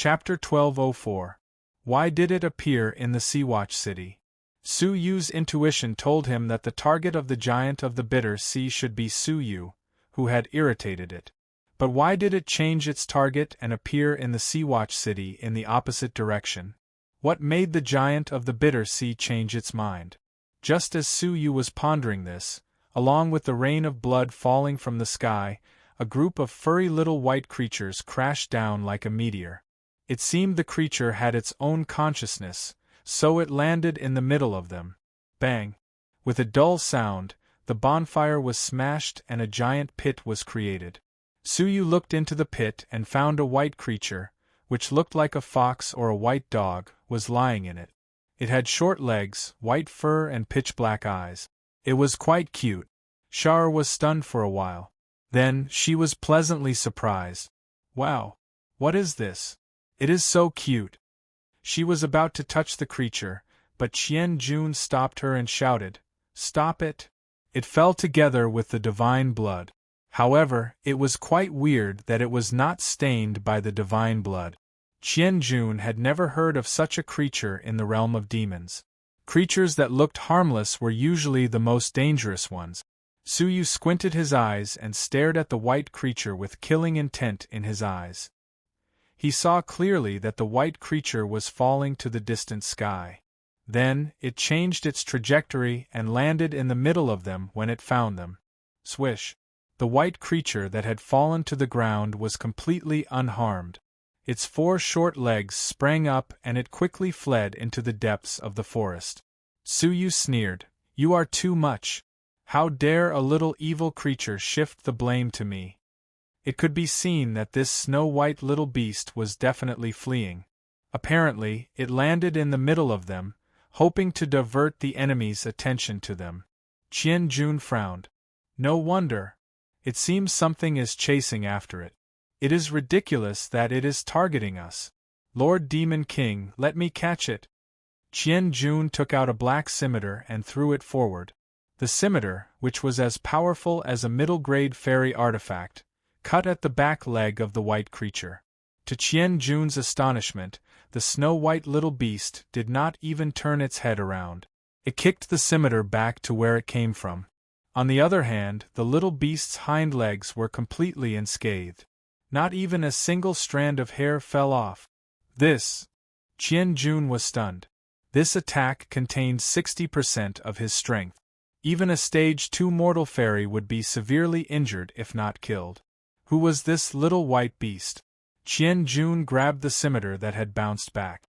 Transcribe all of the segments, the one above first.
Chapter 1204. Why did it appear in the Sea-Watch City? Su Yu's intuition told him that the target of the giant of the bitter sea should be Su Yu, who had irritated it. But why did it change its target and appear in the Sea-Watch City in the opposite direction? What made the giant of the bitter sea change its mind? Just as Su Yu was pondering this, along with the rain of blood falling from the sky, a group of furry little white creatures crashed down like a meteor. It seemed the creature had its own consciousness, so it landed in the middle of them. Bang! With a dull sound, the bonfire was smashed and a giant pit was created. Su Yu looked into the pit and found a white creature, which looked like a fox or a white dog, was lying in it. It had short legs, white fur and pitch-black eyes. It was quite cute. Char was stunned for a while. Then, she was pleasantly surprised. Wow! What is this? It is so cute. She was about to touch the creature, but Qian Jun stopped her and shouted, "Stop it!" It fell together with the divine blood. However, it was quite weird that it was not stained by the divine blood. Qian Jun had never heard of such a creature in the realm of demons. Creatures that looked harmless were usually the most dangerous ones. Su Yu squinted his eyes and stared at the white creature with killing intent in his eyes. He saw clearly that the white creature was falling to the distant sky. Then, it changed its trajectory and landed in the middle of them when it found them. Swish! The white creature that had fallen to the ground was completely unharmed. Its 4 short legs sprang up and it quickly fled into the depths of the forest. Su Yu sneered, "You are too much. How dare a little evil creature shift the blame to me?" It could be seen that this snow-white little beast was definitely fleeing. Apparently, it landed in the middle of them, hoping to divert the enemy's attention to them. Qian Jun frowned. No wonder. It seems something is chasing after it. It is ridiculous that it is targeting us. Lord Demon King, let me catch it. Qian Jun took out a black scimitar and threw it forward. The scimitar, which was as powerful as a middle-grade fairy artifact, cut at the back leg of the white creature. To Qian Jun's astonishment, the snow-white little beast did not even turn its head around. It kicked the scimitar back to where it came from. On the other hand, the little beast's hind legs were completely unscathed. Not even a single strand of hair fell off. Qian Jun was stunned. This attack contained 60% of his strength. Even a stage 2 mortal fairy would be severely injured if not killed. Who was this little white beast? Qian Jun grabbed the scimitar that had bounced back.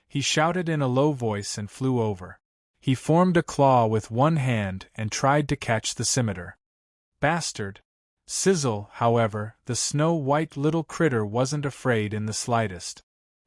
He shouted in a low voice and flew over. He formed a claw with one hand and tried to catch the scimitar. Bastard! Sizzle, however, the snow-white little critter wasn't afraid in the slightest.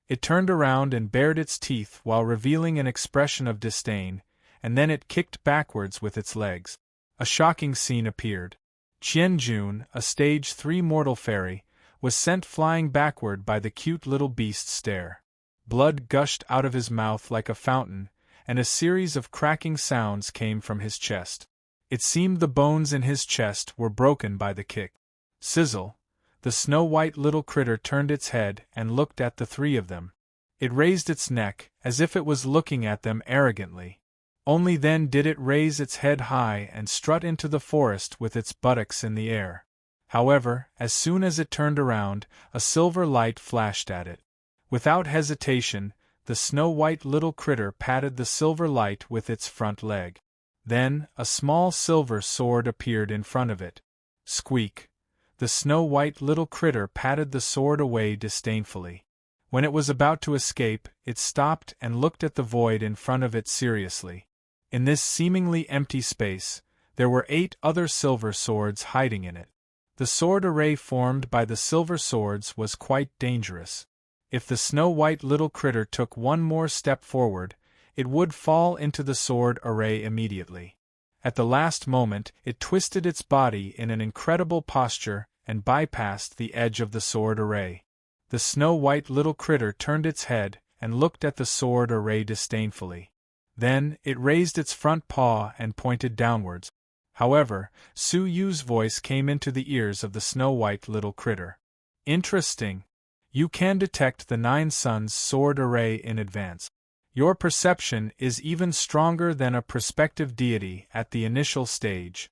It turned around and bared its teeth while revealing an expression of disdain, and then it kicked backwards with its legs. A shocking scene appeared. Qian Jun, a stage 3 mortal fairy, was sent flying backward by the cute little beast's stare. Blood gushed out of his mouth like a fountain, and a series of cracking sounds came from his chest. It seemed the bones in his chest were broken by the kick. Sizzle! The snow-white little critter turned its head and looked at the 3 of them. It raised its neck, as if it was looking at them arrogantly. Only then did it raise its head high and strut into the forest with its buttocks in the air. However, as soon as it turned around, a silver light flashed at it. Without hesitation, the snow-white little critter patted the silver light with its front leg. Then, a small silver sword appeared in front of it. Squeak! The snow-white little critter patted the sword away disdainfully. When it was about to escape, it stopped and looked at the void in front of it seriously. In this seemingly empty space, there were 8 other silver swords hiding in it. The sword array formed by the silver swords was quite dangerous. If the snow-white little critter took one more step forward, it would fall into the sword array immediately. At the last moment, it twisted its body in an incredible posture and bypassed the edge of the sword array. The snow-white little critter turned its head and looked at the sword array disdainfully. Then, it raised its front paw and pointed downwards. However, Su Yu's voice came into the ears of the snow-white little critter. "Interesting. You can detect the 9 suns sword array in advance. Your perception is even stronger than a prospective deity at the initial stage.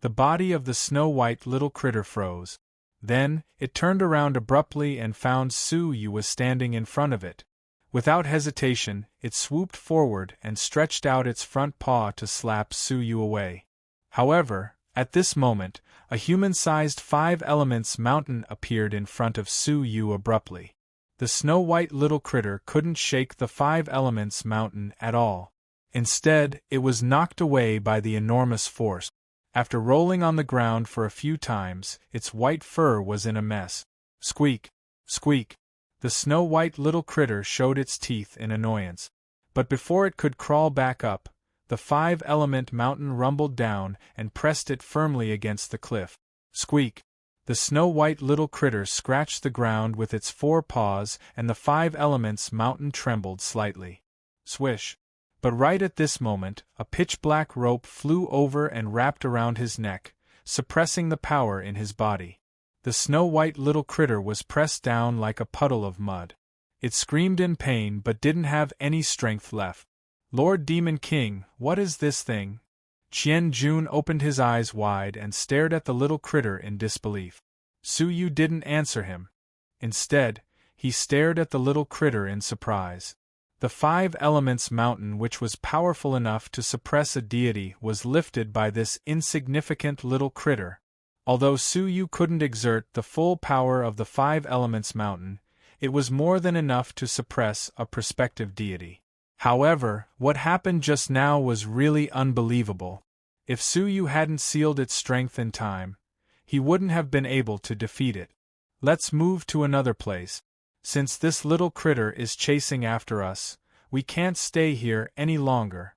The body of the snow-white little critter froze. Then, it turned around abruptly and found Su-yu was standing in front of it. Without hesitation, it swooped forward and stretched out its front paw to slap Su-yu away. However, at this moment, a human-sized 5 elements mountain appeared in front of Su-yu abruptly. The snow-white little critter couldn't shake the 5 elements mountain at all. Instead, it was knocked away by the enormous force. After rolling on the ground for a few times, its white fur was in a mess. Squeak! Squeak! The snow-white little critter showed its teeth in annoyance. But before it could crawl back up, the 5-element mountain rumbled down and pressed it firmly against the cliff. Squeak! The snow-white little critter scratched the ground with its 4 paws and the 5 elements mountain trembled slightly. Swish! But right at this moment, a pitch-black rope flew over and wrapped around his neck, suppressing the power in his body. The snow-white little critter was pressed down like a puddle of mud. It screamed in pain but didn't have any strength left. Lord Demon King, what is this thing? Qian-jun opened his eyes wide and stared at the little critter in disbelief. Su-yu didn't answer him. Instead, he stared at the little critter in surprise. The 5 elements mountain, which was powerful enough to suppress a deity, was lifted by this insignificant little critter. Although Su-yu couldn't exert the full power of the 5 elements mountain, it was more than enough to suppress a prospective deity. However, what happened just now was really unbelievable. If Su-yu hadn't sealed its strength in time, he wouldn't have been able to defeat it. Let's move to another place. Since this little critter is chasing after us, we can't stay here any longer,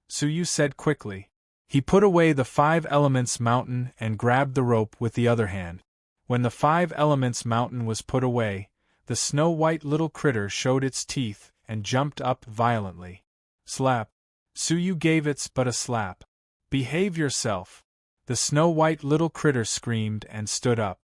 Su-yu said quickly. He put away the 5 elements mountain and grabbed the rope with the other hand. When the 5 elements mountain was put away, the snow-white little critter showed its teeth and jumped up violently. Slap! Su-yu gave it but a slap. Behave yourself! The snow-white little critter screamed and stood up.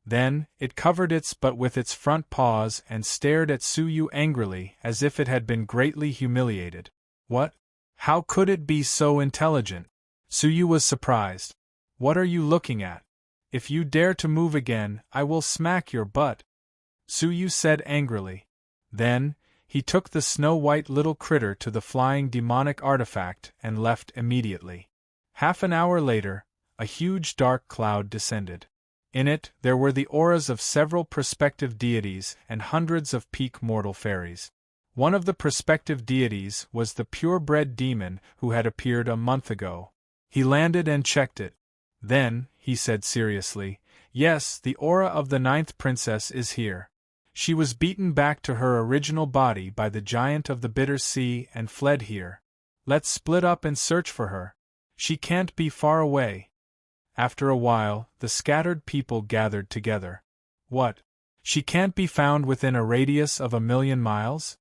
Then, it covered its butt with its front paws and stared at Su-yu angrily as if it had been greatly humiliated. What? How could it be so intelligent? Su-yu was surprised. What are you looking at? If you dare to move again, I will smack your butt, Su-yu said angrily. Then, he took the snow-white little critter to the flying demonic artifact and left immediately. Half an hour later, a huge dark cloud descended. In it, there were the auras of several prospective deities and hundreds of peak mortal fairies. One of the prospective deities was the purebred demon who had appeared a month ago. He landed and checked it. Then, he said seriously, yes, the aura of the 9th princess is here. She was beaten back to her original body by the giant of the bitter sea and fled here. Let's split up and search for her. She can't be far away. After a while, the scattered people gathered together. What? She can't be found within a radius of 1,000,000 miles?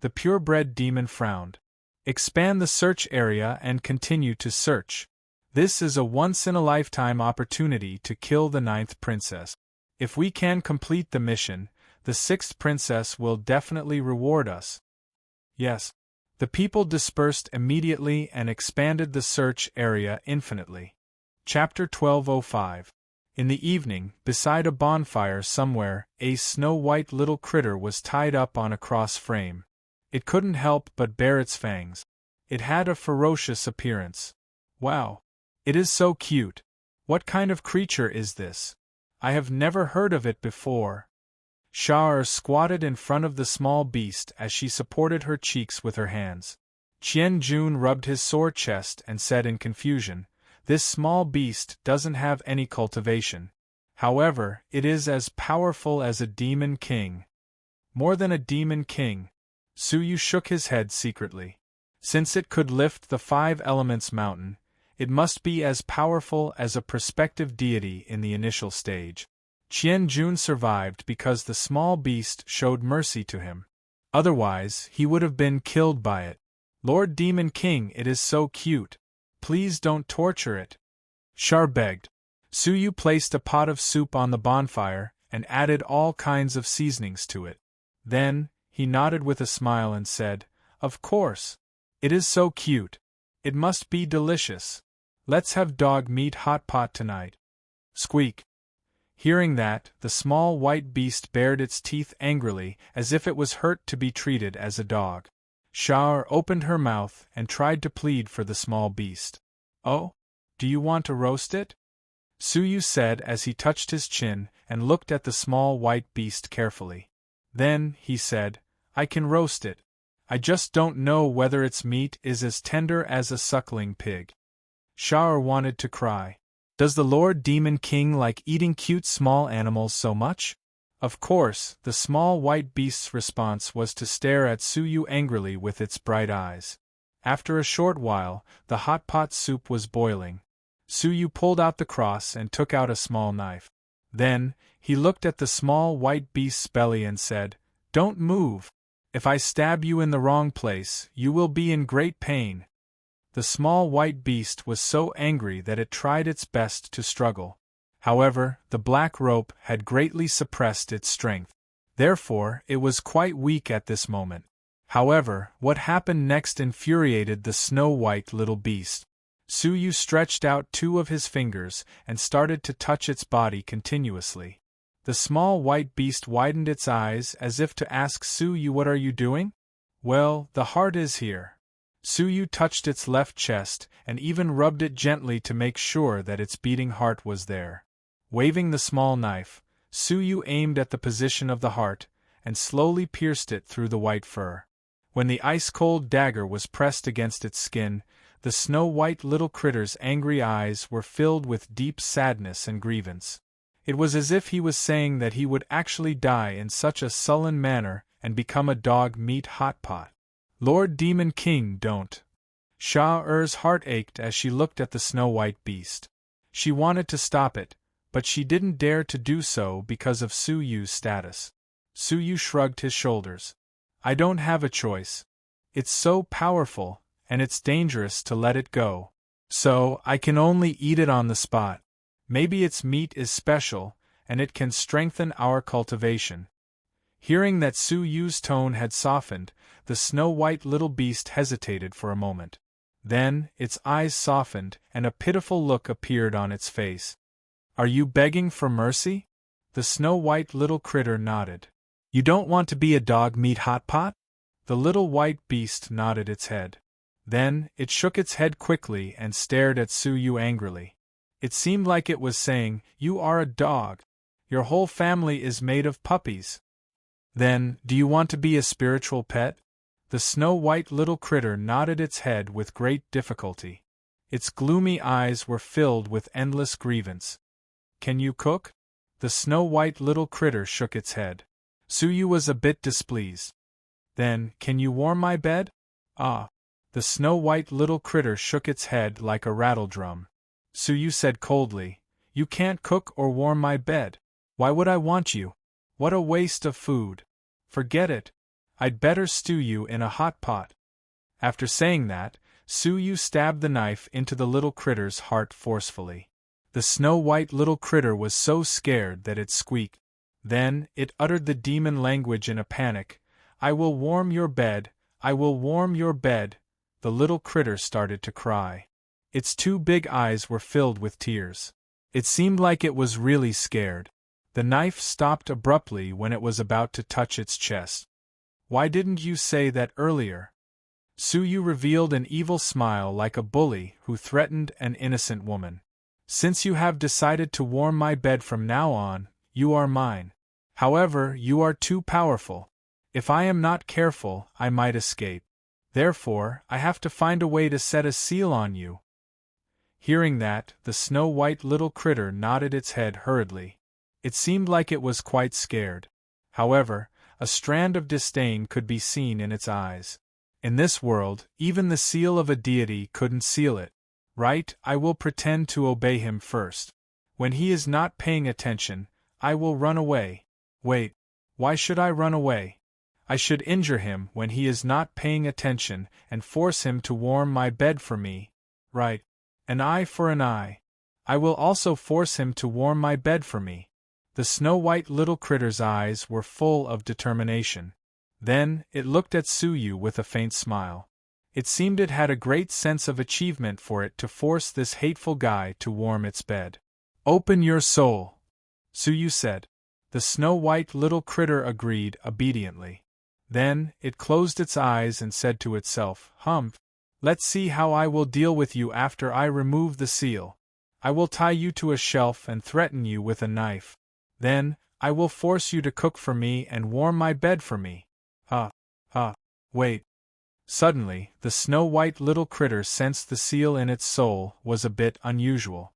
The purebred demon frowned. Expand the search area and continue to search. This is a once-in-a-lifetime opportunity to kill the 9th princess. If we can complete the mission, the 6th princess will definitely reward us. Yes. The people dispersed immediately and expanded the search area infinitely. Chapter 1205. In the evening, beside a bonfire somewhere, a snow-white little critter was tied up on a cross frame. It couldn't help but bare its fangs. It had a ferocious appearance. Wow! It is so cute. What kind of creature is this? I have never heard of it before. Sha'er squatted in front of the small beast as she supported her cheeks with her hands. Qian-jun rubbed his sore chest and said in confusion, "This small beast doesn't have any cultivation. However, it is as powerful as a demon king." More than a demon king. Su-yu shook his head secretly. Since it could lift the 5 elements mountain, it must be as powerful as a prospective deity in the initial stage. Qian-jun survived because the small beast showed mercy to him. Otherwise, he would have been killed by it. Lord Demon King, it is so cute. Please don't torture it. Shar begged. Su-yu placed a pot of soup on the bonfire and added all kinds of seasonings to it. Then, he nodded with a smile and said, "Of course. It is so cute. It must be delicious. Let's have dog meat hot pot tonight." Squeak! Hearing that, the small white beast bared its teeth angrily as if it was hurt to be treated as a dog. Shar opened her mouth and tried to plead for the small beast. "Oh? Do you want to roast it?" Suyu said as he touched his chin and looked at the small white beast carefully. Then, he said, "I can roast it. I just don't know whether its meat is as tender as a suckling pig." Shar wanted to cry. Does the Lord Demon King like eating cute small animals so much? Of course, the small white beast's response was to stare at Suyu angrily with its bright eyes. After a short while, the hot pot soup was boiling. Suyu pulled out the cross and took out a small knife. Then, he looked at the small white beast's belly and said, "Don't move. If I stab you in the wrong place, you will be in great pain." The small white beast was so angry that it tried its best to struggle. However, the black rope had greatly suppressed its strength. Therefore, it was quite weak at this moment. However, what happened next infuriated the snow-white little beast. Suyu stretched out two of his fingers and started to touch its body continuously. The small white beast widened its eyes as if to ask Suyu, "What are you doing?" "Well, the heart is here." Suyu touched its left chest and even rubbed it gently to make sure that its beating heart was there. Waving the small knife, Suyu aimed at the position of the heart and slowly pierced it through the white fur. When the ice-cold dagger was pressed against its skin, the snow-white little critter's angry eyes were filled with deep sadness and grievance. It was as if he was saying that he would actually die in such a sullen manner and become a dog-meat hot pot. Lord Demon King, don't. Shah-Ur's heart ached as she looked at the snow-white beast. She wanted to stop it, but she didn't dare to do so because of Suyu's status. Suyu shrugged his shoulders. "I don't have a choice. It's so powerful, and it's dangerous to let it go. So, I can only eat it on the spot. Maybe its meat is special, and it can strengthen our cultivation." Hearing that Suyu's tone had softened, the snow-white little beast hesitated for a moment. Then, its eyes softened, and a pitiful look appeared on its face. "Are you begging for mercy?" The snow-white little critter nodded. "You don't want to be a dog-meat hot pot?" The little white beast nodded its head. Then, it shook its head quickly and stared at Suyu angrily. It seemed like it was saying, "You are a dog. Your whole family is made of puppies. Then, do you want to be a spiritual pet?" The snow-white little critter nodded its head with great difficulty. Its gloomy eyes were filled with endless grievance. "Can you cook?" The snow-white little critter shook its head. Suyu was a bit displeased. "Then, can you warm my bed?" "Ah." The snow-white little critter shook its head like a rattledrum. Suyu said coldly, "You can't cook or warm my bed. Why would I want you? What a waste of food. Forget it. I'd better stew you in a hot pot." After saying that, Suyu stabbed the knife into the little critter's heart forcefully. The snow-white little critter was so scared that it squeaked. Then, it uttered the demon language in a panic. "I will warm your bed, I will warm your bed." The little critter started to cry. Its two big eyes were filled with tears. It seemed like it was really scared. The knife stopped abruptly when it was about to touch its chest. "Why didn't you say that earlier?" Suyu revealed an evil smile like a bully who threatened an innocent woman. "Since you have decided to warm my bed from now on, you are mine. However, you are too powerful. If I am not careful, I might escape. Therefore, I have to find a way to set a seal on you." Hearing that, the snow-white little critter nodded its head hurriedly. It seemed like it was quite scared. However, a strand of disdain could be seen in its eyes. In this world, even the seal of a deity couldn't seal it. "Right, I will pretend to obey him first. When he is not paying attention, I will run away." "Wait. Why should I run away?" "I should injure him when he is not paying attention and force him to warm my bed for me." "Right. An eye for an eye. I will also force him to warm my bed for me." The snow-white little critter's eyes were full of determination. Then, it looked at Suyu with a faint smile. It seemed it had a great sense of achievement for it to force this hateful guy to warm its bed. "Open your soul," Suyu said. The snow-white little critter agreed obediently. Then, it closed its eyes and said to itself, "Humph! Let's see how I will deal with you after I remove the seal. I will tie you to a shelf and threaten you with a knife. Then, I will force you to cook for me and warm my bed for me. Wait." Suddenly, the snow-white little critter sensed the seal in its soul was a bit unusual.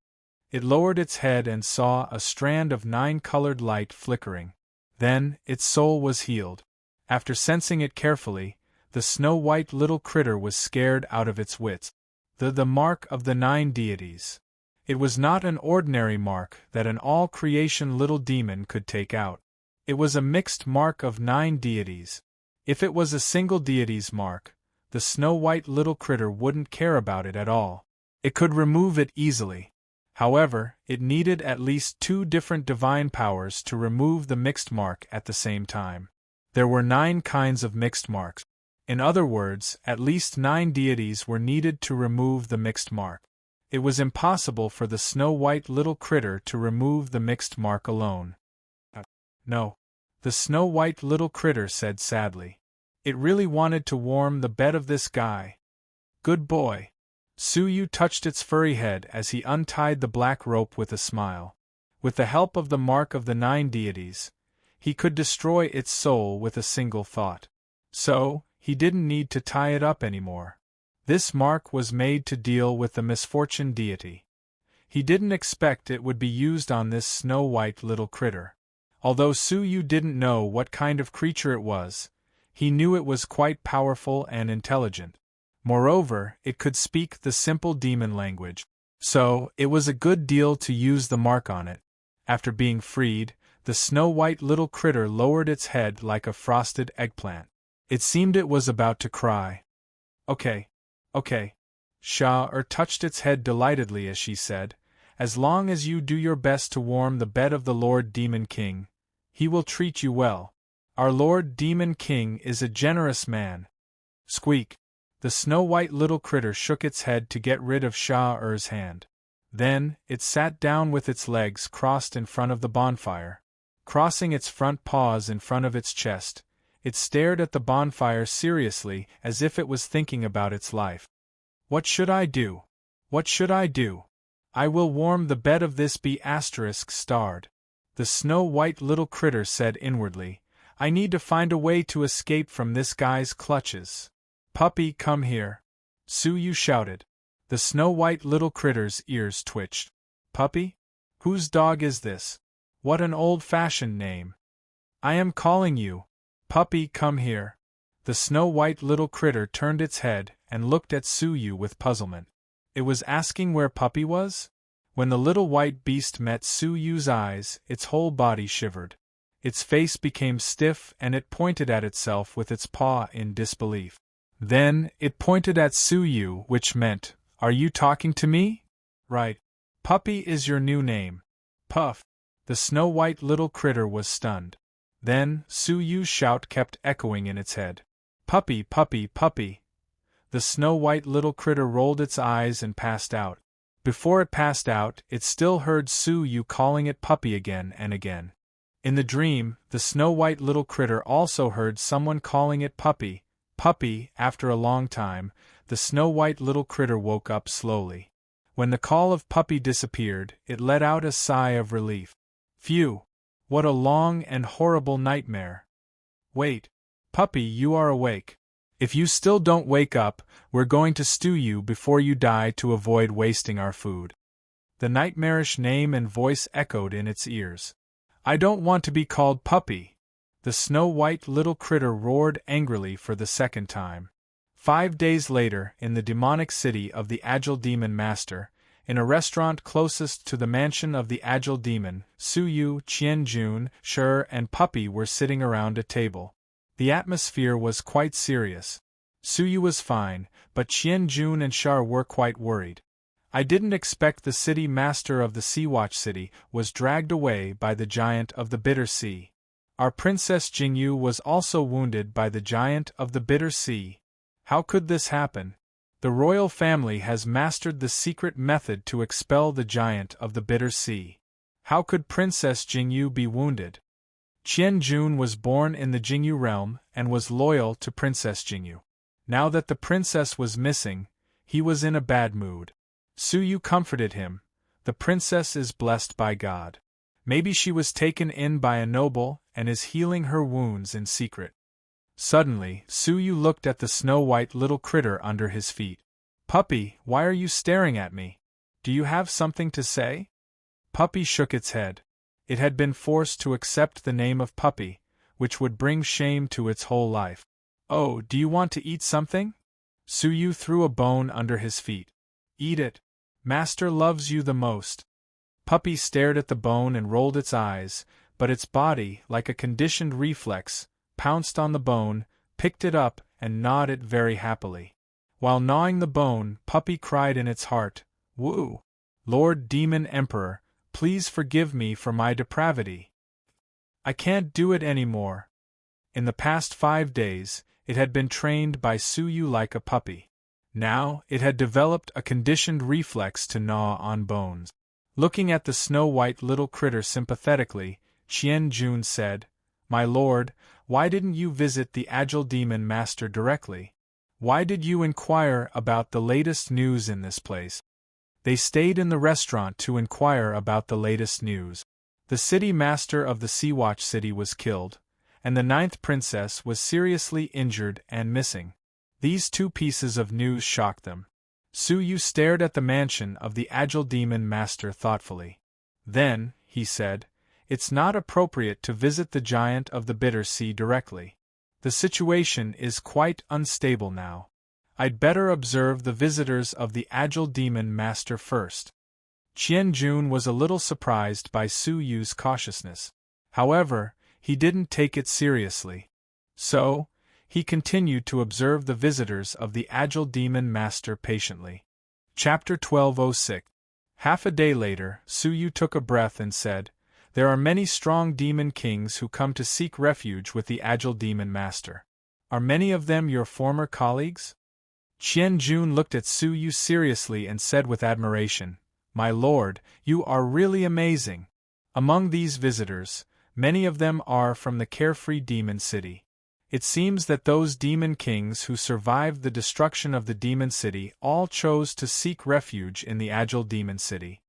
It lowered its head and saw a strand of 9-colored light flickering. Then, its soul was healed. After sensing it carefully, the snow-white little critter was scared out of its wits. The mark of the 9 deities. It was not an ordinary mark that an all-creation little demon could take out. It was a mixed mark of 9 deities. If it was a single deity's mark, the snow-white little critter wouldn't care about it at all. It could remove it easily. However, it needed at least 2 different divine powers to remove the mixed mark at the same time. There were 9 kinds of mixed marks. In other words, at least 9 deities were needed to remove the mixed mark. It was impossible for the snow-white little critter to remove the mixed mark alone. No. The snow-white little critter said sadly. It really wanted to warm the bed of this guy. Good boy. Suyu touched its furry head as he untied the black rope with a smile. With the help of the mark of the 9 deities, he could destroy its soul with a single thought. So, he didn't need to tie it up anymore. This mark was made to deal with the misfortune deity. He didn't expect it would be used on this snow-white little critter. Although Suyu didn't know what kind of creature it was, he knew it was quite powerful and intelligent. Moreover, it could speak the simple demon language. So, it was a good deal to use the mark on it. After being freed, the snow-white little critter lowered its head like a frosted eggplant. It seemed it was about to cry. Okay. Sha-er touched its head delightedly as she said, "As long as you do your best to warm the bed of the Lord Demon King, he will treat you well. Our Lord Demon King is a generous man." Squeak! The snow-white little critter shook its head to get rid of Sha-er's hand. Then, it sat down with its legs crossed in front of the bonfire. Crossing its front paws in front of its chest, it stared at the bonfire seriously as if it was thinking about its life. "What should I do? What should I do? I will warm the bed of this B*****starred. The snow-white little critter said inwardly, "I need to find a way to escape from this guy's clutches." "Puppy, come here!" Suyu shouted. The snow-white little critter's ears twitched. "Puppy? Whose dog is this? What an old-fashioned name! I am calling you. Puppy, come here." The snow-white little critter turned its head and looked at Suyu with puzzlement. It was asking where Puppy was? When the little white beast met Suyu's eyes, its whole body shivered. Its face became stiff and it pointed at itself with its paw in disbelief. Then, it pointed at Suyu, which meant, "Are you talking to me?" "Right. Puppy is your new name." Puff! The snow-white little critter was stunned. Then, Suyu's shout kept echoing in its head. "Puppy, puppy, puppy!" The snow-white little critter rolled its eyes and passed out. Before it passed out, it still heard Suyu calling it puppy again and again. In the dream, the snow-white little critter also heard someone calling it puppy. Puppy. After a long time, the snow-white little critter woke up slowly. When the call of puppy disappeared, it let out a sigh of relief. Phew! What a long and horrible nightmare! Wait! Puppy, you are awake. If you still don't wake up, we're going to stew you before you die to avoid wasting our food. The nightmarish name and voice echoed in its ears. "I don't want to be called Puppy!" The snow-white little critter roared angrily for the second time. 5 days later, in the demonic city of the Agile Demon Master, in a restaurant closest to the mansion of the Agile Demon, Suyu, Qianjun, Shi, and Puppy were sitting around a table. The atmosphere was quite serious. Suyu was fine, but Qianjun and Shi were quite worried. I didn't expect the city master of the Sea-Watch City was dragged away by the giant of the Bitter Sea. Our Princess Jingyu was also wounded by the giant of the Bitter Sea. How could this happen? The royal family has mastered the secret method to expel the giant of the Bitter Sea. How could Princess Jingyu be wounded? Qian Jun was born in the Jingyu realm and was loyal to Princess Jingyu. Now that the princess was missing, he was in a bad mood. Su Yu comforted him. The princess is blessed by God. Maybe she was taken in by a noble and is healing her wounds in secret. Suddenly, Su Yu looked at the snow-white little critter under his feet. Puppy, why are you staring at me? Do you have something to say? Puppy shook its head. It had been forced to accept the name of Puppy, which would bring shame to its whole life. Oh, do you want to eat something? Su Yu threw a bone under his feet. Eat it. Master loves you the most. Puppy stared at the bone and rolled its eyes, but its body, like a conditioned reflex, pounced on the bone, picked it up, and gnawed it very happily. While gnawing the bone, Puppy cried in its heart, "Woo! Lord Demon Emperor, please forgive me for my depravity. I can't do it any more." In the past 5 days, it had been trained by Su Yu like a puppy. Now, it had developed a conditioned reflex to gnaw on bones. Looking at the snow-white little critter sympathetically, Qian Jun said, "My lord, why didn't you visit the Agile Demon Master directly? Why did you inquire about the latest news in this place?" They stayed in the restaurant to inquire about the latest news. The city master of the Sea-Watch City was killed, and the 9th princess was seriously injured and missing. These 2 pieces of news shocked them. Su Yu stared at the mansion of the Agile Demon Master thoughtfully. Then, he said, "It's not appropriate to visit the giant of the Bitter Sea directly. The situation is quite unstable now. I'd better observe the visitors of the Agile Demon Master first." Qian Jun was a little surprised by Su Yu's cautiousness. However, he didn't take it seriously. So, he continued to observe the visitors of the Agile Demon Master patiently. Chapter 1206. Half a day later, Su Yu took a breath and said, "There are many strong demon kings who come to seek refuge with the Agile Demon Master. Are many of them your former colleagues?" Qian Jun looked at Su Yu seriously and said with admiration, "My lord, you are really amazing. Among these visitors, many of them are from the carefree demon city. It seems that those demon kings who survived the destruction of the demon city all chose to seek refuge in the Agile Demon City."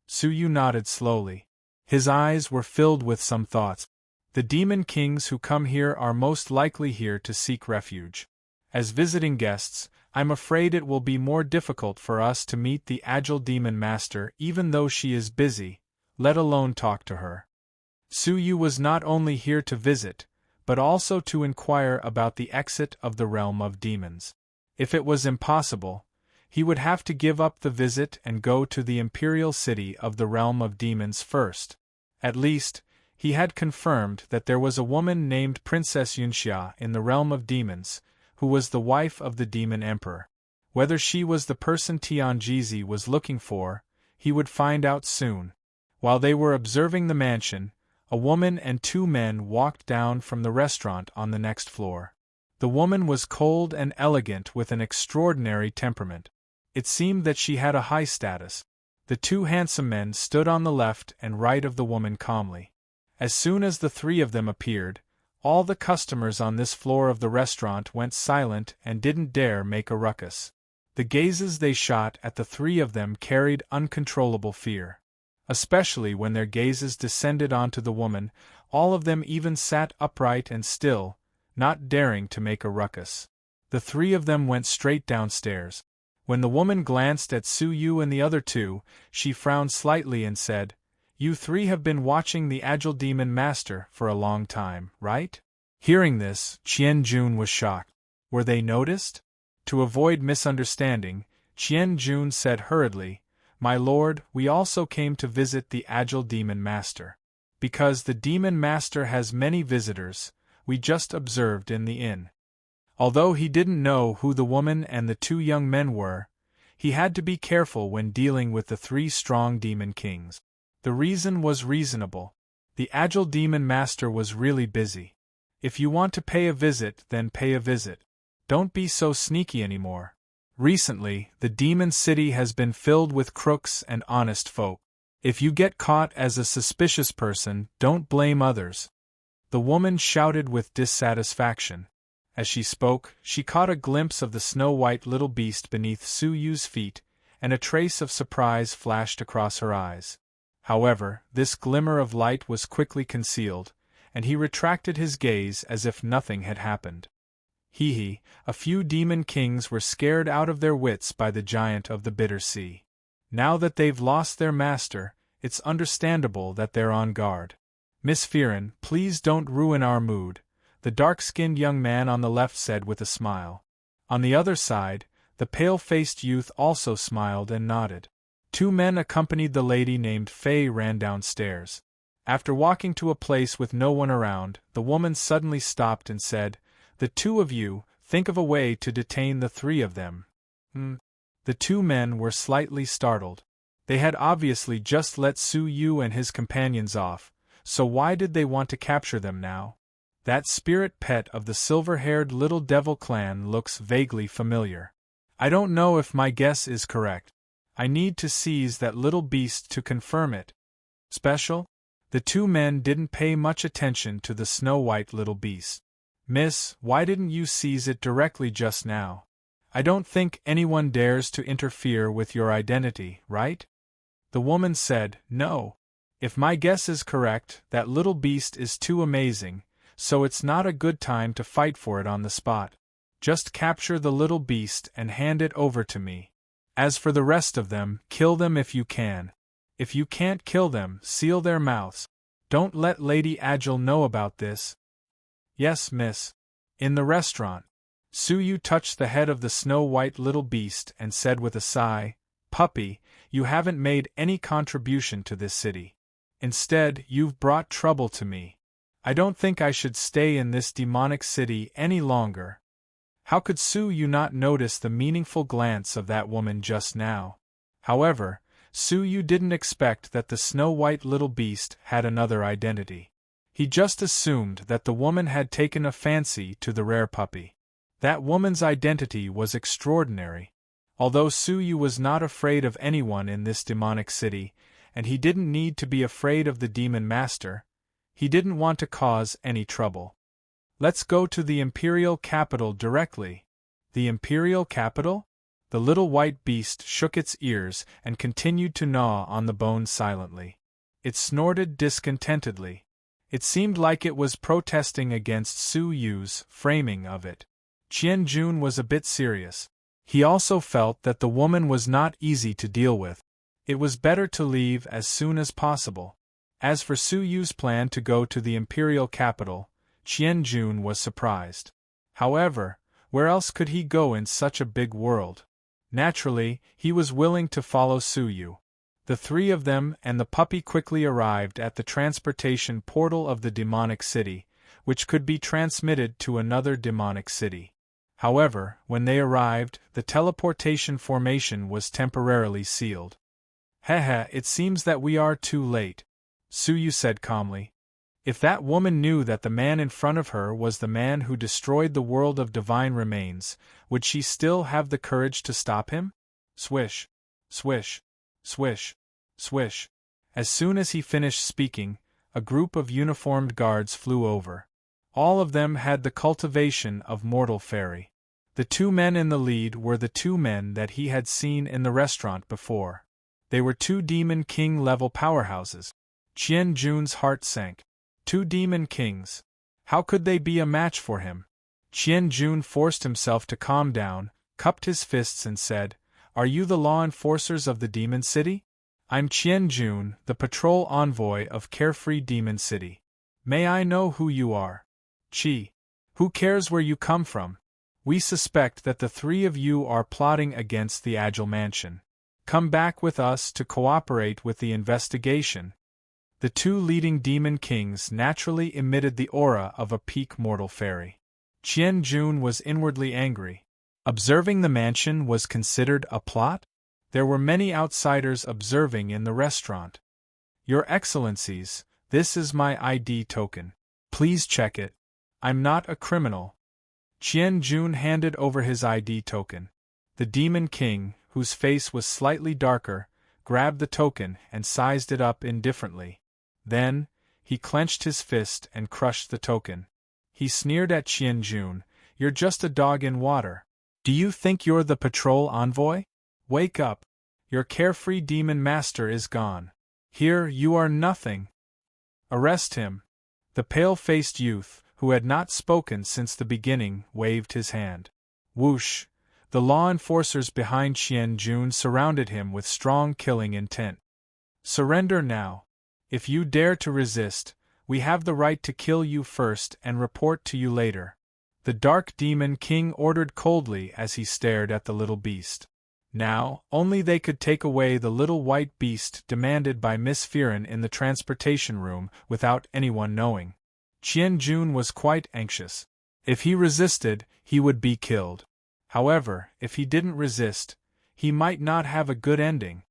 Su Yu nodded slowly. His eyes were filled with some thoughts. The demon kings who come here are most likely here to seek refuge. As visiting guests, I'm afraid it will be more difficult for us to meet the Agile Demon Master even though she is busy, let alone talk to her. Su Yu was not only here to visit, but also to inquire about the exit of the realm of demons. If it was impossible, he would have to give up the visit and go to the imperial city of the realm of demons first. At least, he had confirmed that there was a woman named Princess Yunxia in the realm of demons, who was the wife of the demon emperor. Whether she was the person Tianjizi was looking for, he would find out soon. While they were observing the mansion, a woman and 2 men walked down from the restaurant on the next floor. The woman was cold and elegant with an extraordinary temperament. It seemed that she had a high status. The 2 handsome men stood on the left and right of the woman calmly. As soon as the 3 of them appeared, all the customers on this floor of the restaurant went silent and didn't dare make a ruckus. The gazes they shot at the 3 of them carried uncontrollable fear. Especially when their gazes descended onto the woman, all of them even sat upright and still, not daring to make a ruckus. The 3 of them went straight downstairs. When the woman glanced at Su Yu and the other 2, she frowned slightly and said, "You 3 have been watching the Agile Demon Master for a long time, right?" Hearing this, Qian Jun was shocked. Were they noticed? To avoid misunderstanding, Qian Jun said hurriedly, "My lord, we also came to visit the Agile Demon Master. Because the Demon Master has many visitors, we just observed in the inn." Although he didn't know who the woman and the 2 young men were, He had to be careful when dealing with the 3 strong demon kings. The reason was reasonable. The agile demon master was really busy. If you want to pay a visit, then pay a visit. Don't be so sneaky anymore. Recently, the demon city has been filled with crooks and honest folk. If you get caught as a suspicious person, don't blame others. The woman shouted with dissatisfaction. As she spoke, she caught a glimpse of the snow-white little beast beneath Su Yu's feet, and a trace of surprise flashed across her eyes. However, this glimmer of light was quickly concealed, and he retracted his gaze as if nothing had happened. A few demon kings were scared out of their wits by the giant of the bitter sea. Now that they've lost their master, it's understandable that they're on guard. Miss Fearon, please don't ruin our mood, the dark-skinned young man on the left said with a smile. On the other side, the pale-faced youth also smiled and nodded. 2 men accompanied the lady named Fei ran downstairs. After walking to a place with no one around, the woman suddenly stopped and said, "The 2 of you, think of a way to detain the 3 of them." The 2 men were slightly startled. They had obviously just let Su Yu and his companions off, so why did they want to capture them now? That spirit pet of the silver-haired little devil clan looks vaguely familiar. I don't know if my guess is correct. I need to seize that little beast to confirm it. Special? The 2 men didn't pay much attention to the snow-white little beast. "Miss, why didn't you seize it directly just now? I don't think anyone dares to interfere with your identity, right?" The woman said, "No. If my guess is correct, that little beast is too amazing, so it's not a good time to fight for it on the spot. Just capture the little beast and hand it over to me. As for the rest of them, kill them if you can. If you can't kill them, seal their mouths. Don't let Lady Agile know about this." "Yes, miss." In the restaurant, Su Yu touched the head of the snow-white little beast and said with a sigh, "Puppy, you haven't made any contribution to this city. Instead, you've brought trouble to me. I don't think I should stay in this demonic city any longer." How could Su Yu not notice the meaningful glance of that woman just now? However, Su Yu didn't expect that the snow-white little beast had another identity. He just assumed that the woman had taken a fancy to the rare puppy. That woman's identity was extraordinary. Although Su Yu was not afraid of anyone in this demonic city, and he didn't need to be afraid of the demon master, he didn't want to cause any trouble. "Let's go to the Imperial capital directly." "The Imperial capital?" The little white beast shook its ears and continued to gnaw on the bone silently. It snorted discontentedly. It seemed like it was protesting against Su Yu's framing of it. Qian Jun was a bit serious. He also felt that the woman was not easy to deal with. It was better to leave as soon as possible. As for Su Yu's plan to go to the Imperial capital, Qian Jun was surprised. However, where else could he go in such a big world? Naturally, he was willing to follow Su Yu. The 3 of them and the puppy quickly arrived at the transportation portal of the demonic city, which could be transmitted to another demonic city. However, when they arrived, the teleportation formation was temporarily sealed. It seems that we are too late," Su Yu said calmly. If that woman knew that the man in front of her was the man who destroyed the world of divine remains, would she still have the courage to stop him? Swish, swish, swish, swish. As soon as he finished speaking, a group of uniformed guards flew over. All of them had the cultivation of mortal fairy. The 2 men in the lead were the 2 men that he had seen in the restaurant before. They were 2 Demon King-level powerhouses. Qian Jun's heart sank. 2 Demon Kings. How could they be a match for him? Qian Jun forced himself to calm down, cupped his fists and said, "Are you the law enforcers of the Demon City?" "I'm Qian Jun, the patrol envoy of Carefree Demon City. May I know who you are?" "Chi. Who cares where you come from? We suspect that the 3 of you are plotting against the Agile Mansion. Come back with us to cooperate with the investigation." The 2 leading Demon Kings naturally emitted the aura of a peak mortal fairy. Qian Jun was inwardly angry. Observing the mansion was considered a plot? There were many outsiders observing in the restaurant. Your Excellencies, this is my ID token. Please check it. I'm not a criminal. Qian Jun handed over his ID token. The Demon King, whose face was slightly darker, grabbed the token and sized it up indifferently. Then, he clenched his fist and crushed the token. He sneered at Qian Jun, "You're just a dog in water. Do you think you're the patrol envoy? Wake up. Your carefree demon master is gone. Here you are nothing. Arrest him." The pale-faced youth, who had not spoken since the beginning, waved his hand. Whoosh! The law enforcers behind Qian Jun surrounded him with strong killing intent. "Surrender now. If you dare to resist, we have the right to kill you first and report to you later," the Dark Demon King ordered coldly as he stared at the little beast. Now, only they could take away the little white beast demanded by Miss Fearon in the transportation room without anyone knowing. Qian Jun was quite anxious. If he resisted, he would be killed. However, if he didn't resist, he might not have a good ending.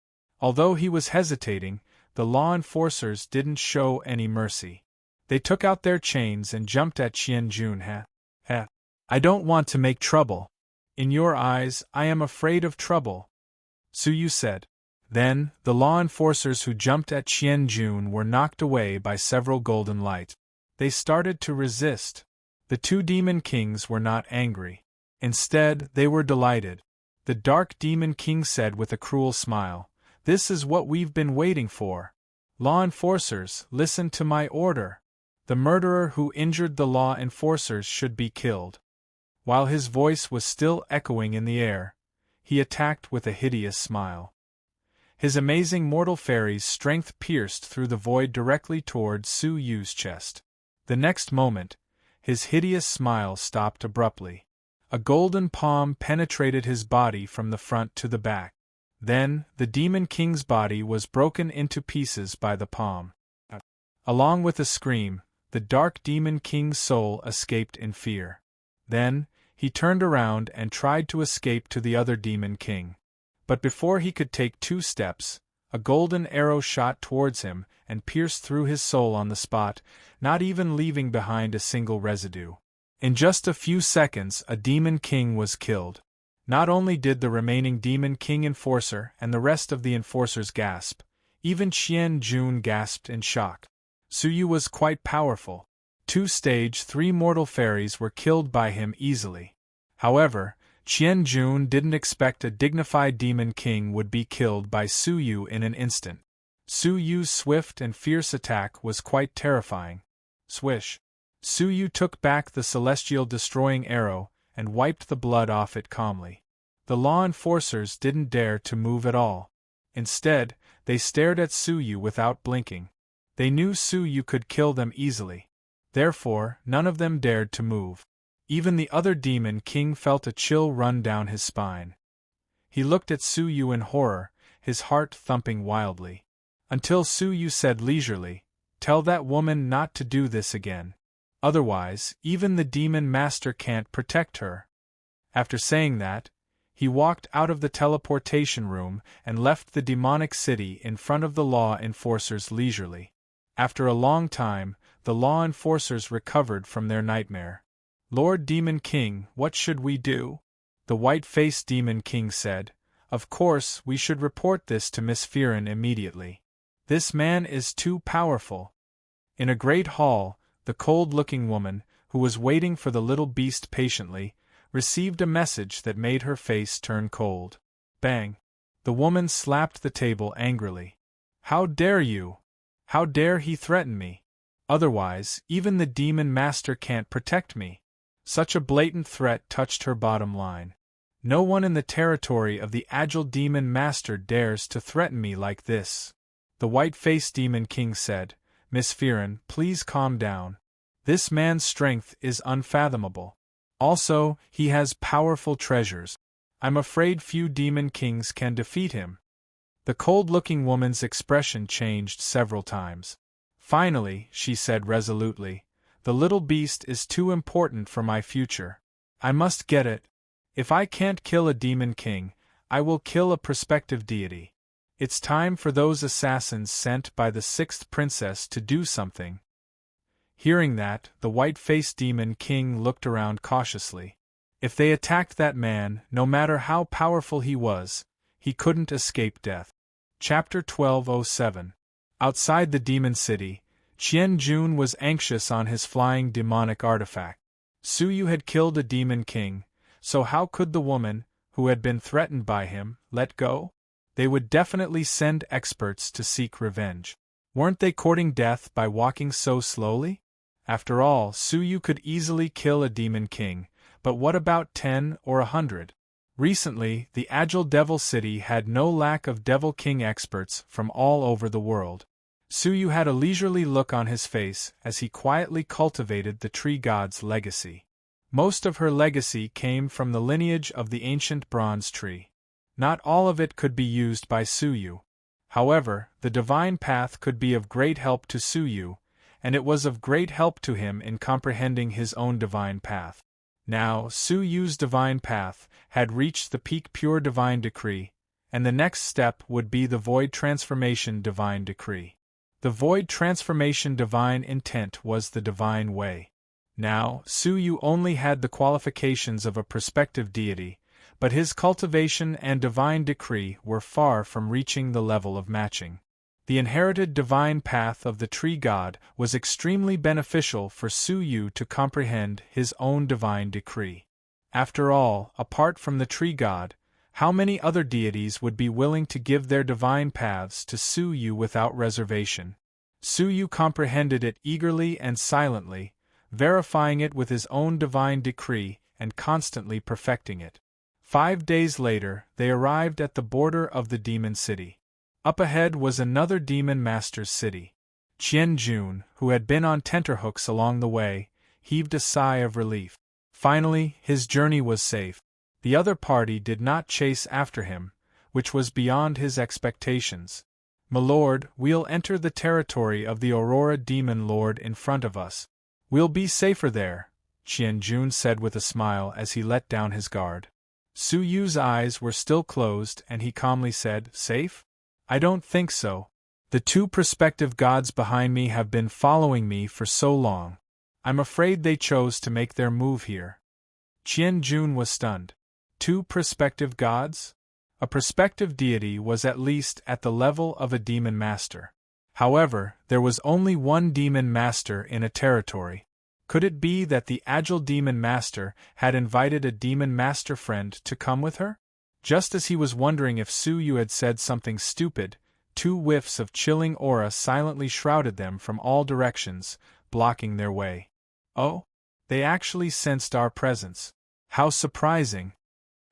Although he was hesitating, the law enforcers didn't show any mercy. They took out their chains and jumped at Qian Jun. I don't want to make trouble. In your eyes, I am afraid of trouble, Suyu said. Then, the law enforcers who jumped at Qian Jun were knocked away by several golden light. They started to resist. The two Demon Kings were not angry. Instead, they were delighted. The Dark Demon King said with a cruel smile, "This is what we've been waiting for. Law enforcers, listen to my order. The murderer who injured the law enforcers should be killed." While his voice was still echoing in the air, he attacked with a hideous smile. His amazing mortal fairy's strength pierced through the void directly toward Su Yu's chest. The next moment, his hideous smile stopped abruptly. A golden palm penetrated his body from the front to the back. Then, the Demon King's body was broken into pieces by the palm. Along with a scream, the Dark Demon King's soul escaped in fear. Then, he turned around and tried to escape to the other Demon King. But before he could take 2 steps, a golden arrow shot towards him and pierced through his soul on the spot, not even leaving behind a single residue. In just a few seconds, a Demon King was killed. Not only did the remaining Demon King enforcer and the rest of the enforcers gasp, even Qian Jun gasped in shock. Suyu was quite powerful. 2 stage 3 mortal fairies were killed by him easily. However, Qian Jun didn't expect a dignified Demon King would be killed by Suyu in an instant. Suyu's swift and fierce attack was quite terrifying. Swish! Suyu took back the celestial destroying arrow and wiped the blood off it calmly. The law enforcers didn't dare to move at all. Instead, they stared at Suyu without blinking. They knew Suyu could kill them easily. Therefore, none of them dared to move. Even the other Demon King felt a chill run down his spine. He looked at Suyu in horror, his heart thumping wildly. Until Suyu said leisurely, "Tell that woman not to do this again. Otherwise, even the Demon Master can't protect her." After saying that, he walked out of the teleportation room and left the demonic city in front of the law enforcers leisurely. After a long time, the law enforcers recovered from their nightmare. "Lord Demon King, what should we do?" The white-faced Demon King said. "Of course, we should report this to Miss Fearon immediately. This man is too powerful." In a great hall, the cold-looking woman, who was waiting for the little beast patiently, received a message that made her face turn cold. Bang! The woman slapped the table angrily. "How dare you? How dare he threaten me? Otherwise, even the Demon Master can't protect me." Such a blatant threat touched her bottom line. "No one in the territory of the Agile Demon Master dares to threaten me like this," the white-faced Demon King said. "Miss Fearon, please calm down. This man's strength is unfathomable. Also, he has powerful treasures. I'm afraid few Demon Kings can defeat him." The cold-looking woman's expression changed several times. Finally, she said resolutely, "The little beast is too important for my future. I must get it. If I can't kill a Demon King, I will kill a prospective deity. It's time for those assassins sent by the sixth princess to do something." Hearing that, the white-faced demon king looked around cautiously. If they attacked that man, no matter how powerful he was, he couldn't escape death. Chapter 1207. Outside the demon city, Qian-jun was anxious on his flying demonic artifact. Suyu had killed a demon king, so how could the woman, who had been threatened by him, let go? They would definitely send experts to seek revenge. Weren't they courting death by walking so slowly? After all, Suyu could easily kill a demon king, but what about 10 or 100? Recently, the Agile Devil City had no lack of Devil King experts from all over the world. Suyu had a leisurely look on his face as he quietly cultivated the tree god's legacy. Most of her legacy came from the lineage of the ancient bronze tree. Not all of it could be used by Suyu. However, the divine path could be of great help to Suyu, and it was of great help to him in comprehending his own divine path. Now, Suyu's divine path had reached the peak pure divine decree, and the next step would be the void transformation divine decree. The void transformation divine intent was the divine way. Now, Suyu only had the qualifications of a prospective deity, but his cultivation and divine decree were far from reaching the level of matching. The inherited divine path of the tree god was extremely beneficial for Suyu to comprehend his own divine decree. After all, apart from the tree god, how many other deities would be willing to give their divine paths to Suyu without reservation? Suyu comprehended it eagerly and silently, verifying it with his own divine decree and constantly perfecting it. 5 days later, they arrived at the border of the demon city. Up ahead was another demon master's city. Qian-jun, who had been on tenterhooks along the way, heaved a sigh of relief. Finally, his journey was safe. The other party did not chase after him, which was beyond his expectations. "My lord, we'll enter the territory of the Aurora Demon Lord in front of us. We'll be safer there," Qian-jun said with a smile as he let down his guard. Suyu's eyes were still closed and he calmly said, "Safe? I don't think so. The 2 prospective gods behind me have been following me for so long. I'm afraid they chose to make their move here." Qian-jun was stunned. 2 prospective gods? A prospective deity was at least at the level of a demon master. However, there was only one demon master in a territory. Could it be that the agile demon master had invited a demon master friend to come with her? Just as he was wondering if Suyu had said something stupid, 2 whiffs of chilling aura silently shrouded them from all directions, blocking their way. "Oh? They actually sensed our presence. How surprising!"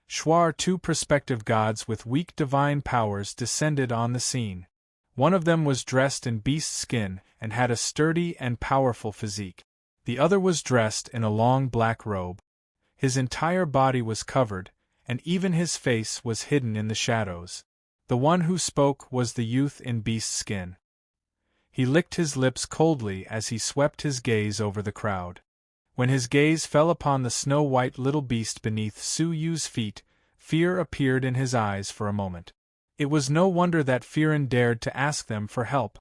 Shwar 2 prospective gods with weak divine powers descended on the scene. One of them was dressed in beast skin and had a sturdy and powerful physique. The other was dressed in a long black robe. His entire body was covered, and even his face was hidden in the shadows. The one who spoke was the youth in beast skin. He licked his lips coldly as he swept his gaze over the crowd. When his gaze fell upon the snow-white little beast beneath Suyu's feet, fear appeared in his eyes for a moment. It was no wonder that Firen dared to ask them for help.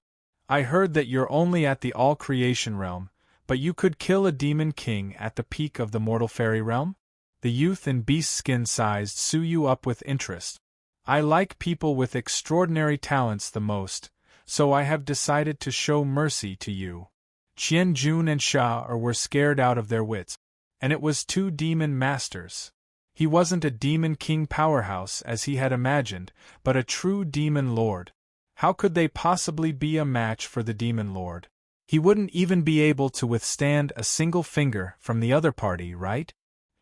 "I heard that you're only at the all-creation realm, but you could kill a demon king at the peak of the mortal fairy realm?" The youth in beast skin sized Suyu up with interest. "I like people with extraordinary talents the most, so I have decided to show mercy to you." Qian-jun and Sha were scared out of their wits. And it was 2 demon masters. He wasn't a demon king powerhouse as he had imagined, but a true demon lord. How could they possibly be a match for the demon lord? He wouldn't even be able to withstand a single finger from the other party, right?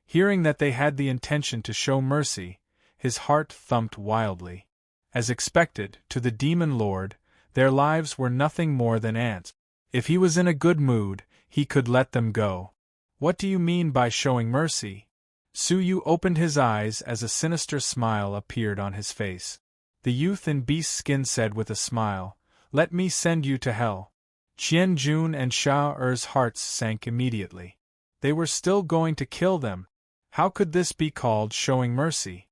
Hearing that they had the intention to show mercy, his heart thumped wildly. As expected, to the demon lord, their lives were nothing more than ants. If he was in a good mood, he could let them go. "What do you mean by showing mercy?" Suyu opened his eyes as a sinister smile appeared on his face. The youth in beast skin said with a smile, "Let me send you to hell." Qian-jun and Sha-er's hearts sank immediately. They were still going to kill them. How could this be called showing mercy?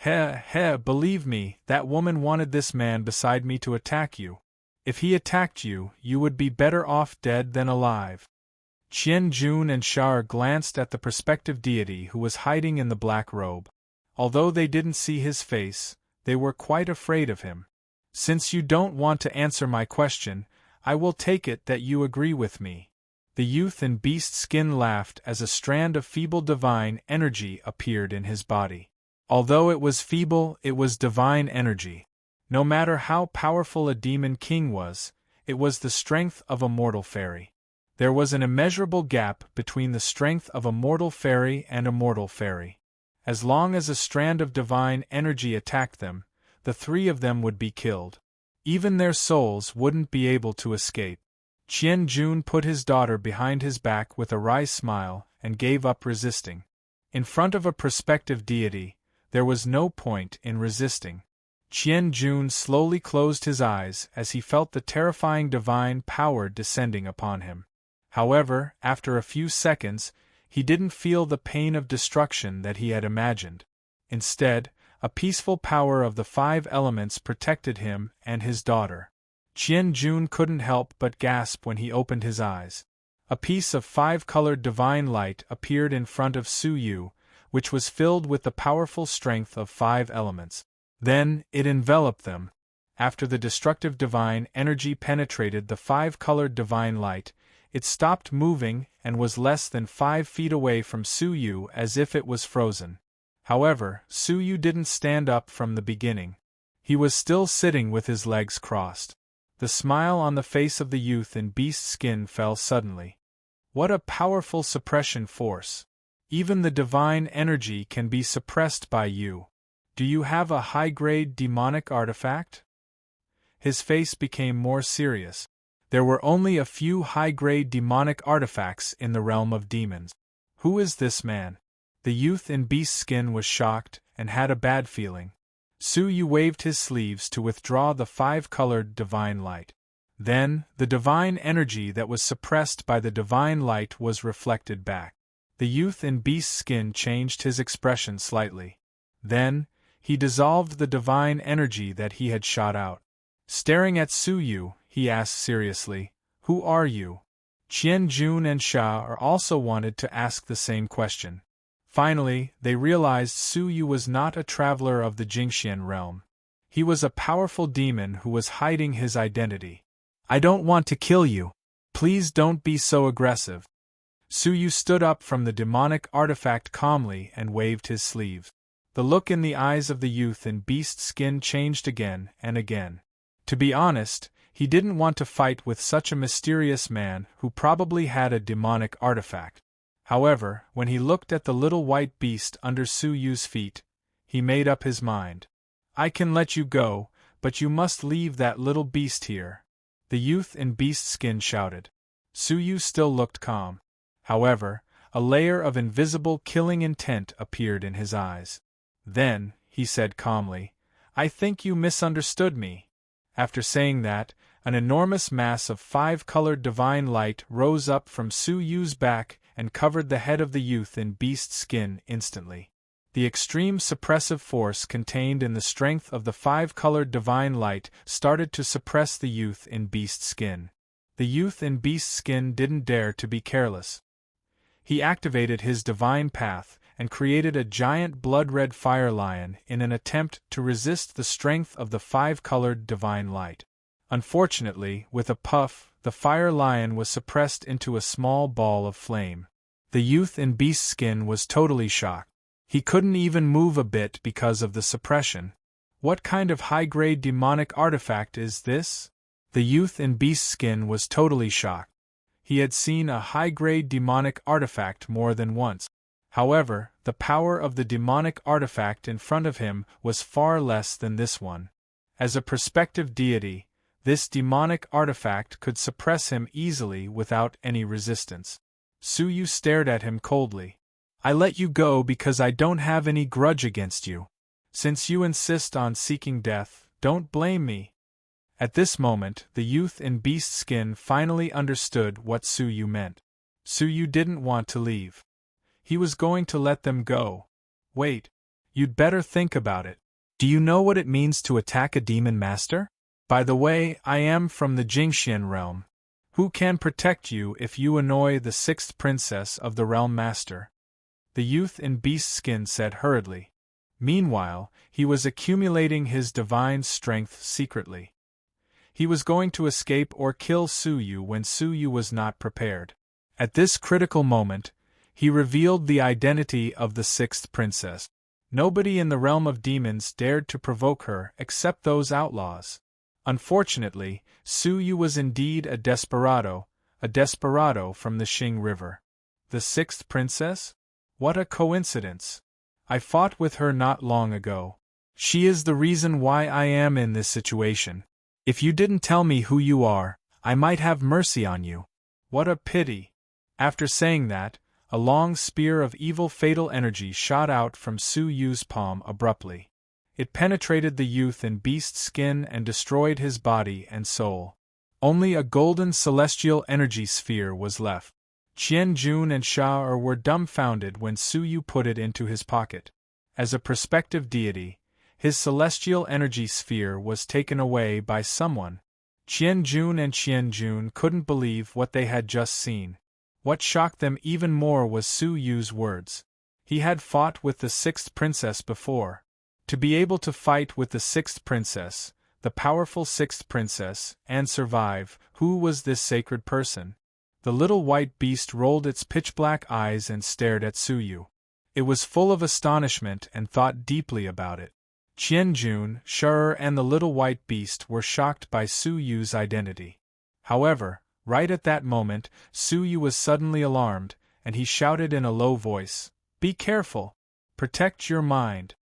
Believe me, that woman wanted this man beside me to attack you. If he attacked you, you would be better off dead than alive. Qian Jun and Shar glanced at the prospective deity who was hiding in the black robe. Although they didn't see his face, they were quite afraid of him. Since you don't want to answer my question, I will take it that you agree with me. The youth in beast skin laughed as a strand of feeble divine energy appeared in his body. Although it was feeble, it was divine energy. No matter how powerful a demon king was, it was the strength of a mortal fairy. There was an immeasurable gap between the strength of a mortal fairy and a mortal fairy. As long as a strand of divine energy attacked them, the three of them would be killed. Even their souls wouldn't be able to escape. Qian Jun put his daughter behind his back with a wry smile and gave up resisting. In front of a prospective deity, there was no point in resisting. Qian Jun slowly closed his eyes as he felt the terrifying divine power descending upon him. However, after a few seconds, he didn't feel the pain of destruction that he had imagined. Instead, a peaceful power of the 5 elements protected him and his daughter. Qian Jun couldn't help but gasp when he opened his eyes. A piece of 5-colored divine light appeared in front of Su Yu, which was filled with the powerful strength of 5 elements. Then, it enveloped them. After the destructive divine energy penetrated the 5-colored divine light, it stopped moving and was less than 5 feet away from Su Yu as if it was frozen. However, Su Yu didn't stand up from the beginning. He was still sitting with his legs crossed. The smile on the face of the youth in beast skin fell suddenly. What a powerful suppression force! Even the divine energy can be suppressed by you. Do you have a high-grade demonic artifact? His face became more serious. There were only a few high-grade demonic artifacts in the realm of demons. Who is this man? The youth in beast skin was shocked and had a bad feeling. Su Yu waved his sleeves to withdraw the 5-colored divine light. Then, the divine energy that was suppressed by the divine light was reflected back. The youth in beast skin changed his expression slightly. Then, he dissolved the divine energy that he had shot out. Staring at Su Yu, he asked seriously, "Who are you?" Qian Jun and Sha also wanted to ask the same question. Finally, they realized Su Yu was not a traveler of the Jingxian realm. He was a powerful demon who was hiding his identity. "I don't want to kill you. Please don't be so aggressive." Su Yu stood up from the demonic artifact calmly and waved his sleeve. The look in the eyes of the youth in beast skin changed again and again. To be honest, he didn't want to fight with such a mysterious man who probably had a demonic artifact. However, when he looked at the little white beast under Su Yu's feet, he made up his mind. "I can let you go, but you must leave that little beast here," the youth in beast skin shouted. Su Yu still looked calm. However, a layer of invisible killing intent appeared in his eyes. "Then," he said calmly, "I think you misunderstood me." After saying that, an enormous mass of 5-colored divine light rose up from Su Yu's back and covered the head of the youth in beast skin instantly. The extreme suppressive force contained in the strength of the 5-colored divine light started to suppress the youth in beast skin. The youth in beast skin didn't dare to be careless. He activated his divine path and created a giant blood-red fire lion in an attempt to resist the strength of the 5-colored divine light. Unfortunately, with a puff, the fire lion was suppressed into a small ball of flame. The youth in beast skin was totally shocked. He couldn't even move a bit because of the suppression. What kind of high-grade demonic artifact is this? The youth in beast skin was totally shocked. He had seen a high-grade demonic artifact more than once. However, the power of the demonic artifact in front of him was far less than this one. As a prospective deity, this demonic artifact could suppress him easily without any resistance. Su Yu stared at him coldly. "I let you go because I don't have any grudge against you. Since you insist on seeking death, don't blame me." At this moment, the youth in beast skin finally understood what Su Yu meant. Su Yu didn't want to leave. He was going to let them go. "Wait. You'd better think about it. Do you know what it means to attack a demon master? By the way, I am from the Jingxian realm. Who can protect you if you annoy the sixth princess of the realm master? The youth in beast skin said hurriedly. Meanwhile, he was accumulating his divine strength secretly. He was going to escape or kill Su Yu when Su Yu was not prepared. At this critical moment, he revealed the identity of the sixth princess. Nobody in the realm of demons dared to provoke her except those outlaws. Unfortunately, Su Yu was indeed a desperado from the Xing River. The sixth princess? What a coincidence! I fought with her not long ago. She is the reason why I am in this situation. If you didn't tell me who you are, I might have mercy on you. What a pity! After saying that, a long spear of evil fatal energy shot out from Su Yu's palm abruptly. It penetrated the youth in beast skin and destroyed his body and soul. Only a golden celestial energy sphere was left. Qian Jun and Sha were dumbfounded when Su Yu put it into his pocket. As a prospective deity, his celestial energy sphere was taken away by someone. Qian Jun and Qian Jun couldn't believe what they had just seen. What shocked them even more was Su Yu's words. He had fought with the sixth princess before. To be able to fight with the sixth princess, the powerful sixth princess, and survive, who was this sacred person? The little white beast rolled its pitch-black eyes and stared at Su Yu. It was full of astonishment and thought deeply about it. Qian Jun, Sha and the little white beast were shocked by Su Yu's identity. However, right at that moment, Su Yu was suddenly alarmed, and he shouted in a low voice, "Be careful! Protect your mind!"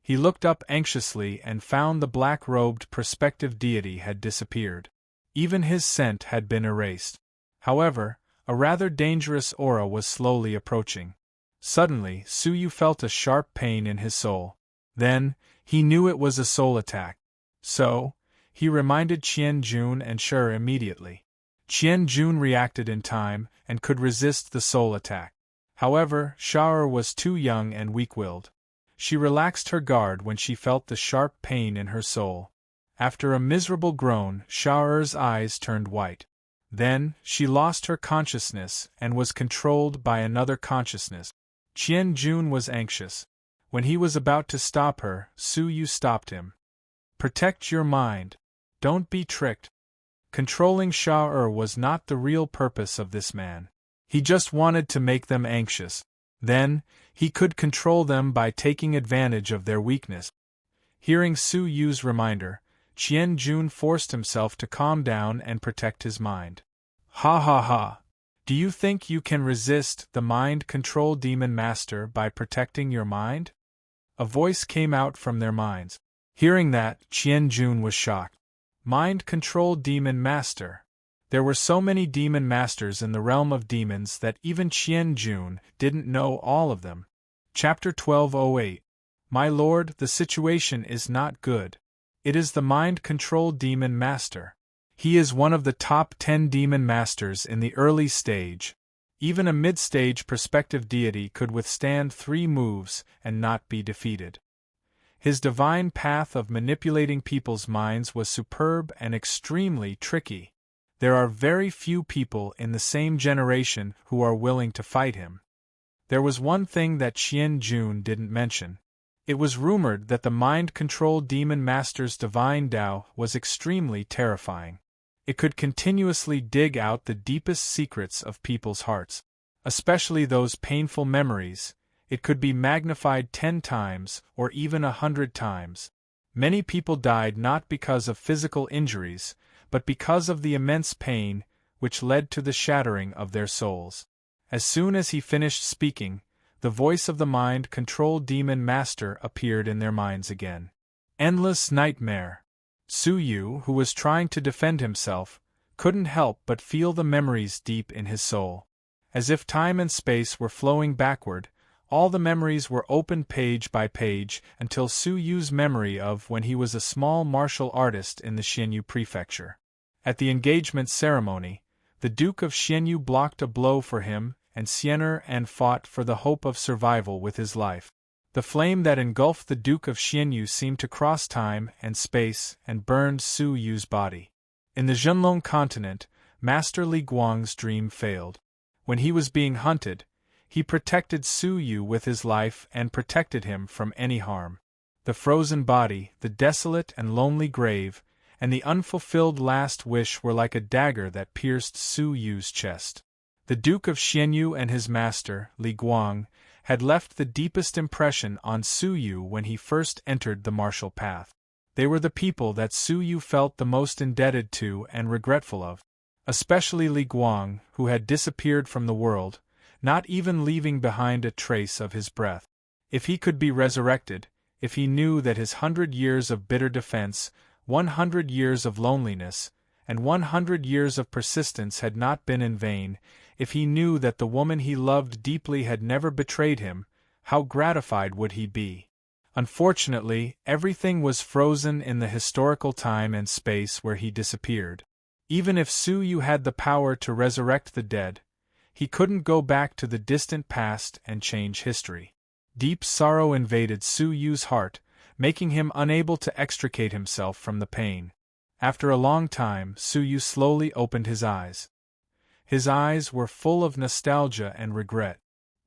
He looked up anxiously and found the black-robed prospective deity had disappeared. Even his scent had been erased. However, a rather dangerous aura was slowly approaching. Suddenly, Su Yu felt a sharp pain in his soul. Then, he knew it was a soul attack. So, he reminded Qian Jun and Sha immediately. Qian Jun reacted in time and could resist the soul attack. However, Sha was too young and weak-willed. She relaxed her guard when she felt the sharp pain in her soul. After a miserable groan, Sha'er's eyes turned white. Then, she lost her consciousness and was controlled by another consciousness. Qian Jun was anxious. When he was about to stop her, Su Yu stopped him. "Protect your mind. Don't be tricked." Controlling Sha'er was not the real purpose of this man. He just wanted to make them anxious. Then, he could control them by taking advantage of their weakness. Hearing Su Yu's reminder, Qian Jun forced himself to calm down and protect his mind. "Ha ha ha! Do you think you can resist the mind control demon master by protecting your mind?" A voice came out from their minds. Hearing that, Qian Jun was shocked. Mind control demon master. There were so many demon masters in the realm of demons that even Qian Jun didn't know all of them. Chapter 1208. My lord, the situation is not good. It is the mind control demon master. He is one of the top 10 demon masters in the early stage. Even a mid-stage prospective deity could withstand 3 moves and not be defeated. His divine path of manipulating people's minds was superb and extremely tricky. There are very few people in the same generation who are willing to fight him. There was one thing that Qian Jun didn't mention. It was rumored that the mind control demon master's divine Tao was extremely terrifying. It could continuously dig out the deepest secrets of people's hearts, especially those painful memories. It could be magnified 10 times or even 100 times. Many people died not because of physical injuries, but because of the immense pain, which led to the shattering of their souls. As soon as he finished speaking, the voice of the mind control demon master appeared in their minds again. Endless nightmare. Su Yu, who was trying to defend himself, couldn't help but feel the memories deep in his soul. As if time and space were flowing backward, all the memories were opened page by page until Su Yu's memory of when he was a small martial artist in the Xianyu prefecture. At the engagement ceremony, the Duke of Xianyu blocked a blow for him and Xiener and fought for the hope of survival with his life. The flame that engulfed the Duke of Xianyu seemed to cross time and space and burned Su Yu's body. In the Zhenlong continent, Master Li Guang's dream failed. When he was being hunted, he protected Su Yu with his life and protected him from any harm. The frozen body, the desolate and lonely grave, and the unfulfilled last wish were like a dagger that pierced Su Yu's chest. The Duke of Xianyu and his master, Li Guang, had left the deepest impression on Su Yu when he first entered the martial path. They were the people that Su Yu felt the most indebted to and regretful of. Especially Li Guang, who had disappeared from the world, not even leaving behind a trace of his breath. If he could be resurrected, if he knew that his 100 years of bitter defense, 100 years of loneliness, and 100 years of persistence had not been in vain, if he knew that the woman he loved deeply had never betrayed him, how gratified would he be? Unfortunately, everything was frozen in the historical time and space where he disappeared. Even if Su Yu had the power to resurrect the dead, he couldn't go back to the distant past and change history. Deep sorrow invaded Su Yu's heart, making him unable to extricate himself from the pain. After a long time, Su Yu slowly opened his eyes. His eyes were full of nostalgia and regret.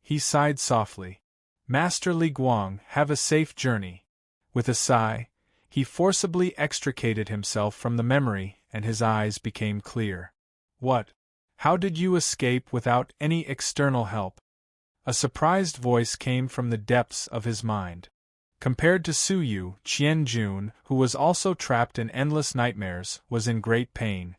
He sighed softly. Master Li Guang, have a safe journey. With a sigh, he forcibly extricated himself from the memory, and his eyes became clear. What? How did you escape without any external help? A surprised voice came from the depths of his mind. Compared to Su Yu, Qian Jun, who was also trapped in endless nightmares, was in great pain.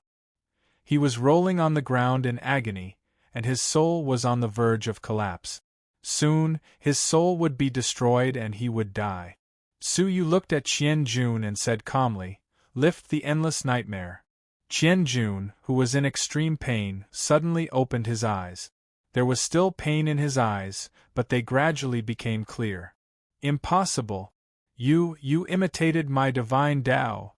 He was rolling on the ground in agony, and his soul was on the verge of collapse. Soon, his soul would be destroyed and he would die. Su Yu looked at Qian Jun and said calmly, "Lift the endless nightmare." Qian Jun, who was in extreme pain, suddenly opened his eyes. There was still pain in his eyes, but they gradually became clear. Impossible! You imitated my divine Tao.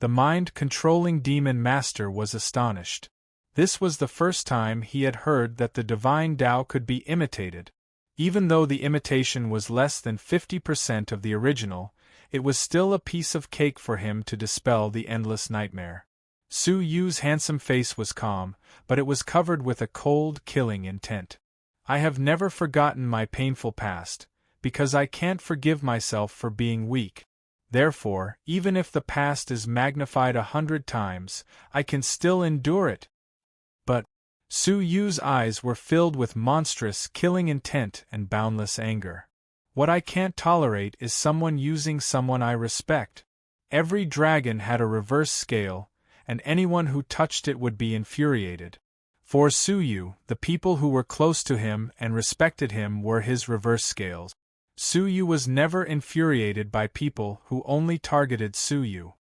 The mind-controlling demon master was astonished. This was the first time he had heard that the divine Tao could be imitated. Even though the imitation was less than 50% of the original, it was still a piece of cake for him to dispel the endless nightmare. Su Yu's handsome face was calm, but it was covered with a cold, killing intent. I have never forgotten my painful past, because I can't forgive myself for being weak. Therefore, even if the past is magnified 100 times, I can still endure it. But Su Yu's eyes were filled with monstrous, killing intent and boundless anger. What I can't tolerate is someone using someone I respect. Every dragon had a reverse scale, and anyone who touched it would be infuriated. For Su Yu, the people who were close to him and respected him were his reverse scales. Su Yu was never infuriated by people who only targeted Su Yu.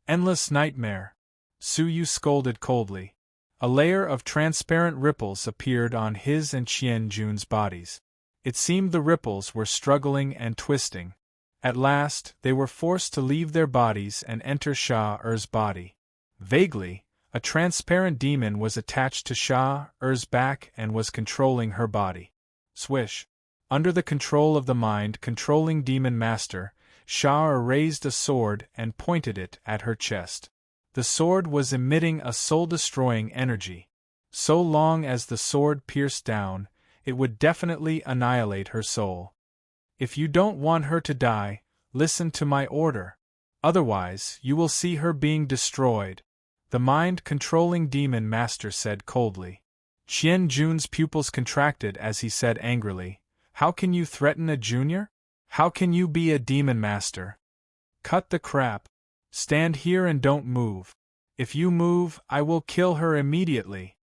Endless nightmare! Su Yu scolded coldly. A layer of transparent ripples appeared on his and Qian Jun's bodies. It seemed the ripples were struggling and twisting. At last, they were forced to leave their bodies and enter Sha-Er's body. Vaguely, a transparent demon was attached to Sha-Er's back and was controlling her body. Swish! Under the control of the mind-controlling demon master, Sha-Er raised a sword and pointed it at her chest. The sword was emitting a soul-destroying energy. So long as the sword pierced down, it would definitely annihilate her soul. If you don't want her to die, listen to my order. Otherwise, you will see her being destroyed, the mind-controlling demon master said coldly. Qian Jun's pupils contracted as he said angrily, "How can you threaten a junior? How can you be a demon master? Cut the crap. Stand here and don't move. If you move, I will kill her immediately,"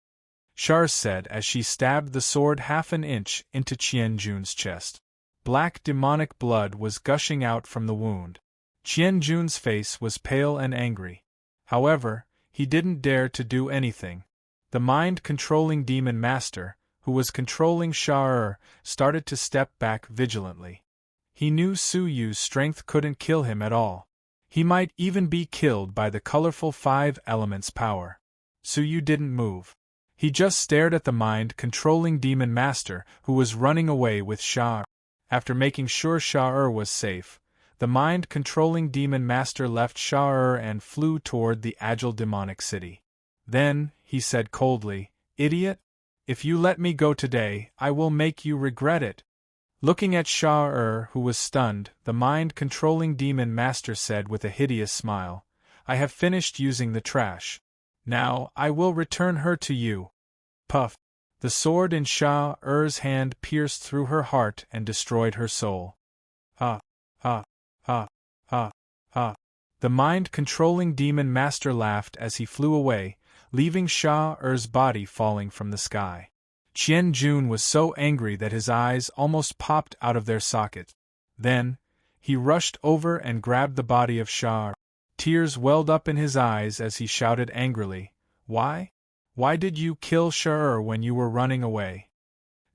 Shar said as she stabbed the sword half an inch into Qian Jun's chest. Black demonic blood was gushing out from the wound. Qian Jun's face was pale and angry. However, he didn't dare to do anything. The mind-controlling demon master, who was controlling Sha-Er, started to step back vigilantly. He knew Su Yu's strength couldn't kill him at all. He might even be killed by the colorful 5 elements power. Su Yu didn't move. He just stared at the mind-controlling demon master who was running away with Sha-Er. After making sure Sha'ur was safe, the mind-controlling demon master left Sha'ur and flew toward the agile demonic city. Then, he said coldly, "Idiot! If you let me go today, I will make you regret it." Looking at Sha'ur, who was stunned, the mind-controlling demon master said with a hideous smile, "I have finished using the trash. Now, I will return her to you." Puff! The sword in Sha'ur's hand pierced through her heart and destroyed her soul. Ah! Ah! Ah! Ah! Ah! The mind-controlling demon master laughed as he flew away, leaving Sha'ur's body falling from the sky. Qian-jun was so angry that his eyes almost popped out of their sockets. Then, he rushed over and grabbed the body of Sha'ur. Tears welled up in his eyes as he shouted angrily, "Why? Why did you kill Sha'ur when you were running away?"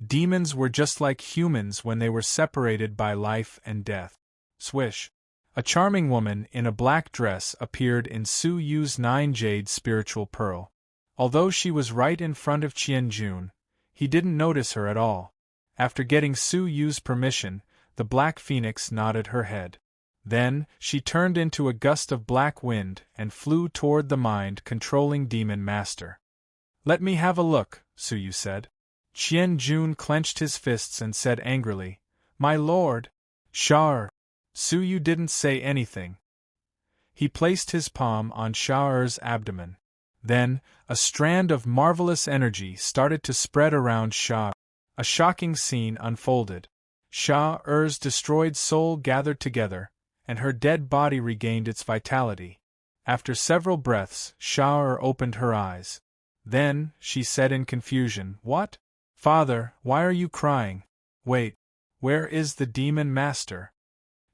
Demons were just like humans when they were separated by life and death. Swish! A charming woman in a black dress appeared in Su Yu's 9-jade spiritual pearl. Although she was right in front of Qian-jun, he didn't notice her at all. After getting Su Yu's permission, the Black Phoenix nodded her head. Then, she turned into a gust of black wind and flew toward the mind-controlling demon master. "Let me have a look," Su Yu said. Qian-jun clenched his fists and said angrily, "My lord!" "Sha'ur!" Su Yu didn't say anything. He placed his palm on Sha'ur's abdomen. Then, a strand of marvelous energy started to spread around Sha'ur. A shocking scene unfolded. Sha'ur's destroyed soul gathered together, and her dead body regained its vitality. After several breaths, Sha'ur opened her eyes. Then, she said in confusion, "What? Father, why are you crying? Wait, where is the demon master?"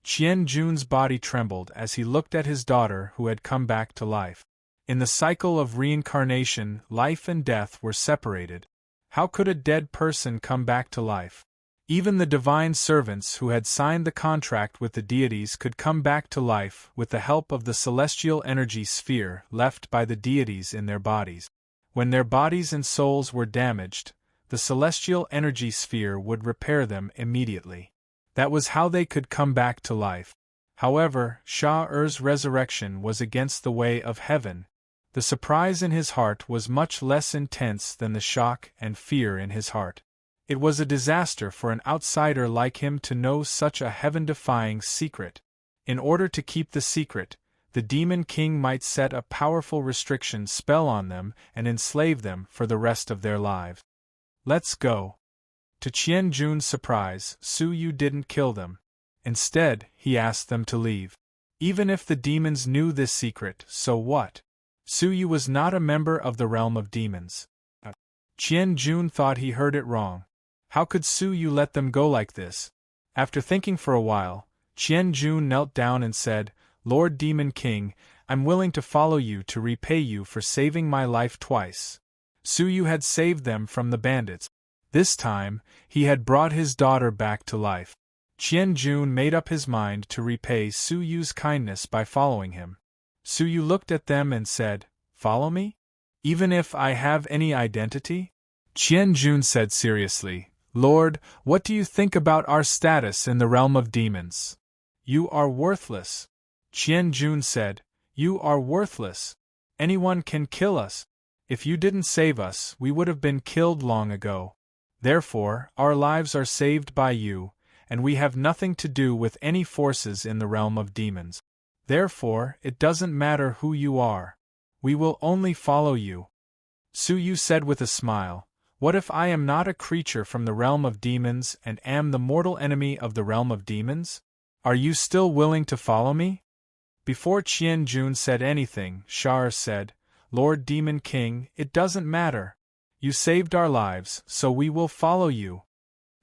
Qian-jun's body trembled as he looked at his daughter who had come back to life. In the cycle of reincarnation, life and death were separated. How could a dead person come back to life? Even the divine servants who had signed the contract with the deities could come back to life with the help of the celestial energy sphere left by the deities in their bodies. When their bodies and souls were damaged, the celestial energy sphere would repair them immediately. That was how they could come back to life. However, Sha'ur's resurrection was against the way of heaven. The surprise in his heart was much less intense than the shock and fear in his heart. It was a disaster for an outsider like him to know such a heaven-defying secret. In order to keep the secret, the Demon King might set a powerful restriction spell on them and enslave them for the rest of their lives. "Let's go." To Qian-jun's surprise, Su Yu didn't kill them. Instead, he asked them to leave. Even if the demons knew this secret, so what? Su Yu was not a member of the realm of demons. Qian-jun thought he heard it wrong. How could Su Yu let them go like this? After thinking for a while, Qian-jun knelt down and said, "Lord Demon King, I'm willing to follow you to repay you for saving my life twice." Su Yu had saved them from the bandits. This time, he had brought his daughter back to life. Qian-jun made up his mind to repay Su Yu's kindness by following him. Su Yu looked at them and said, "Follow me? Even if I have any identity?" Qian-jun said seriously, "Lord, what do you think about our status in the realm of demons?" "You are worthless." Qian-jun said, "You are worthless. Anyone can kill us. If you didn't save us, we would have been killed long ago. Therefore, our lives are saved by you, and we have nothing to do with any forces in the realm of demons. Therefore, it doesn't matter who you are. We will only follow you." Su Yu said with a smile, "What if I am not a creature from the realm of demons and am the mortal enemy of the realm of demons? Are you still willing to follow me?" Before Qian-jun said anything, Sha'ur said, "Lord Demon King, it doesn't matter. You saved our lives, so we will follow you."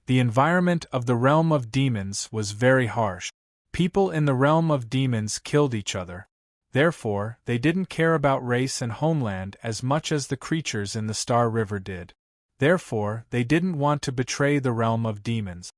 The environment of the realm of demons was very harsh. People in the realm of demons killed each other. Therefore, they didn't care about race and homeland as much as the creatures in the Star River did. Therefore, they didn't want to betray the realm of demons.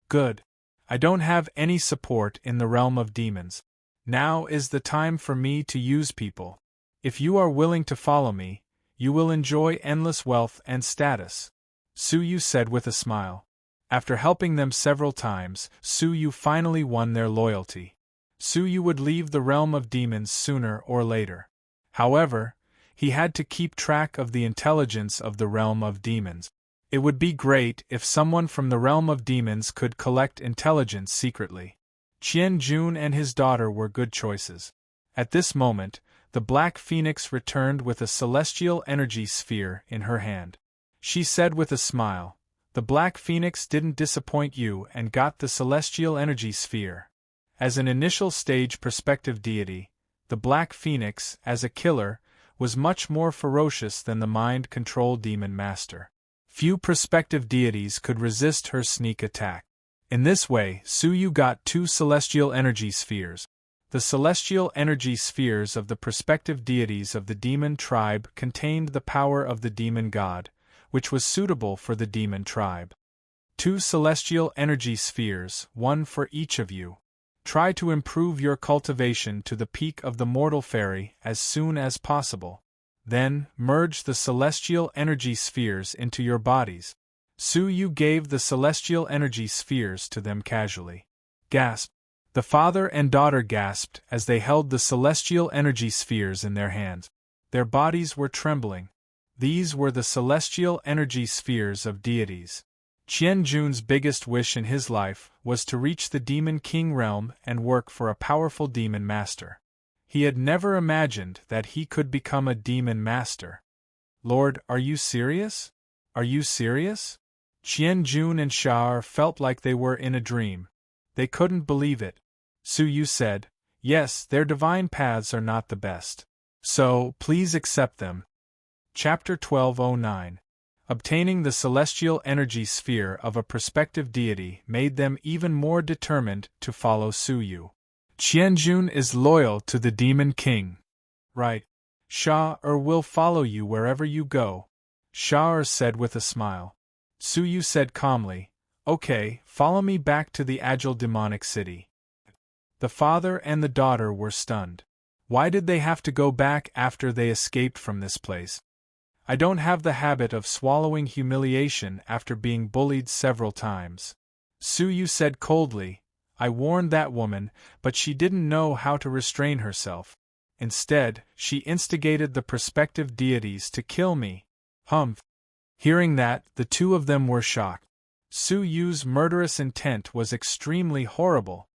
Good. I don't have any support in the realm of demons. Now is the time for me to use people. If you are willing to follow me, you will enjoy endless wealth and status," Su Yu said with a smile. After helping them several times, Su Yu finally won their loyalty. Su Yu would leave the realm of demons sooner or later. However, he had to keep track of the intelligence of the realm of demons. It would be great if someone from the realm of demons could collect intelligence secretly. Qian Jun and his daughter were good choices. At this moment, the Black Phoenix returned with a celestial energy sphere in her hand. She said with a smile, "The Black Phoenix didn't disappoint you and got the celestial energy sphere." As an initial stage perspective deity, the Black Phoenix, as a killer, was much more ferocious than the mind-control demon master. Few perspective deities could resist her sneak attack. In this way, Su Yu got 2 celestial energy spheres. The celestial energy spheres of the perspective deities of the demon tribe contained the power of the demon god, which was suitable for the demon tribe. 2 celestial energy spheres, 1 for each of you. Try to improve your cultivation to the peak of the mortal fairy as soon as possible. Then, merge the celestial energy spheres into your bodies. Su Yu gave the celestial energy spheres to them casually. Gasp! The father and daughter gasped as they held the celestial energy spheres in their hands. Their bodies were trembling. These were the celestial energy spheres of deities. Qian Jun's biggest wish in his life was to reach the Demon King realm and work for a powerful demon master. He had never imagined that he could become a demon master. "Lord, are you serious? Are you serious?" Qian Jun and Sha'ar felt like they were in a dream. They couldn't believe it. Su Yu said, "Yes, their divine paths are not the best. So, please accept them." Chapter 1209. Obtaining the celestial energy sphere of a prospective deity made them even more determined to follow Su Yu. "Qianjun is loyal to the Demon King. Right. Sha'ar will follow you wherever you go," Sha'ar said with a smile. Su Yu said calmly, "Okay, follow me back to the Agile Demonic City." The father and the daughter were stunned. Why did they have to go back after they escaped from this place? "I don't have the habit of swallowing humiliation after being bullied several times," Su Yu said coldly. "I warned that woman, but she didn't know how to restrain herself. Instead, she instigated the prospective deities to kill me." Humph! Hearing that, the two of them were shocked. Su Yu's murderous intent was extremely horrible.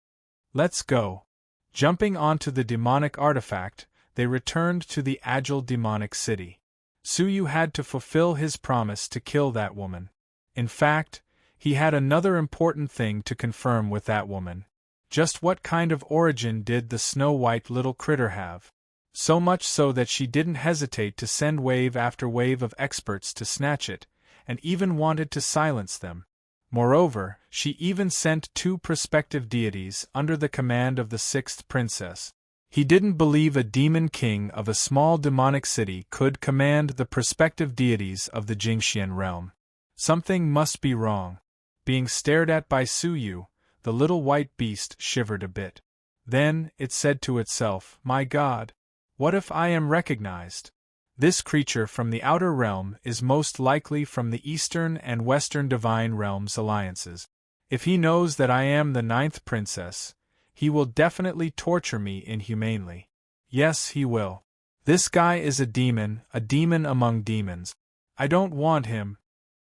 "Let's go." Jumping onto the demonic artifact, they returned to the Agile Demonic City. Su Yu had to fulfill his promise to kill that woman. In fact, he had another important thing to confirm with that woman. Just what kind of origin did the snow-white little critter have? So much so that she didn't hesitate to send wave after wave of experts to snatch it, and even wanted to silence them. Moreover, she even sent 2 prospective deities under the command of the 6th princess. He didn't believe a demon king of a small demonic city could command the prospective deities of the Jingxian realm. Something must be wrong. Being stared at by Su Yu, the little white beast shivered a bit. Then, it said to itself, "My God! What if I am recognized? This creature from the outer realm is most likely from the Eastern and Western Divine Realms alliances. If he knows that I am the 9th princess, he will definitely torture me inhumanely. Yes, he will. This guy is a demon among demons. I don't want him,"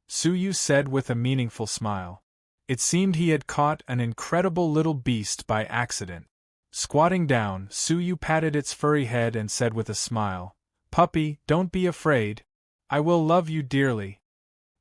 Su Yu said with a meaningful smile. It seemed he had caught an incredible little beast by accident. Squatting down, Su Yu patted its furry head and said with a smile, "Puppy, don't be afraid. I will love you dearly."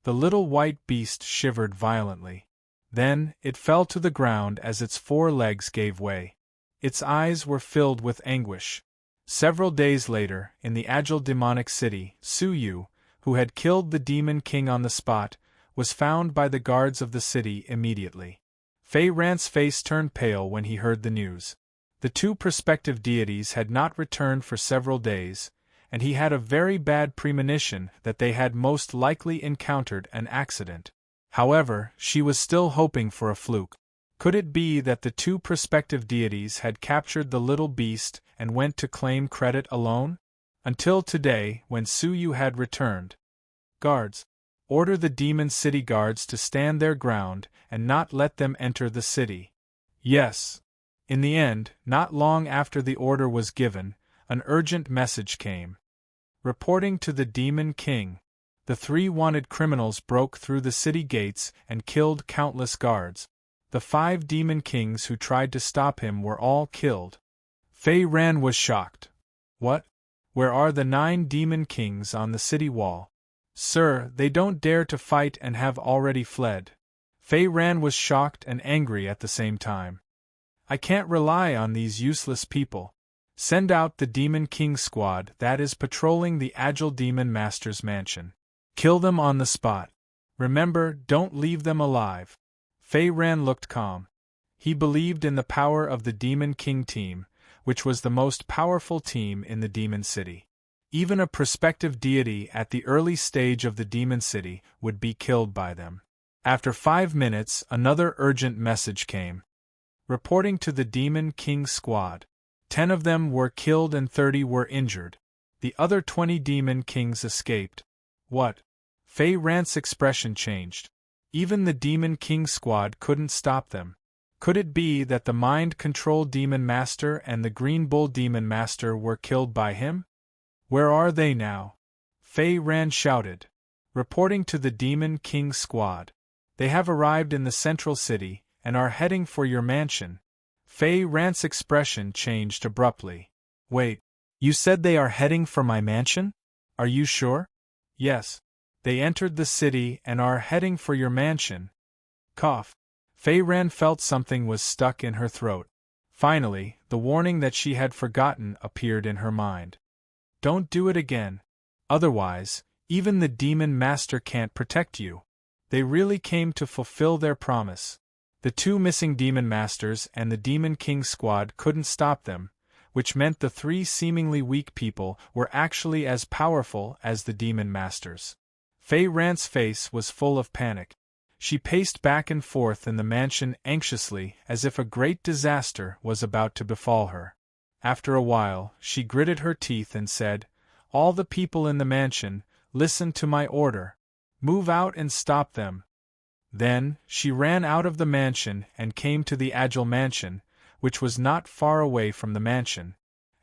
The little white beast shivered violently. Then, it fell to the ground as its 4 legs gave way. Its eyes were filled with anguish. Several days later, in the Agile Demonic City, Su Yu, who had killed the Demon King on the spot, was found by the guards of the city immediately. Fei Rant's face turned pale when he heard the news. The 2 prospective deities had not returned for several days, and he had a very bad premonition that they had most likely encountered an accident. However, she was still hoping for a fluke. Could it be that the 2 prospective deities had captured the little beast and went to claim credit alone? Until today, when Su Yu had returned. "Guards! Order the demon city guards to stand their ground and not let them enter the city. Yes. In the end, not long after the order was given, an urgent message came. Reporting to the Demon King, the 3 wanted criminals broke through the city gates and killed countless guards. The 5 demon kings who tried to stop him were all killed. Fei Ran was shocked. What? Where are the 9 demon kings on the city wall? Sir, they don't dare to fight and have already fled. Fei Ran was shocked and angry at the same time. I can't rely on these useless people. Send out the Demon King squad that is patrolling the Agile Demon Master's mansion. Kill them on the spot. Remember, don't leave them alive. Fei Ran looked calm. He believed in the power of the Demon King team, which was the most powerful team in the Demon City. Even a prospective deity at the early stage of the Demon City would be killed by them. After 5 minutes, another urgent message came. Reporting to the Demon King squad. 10 of them were killed and 30 were injured. The other 20 demon kings escaped. What? Fei Ran's expression changed. Even the Demon King squad couldn't stop them. Could it be that the Mind Control Demon Master and the Green Bull Demon Master were killed by him? Where are they now? Fei Ran shouted. Reporting to the Demon King squad. They have arrived in the central city and are heading for your mansion. Fei Ran's expression changed abruptly. Wait, you said they are heading for my mansion? Are you sure? Yes. They entered the city and are heading for your mansion. Cough. Fei Ran felt something was stuck in her throat. Finally, the warning that she had forgotten appeared in her mind. Don't do it again. Otherwise, even the Demon Master can't protect you. They really came to fulfill their promise. The 2 missing Demon Masters and the Demon King squad couldn't stop them, which meant the 3 seemingly weak people were actually as powerful as the Demon Masters. Fei Ran's face was full of panic. She paced back and forth in the mansion anxiously as if a great disaster was about to befall her. After a while, she gritted her teeth and said, "All the people in the mansion, listen to my order. Move out and stop them." Then, she ran out of the mansion and came to the Agile Mansion, which was not far away from the mansion.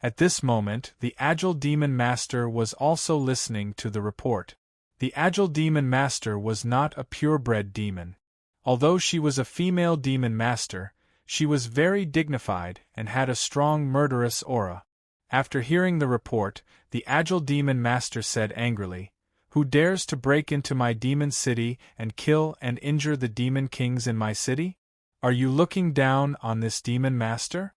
At this moment, the Agile Demon Master was also listening to the report. The Agile Demon Master was not a purebred demon. Although she was a female Demon Master, she was very dignified and had a strong murderous aura. After hearing the report, the Agile Demon Master said angrily, "Who dares to break into my demon city and kill and injure the demon kings in my city? Are you looking down on this demon master?"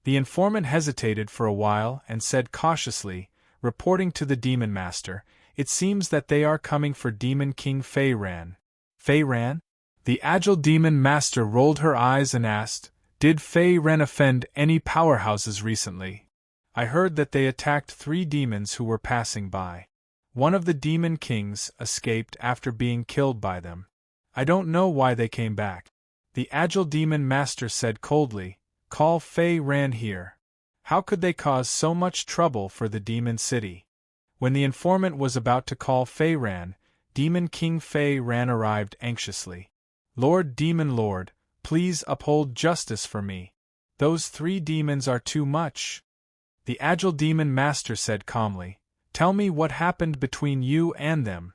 The informant hesitated for a while and said cautiously, reporting to the demon master, "It seems that they are coming for Demon King Fei Ran." Fei Ran? The Agile Demon Master rolled her eyes and asked, "Did Fei Ran offend any powerhouses recently? I heard that they attacked 3 demons who were passing by. One of the Demon Kings escaped after being killed by them. I don't know why they came back." The Agile Demon Master said coldly, "Call Fei Ran here. How could they cause so much trouble for the Demon City?" When the informant was about to call Fei Ran, Demon King Fei Ran arrived anxiously. "Lord Demon Lord, please uphold justice for me. Those 3 demons are too much." The Agile Demon Master said calmly, "Tell me what happened between you and them."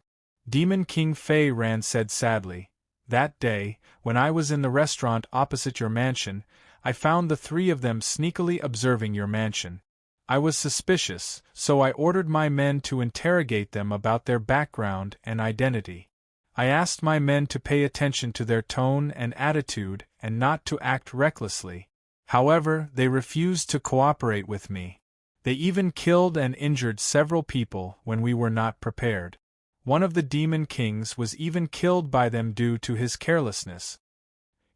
Demon King Fei Ran said sadly, "That day, when I was in the restaurant opposite your mansion, I found the 3 of them sneakily observing your mansion. I was suspicious, so I ordered my men to interrogate them about their background and identity. I asked my men to pay attention to their tone and attitude and not to act recklessly. However, they refused to cooperate with me. They even killed and injured several people when we were not prepared. One of the Demon Kings was even killed by them due to his carelessness."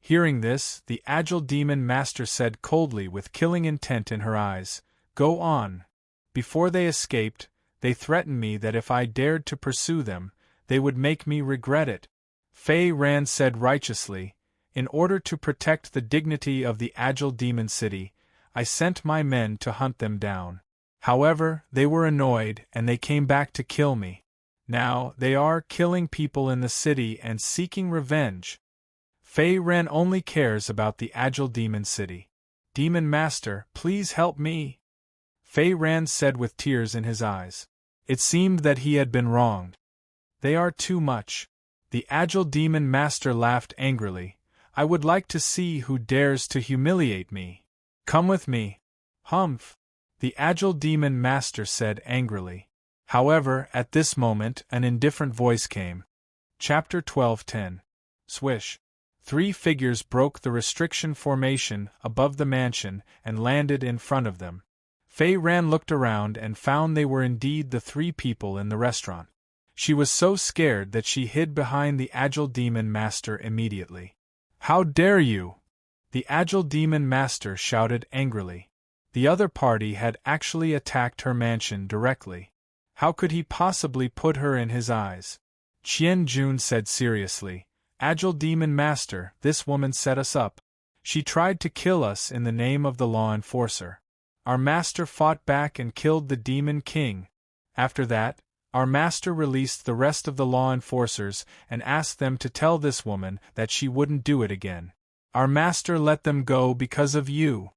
Hearing this, the Agile Demon Master said coldly with killing intent in her eyes, "Go on." Before they escaped, they threatened me that if I dared to pursue them, they would make me regret it. Fei Ran said righteously, "In order to protect the dignity of the Agile Demon City, I sent my men to hunt them down. However, they were annoyed and they came back to kill me. Now, they are killing people in the city and seeking revenge. Fei Ren only cares about the Agile Demon City. Demon Master, please help me. Fei Ren said with tears in his eyes. It seemed that he had been wronged. They are too much. The Agile Demon Master laughed angrily. I would like to see who dares to humiliate me. Come with me. Humph. The Agile Demon Master said angrily. However, at this moment, an indifferent voice came. Chapter 12:10. Swish. 3 figures broke the restriction formation above the mansion and landed in front of them. Fei Ran looked around and found they were indeed the 3 people in the restaurant. She was so scared that she hid behind the Agile Demon Master immediately. How dare you! The Agile Demon Master shouted angrily. The other party had actually attacked her mansion directly. How could he possibly put her in his eyes? Qian Jun said seriously, Agile Demon Master, this woman set us up. She tried to kill us in the name of the law enforcer. Our master fought back and killed the Demon King. After that, our master released the rest of the law enforcers and asked them to tell this woman that she wouldn't do it again. Our master let them go because of you.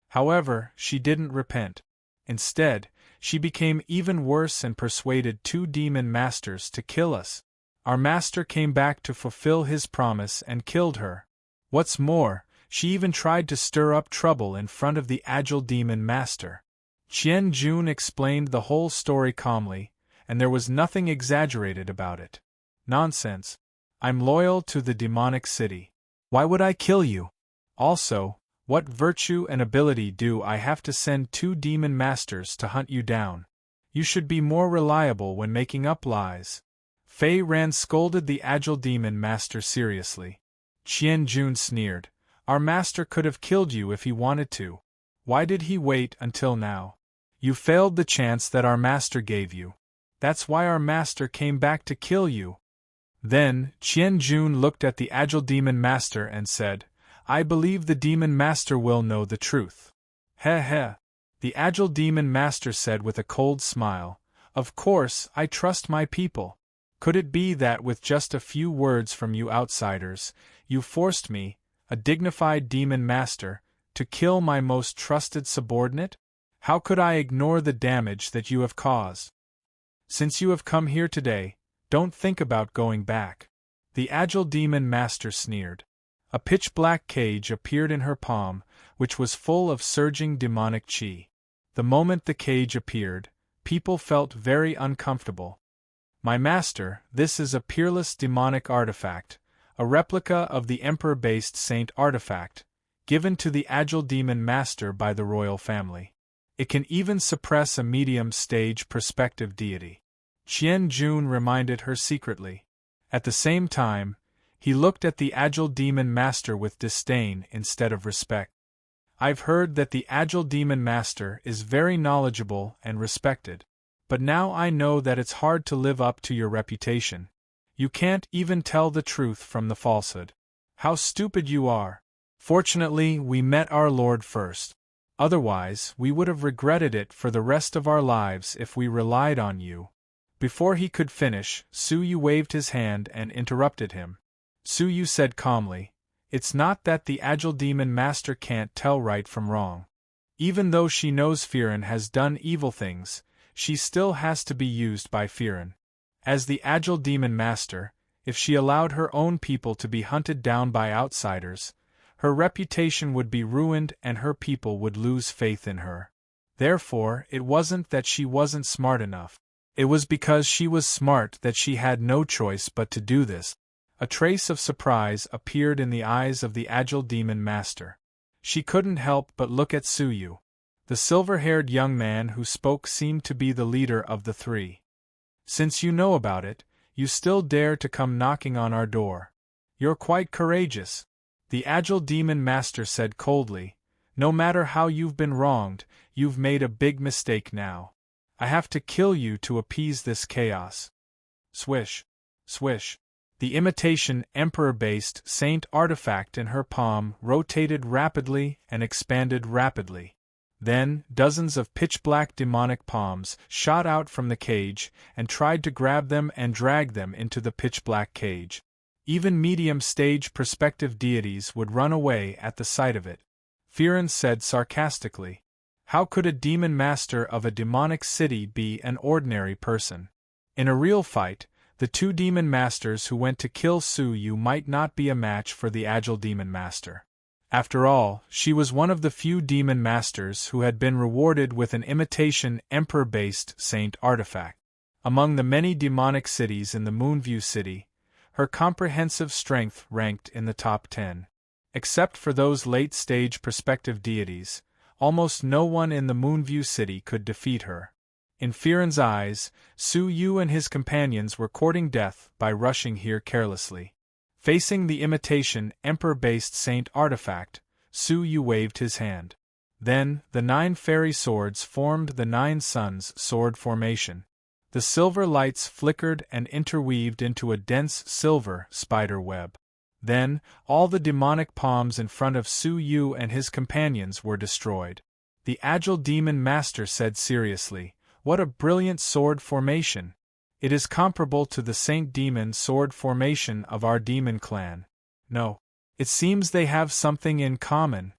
However, she didn't repent. Instead, she became even worse and persuaded 2 demon masters to kill us. Our master came back to fulfill his promise and killed her. What's more, she even tried to stir up trouble in front of the Agile Demon Master. Qian Jun explained the whole story calmly, and there was nothing exaggerated about it. Nonsense. I'm loyal to the demonic city. Why would I kill you? Also, what virtue and ability do I have to send 2 demon masters to hunt you down? You should be more reliable when making up lies. Fei Ran scolded the Agile Demon Master seriously. Qian Jun sneered. Our master could have killed you if he wanted to. Why did he wait until now? You failed the chance that our master gave you. That's why our master came back to kill you. Then, Qian Jun looked at the Agile Demon Master and said, I believe the Demon Master will know the truth. Heh heh. The Agile Demon Master said with a cold smile, Of course, I trust my people. Could it be that with just a few words from you outsiders, you forced me, a dignified Demon Master, to kill my most trusted subordinate? How could I ignore the damage that you have caused? Since you have come here today, don't think about going back. The Agile Demon Master sneered. A pitch-black cage appeared in her palm, which was full of surging demonic chi. The moment the cage appeared, people felt very uncomfortable. My master, this is a peerless demonic artifact, a replica of the Emperor-based Saint artifact, given to the Agile Demon Master by the royal family. It can even suppress a medium-stage perspective deity. Qian Jun reminded her secretly. At the same time, he looked at the Agile Demon Master with disdain instead of respect. I've heard that the Agile Demon Master is very knowledgeable and respected. But now I know that it's hard to live up to your reputation. You can't even tell the truth from the falsehood. How stupid you are! Fortunately, we met our Lord first. Otherwise, we would have regretted it for the rest of our lives if we relied on you. Before he could finish, Su Yu waved his hand and interrupted him. Su Yu said calmly, It's not that the Agile Demon Master can't tell right from wrong. Even though she knows Firen has done evil things, she still has to be used by Firen. As the Agile Demon Master, if she allowed her own people to be hunted down by outsiders, her reputation would be ruined and her people would lose faith in her. Therefore, it wasn't that she wasn't smart enough. It was because she was smart that she had no choice but to do this. A trace of surprise appeared in the eyes of the Agile Demon Master. She couldn't help but look at Su Yu. The silver-haired young man who spoke seemed to be the leader of the 3. Since you know about it, you still dare to come knocking on our door. You're quite courageous. The Agile Demon Master said coldly, No matter how you've been wronged, you've made a big mistake now. I have to kill you to appease this chaos. Swish. Swish. The imitation Emperor-based Saint artifact in her palm rotated rapidly and expanded rapidly. Then, dozens of pitch-black demonic palms shot out from the cage and tried to grab them and drag them into the pitch-black cage. Even medium-stage perspective deities would run away at the sight of it. Firen said sarcastically, "How could a demon master of a demonic city be an ordinary person? In a real fight, the two demon masters who went to kill Su Yu might not be a match for the agile demon master. After all, she was one of the few demon masters who had been rewarded with an imitation emperor-based saint artifact. Among the many demonic cities in the Moonview City, her comprehensive strength ranked in the top 10. Except for those late-stage perspective deities, almost no one in the Moonview City could defeat her. In Firen's eyes, Su Yu and his companions were courting death by rushing here carelessly. Facing the imitation emperor-based saint artifact, Su Yu waved his hand. Then, the 9 fairy swords formed the 9 suns sword formation. The silver lights flickered and interweaved into a dense silver spider web. Then, all the demonic palms in front of Su Yu and his companions were destroyed. The agile demon master said seriously, "What a brilliant sword formation! It is comparable to the Saint Demon sword formation of our demon clan. No, it seems they have something in common."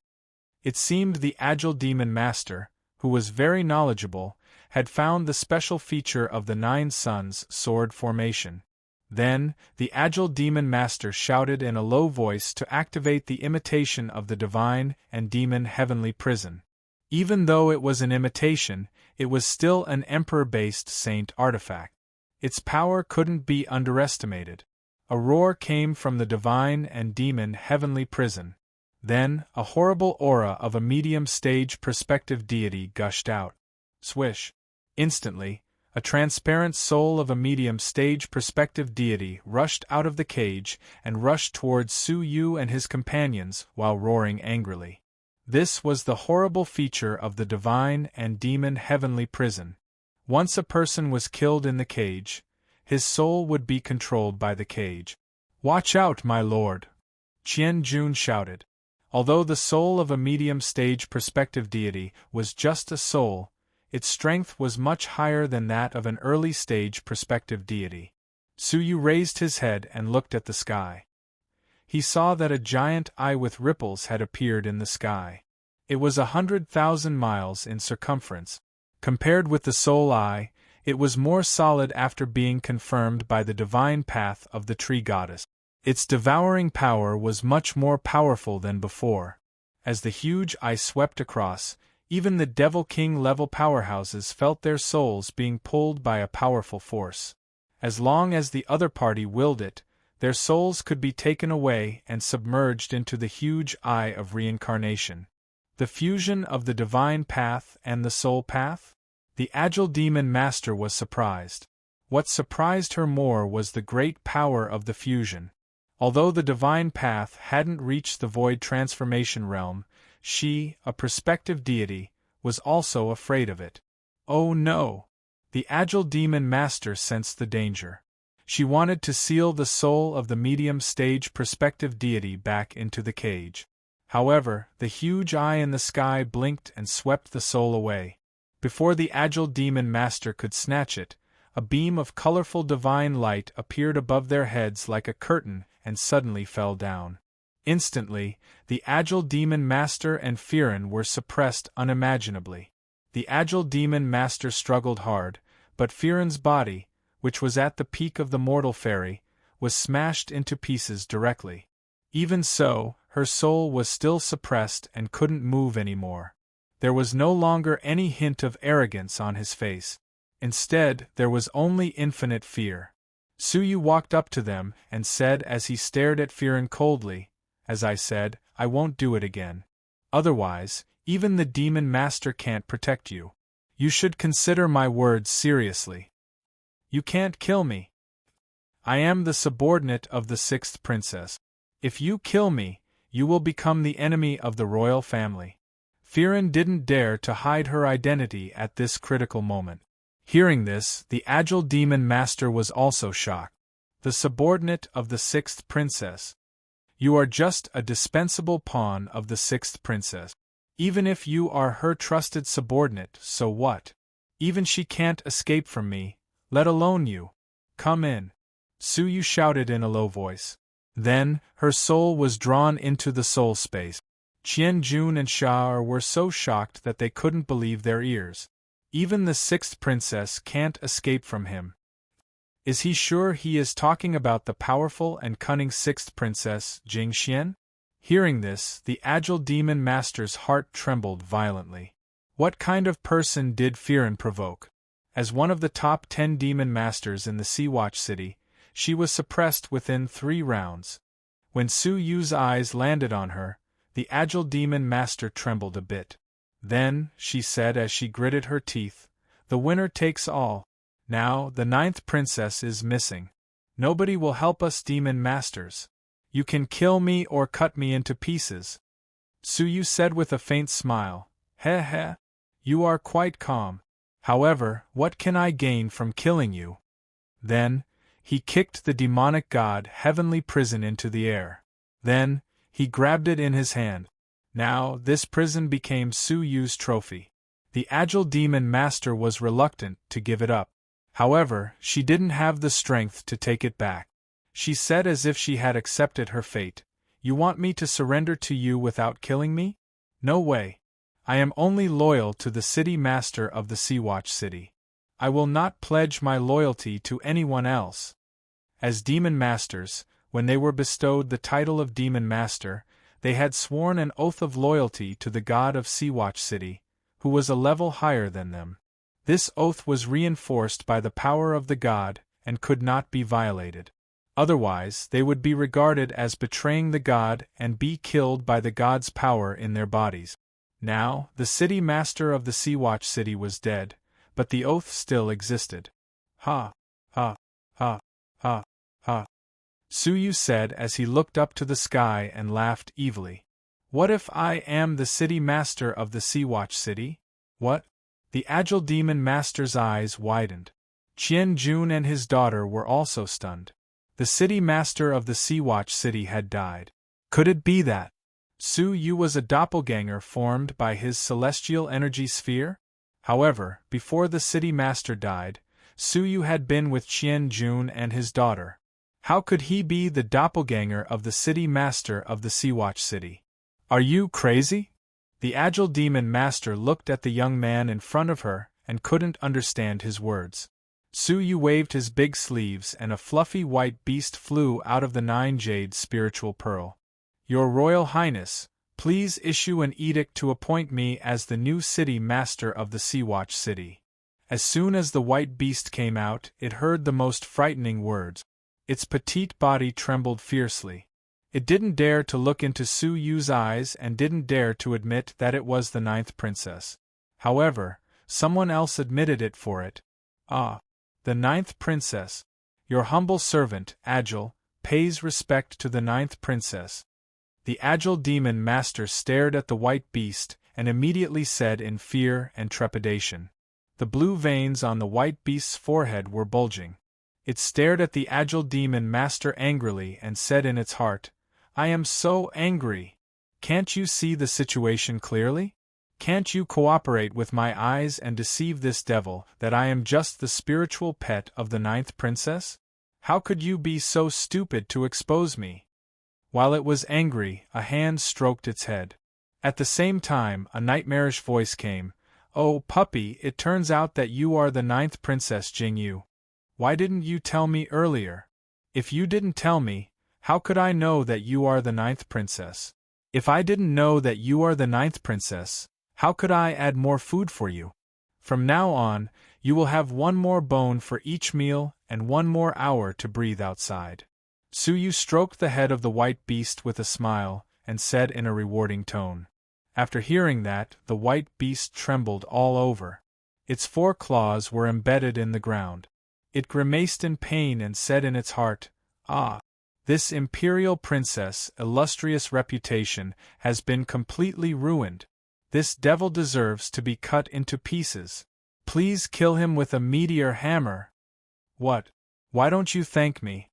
It seemed the agile demon master, who was very knowledgeable, had found the special feature of the 9 suns sword formation. Then, the agile demon master shouted in a low voice to activate the imitation of the divine and demon heavenly prison. Even though it was an imitation, it was still an emperor-based saint artifact. Its power couldn't be underestimated. A roar came from the divine and demon heavenly prison. Then, a horrible aura of a medium-stage perspective deity gushed out. Swish! Instantly, a transparent soul of a medium-stage perspective deity rushed out of the cage and rushed towards Su Yu and his companions while roaring angrily. This was the horrible feature of the divine and demon heavenly prison. Once a person was killed in the cage, his soul would be controlled by the cage. "Watch out, my lord!" Qian Jun shouted. Although the soul of a medium-stage perspective deity was just a soul, its strength was much higher than that of an early-stage perspective deity. Su Yu raised his head and looked at the sky. He saw that a giant eye with ripples had appeared in the sky. It was 100,000 miles in circumference. Compared with the soul eye, it was more solid after being confirmed by the divine path of the tree goddess. Its devouring power was much more powerful than before. As the huge eye swept across, even the Devil King-level powerhouses felt their souls being pulled by a powerful force. As long as the other party willed it, their souls could be taken away and submerged into the huge eye of reincarnation. The fusion of the divine path and the soul path? The agile demon master was surprised. What surprised her more was the great power of the fusion. Although the divine path hadn't reached the void transformation realm, she, a prospective deity, was also afraid of it. Oh no! The agile demon master sensed the danger. She wanted to seal the soul of the medium-stage perspective deity back into the cage. However, the huge eye in the sky blinked and swept the soul away. Before the agile demon master could snatch it, a beam of colorful divine light appeared above their heads like a curtain and suddenly fell down. Instantly, the agile demon master and Firen were suppressed unimaginably. The agile demon master struggled hard, but Firen's body, which was at the peak of the mortal fairy, was smashed into pieces directly. Even so, her soul was still suppressed and couldn't move anymore. There was no longer any hint of arrogance on his face. Instead, there was only infinite fear. Su Yu walked up to them and said as he stared at Firen coldly, "As I said, I won't do it again. Otherwise, even the demon master can't protect you. You should consider my words seriously. You can't kill me. I am the subordinate of the 6th princess. If you kill me, you will become the enemy of the royal family." Firen didn't dare to hide her identity at this critical moment. Hearing this, the agile demon master was also shocked. The subordinate of the 6th princess. You are just a dispensable pawn of the 6th princess. Even if you are her trusted subordinate, so what? Even she can't escape from me, let alone you. Come in. Su Yu shouted in a low voice. Then, her soul was drawn into the soul space. Qian Jun and Sha'er were so shocked that they couldn't believe their ears. Even the sixth princess can't escape from him. Is he sure he is talking about the powerful and cunning sixth princess, Jing Xian? Hearing this, the agile demon master's heart trembled violently. What kind of person did Firen provoke? As one of the top 10 demon masters in the Sea-Watch City, she was suppressed within 3 rounds. When Su Yu's eyes landed on her, the agile demon master trembled a bit. Then, she said as she gritted her teeth, the winner takes all. Now, the 9th princess is missing. Nobody will help us demon masters. You can kill me or cut me into pieces. Su Yu said with a faint smile, Heh heh. You are quite calm. However, what can I gain from killing you? Then, he kicked the demonic god heavenly prison into the air. Then, he grabbed it in his hand. Now, this prison became Su Yu's trophy. The agile demon master was reluctant to give it up. However, she didn't have the strength to take it back. She said as if she had accepted her fate, You want me to surrender to you without killing me? No way. I am only loyal to the city master of the Sea-Watch City. I will not pledge my loyalty to anyone else. As demon masters, when they were bestowed the title of demon master, they had sworn an oath of loyalty to the god of Sea-Watch City, who was a level higher than them. This oath was reinforced by the power of the god and could not be violated. Otherwise, they would be regarded as betraying the god and be killed by the god's power in their bodies. Now, the city master of the Sea-Watch City was dead, but the oath still existed. Ha! Ha! Ha! Ha! Ha! Su Yu said as he looked up to the sky and laughed evilly. What if I am the city master of the Sea-Watch City? What? The agile demon master's eyes widened. Qian Jun and his daughter were also stunned. The city master of the Sea-Watch City had died. Could it be that Su Yu was a doppelganger formed by his celestial energy sphere? However, before the city master died, Su Yu had been with Qian Jun and his daughter. How could he be the doppelganger of the city master of the Sea-Watch City? Are you crazy? The agile demon master looked at the young man in front of her and couldn't understand his words. Su Yu waved his big sleeves and a fluffy white beast flew out of the 9 jade spiritual pearl. Your Royal Highness, please issue an edict to appoint me as the new city master of the Sea-Watch City. As soon as the white beast came out, it heard the most frightening words. Its petite body trembled fiercely. It didn't dare to look into Su Yu's eyes and didn't dare to admit that it was the 9th princess. However, someone else admitted it for it. Ah, the 9th princess. Your humble servant, Agile, pays respect to the 9th princess. The agile demon master stared at the white beast and immediately said in fear and trepidation. The blue veins on the white beast's forehead were bulging. It stared at the agile demon master angrily and said in its heart, I am so angry. Can't you see the situation clearly? Can't you cooperate with my eyes and deceive this devil that I am just the spiritual pet of the 9th princess? How could you be so stupid to expose me? While it was angry, a hand stroked its head. At the same time, a nightmarish voice came, Oh, puppy, it turns out that you are the 9th princess Jingyu. Why didn't you tell me earlier? If you didn't tell me, how could I know that you are the 9th princess? If I didn't know that you are the 9th princess, how could I add more food for you? From now on, you will have 1 more bone for each meal and 1 more hour to breathe outside. Su Yu stroked the head of the white beast with a smile and said in a rewarding tone. After hearing that, the white beast trembled all over. Its 4 claws were embedded in the ground. It grimaced in pain and said in its heart, Ah, this imperial princess' illustrious reputation has been completely ruined. This devil deserves to be cut into pieces. Please kill him with a meteor hammer. What? Why don't you thank me?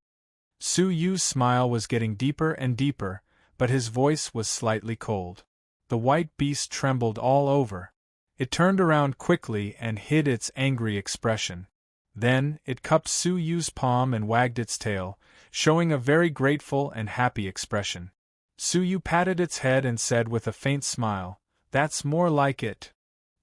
Su Yu's smile was getting deeper and deeper, but his voice was slightly cold. the white beast trembled all over. It turned around quickly and hid its angry expression. Then, it cupped Su Yu's palm and wagged its tail, showing a very grateful and happy expression. Su Yu patted its head and said with a faint smile, "That's more like it."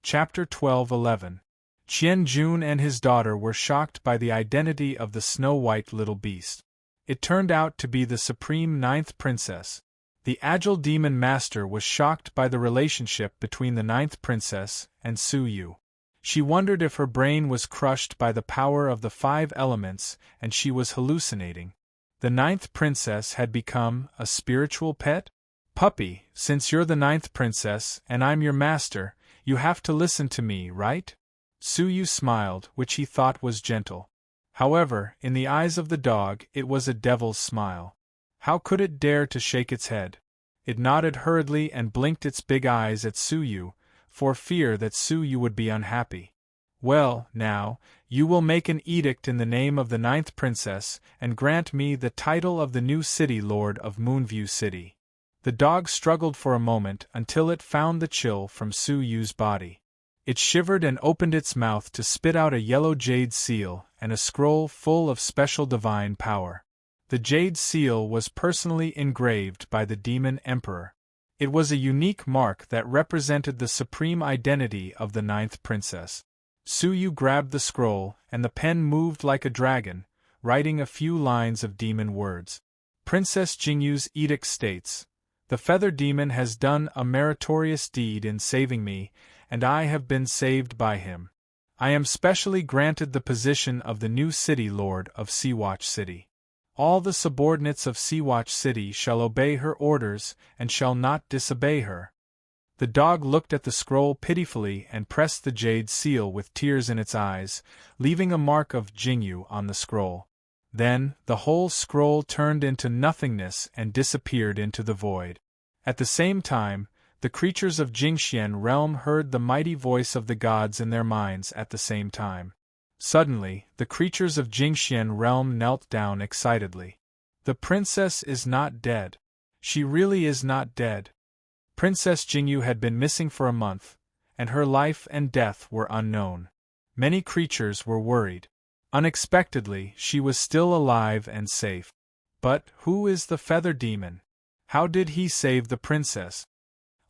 Chapter 12:11. Qian Jun and his daughter were shocked by the identity of the snow-white little beast. It turned out to be the supreme ninth princess. The agile demon master was shocked by the relationship between the ninth princess and Su Yu. She wondered if her brain was crushed by the power of the 5 elements and she was hallucinating. The ninth princess had become a spiritual pet? "Puppy, since you're the ninth princess and I'm your master, you have to listen to me, right?" Su Yu smiled, which he thought was gentle. However, in the eyes of the dog, it was a devil's smile. How could it dare to shake its head? It nodded hurriedly and blinked its big eyes at Su Yu, for fear that Su Yu would be unhappy. "Well, now, you will make an edict in the name of the ninth princess and grant me the title of the new city lord of Moonview City." The dog struggled for a moment until it found the chill from Su Yu's body. It shivered and opened its mouth to spit out a yellow jade seal and a scroll full of special divine power. The jade seal was personally engraved by the demon emperor. It was a unique mark that represented the supreme identity of the ninth princess. Su Yu grabbed the scroll, and the pen moved like a dragon, writing a few lines of demon words. Princess Jingyu's edict states, "The feather demon has done a meritorious deed in saving me, and I have been saved by him. I am specially granted the position of the new city lord of Seawatch City. All the subordinates of Seawatch City shall obey her orders and shall not disobey her." The dog looked at the scroll pitifully and pressed the jade seal with tears in its eyes, leaving a mark of Jingyu on the scroll. Then, the whole scroll turned into nothingness and disappeared into the void. At the same time, the creatures of Jingxian realm heard the mighty voice of the gods in their minds at the same time. Suddenly, the creatures of Jingxian realm knelt down excitedly. "The princess is not dead. She really is not dead." Princess Jingyu had been missing for a month, and her life and death were unknown. Many creatures were worried. Unexpectedly, she was still alive and safe. But who is the feather demon? How did he save the princess?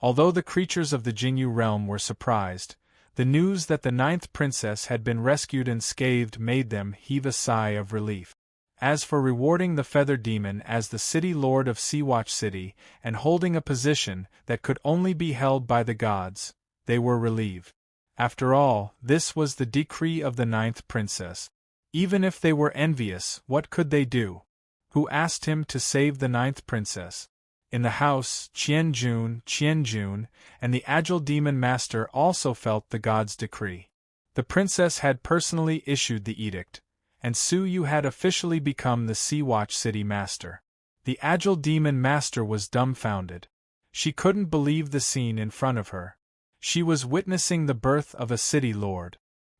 Although the creatures of the Jingyu realm were surprised, the news that the ninth princess had been rescued unscathed made them heave a sigh of relief. As for rewarding the feather demon as the city lord of Seawatch City and holding a position that could only be held by the gods, they were relieved. After all, this was the decree of the ninth princess. Even if they were envious, what could they do? Who asked him to save the ninth princess? In the house, Qian Jun, and the agile demon master also felt the god's decree. The princess had personally issued the edict, and Su Yu had officially become the Seawatch City master. The agile demon master was dumbfounded. She couldn't believe the scene in front of her. She was witnessing the birth of a city lord.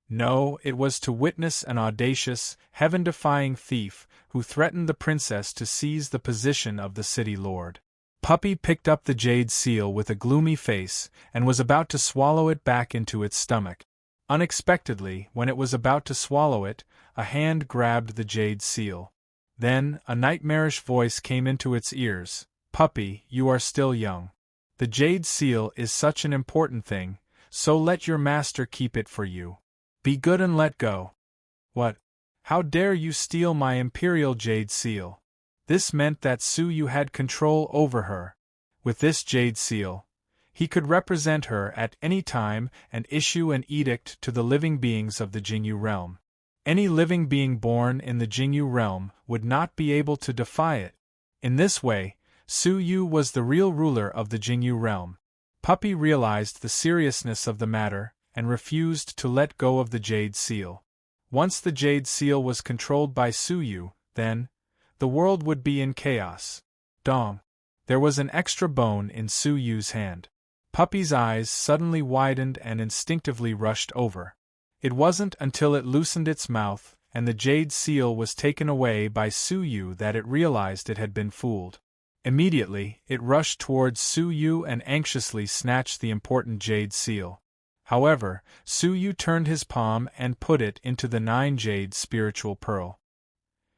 No, it was to witness an audacious, heaven-defying thief who threatened the princess to seize the position of the city lord. Puppy picked up the jade seal with a gloomy face and was about to swallow it back into its stomach. Unexpectedly, when it was about to swallow it, a hand grabbed the jade seal. Then, a nightmarish voice came into its ears, "Puppy, you are still young. The jade seal is such an important thing, so let your master keep it for you. Be good and let go." "What? How dare you steal my imperial jade seal?" This meant that Su Yu had control over her. With this jade seal, he could represent her at any time and issue an edict to the living beings of the Jingyu realm. Any living being born in the Jingyu realm would not be able to defy it. In this way, Su Yu was the real ruler of the Jingyu realm. Puppy realized the seriousness of the matter and refused to let go of the jade seal. Once the jade seal was controlled by Su Yu, then, the world would be in chaos. Dong! There was an extra bone in Su Yu's hand. Puppy's eyes suddenly widened and instinctively rushed over. It wasn't until it loosened its mouth and the jade seal was taken away by Su Yu that it realized it had been fooled. Immediately, it rushed towards Su Yu and anxiously snatched the important jade seal. However, Su Yu turned his palm and put it into the 9-jade spiritual pearl.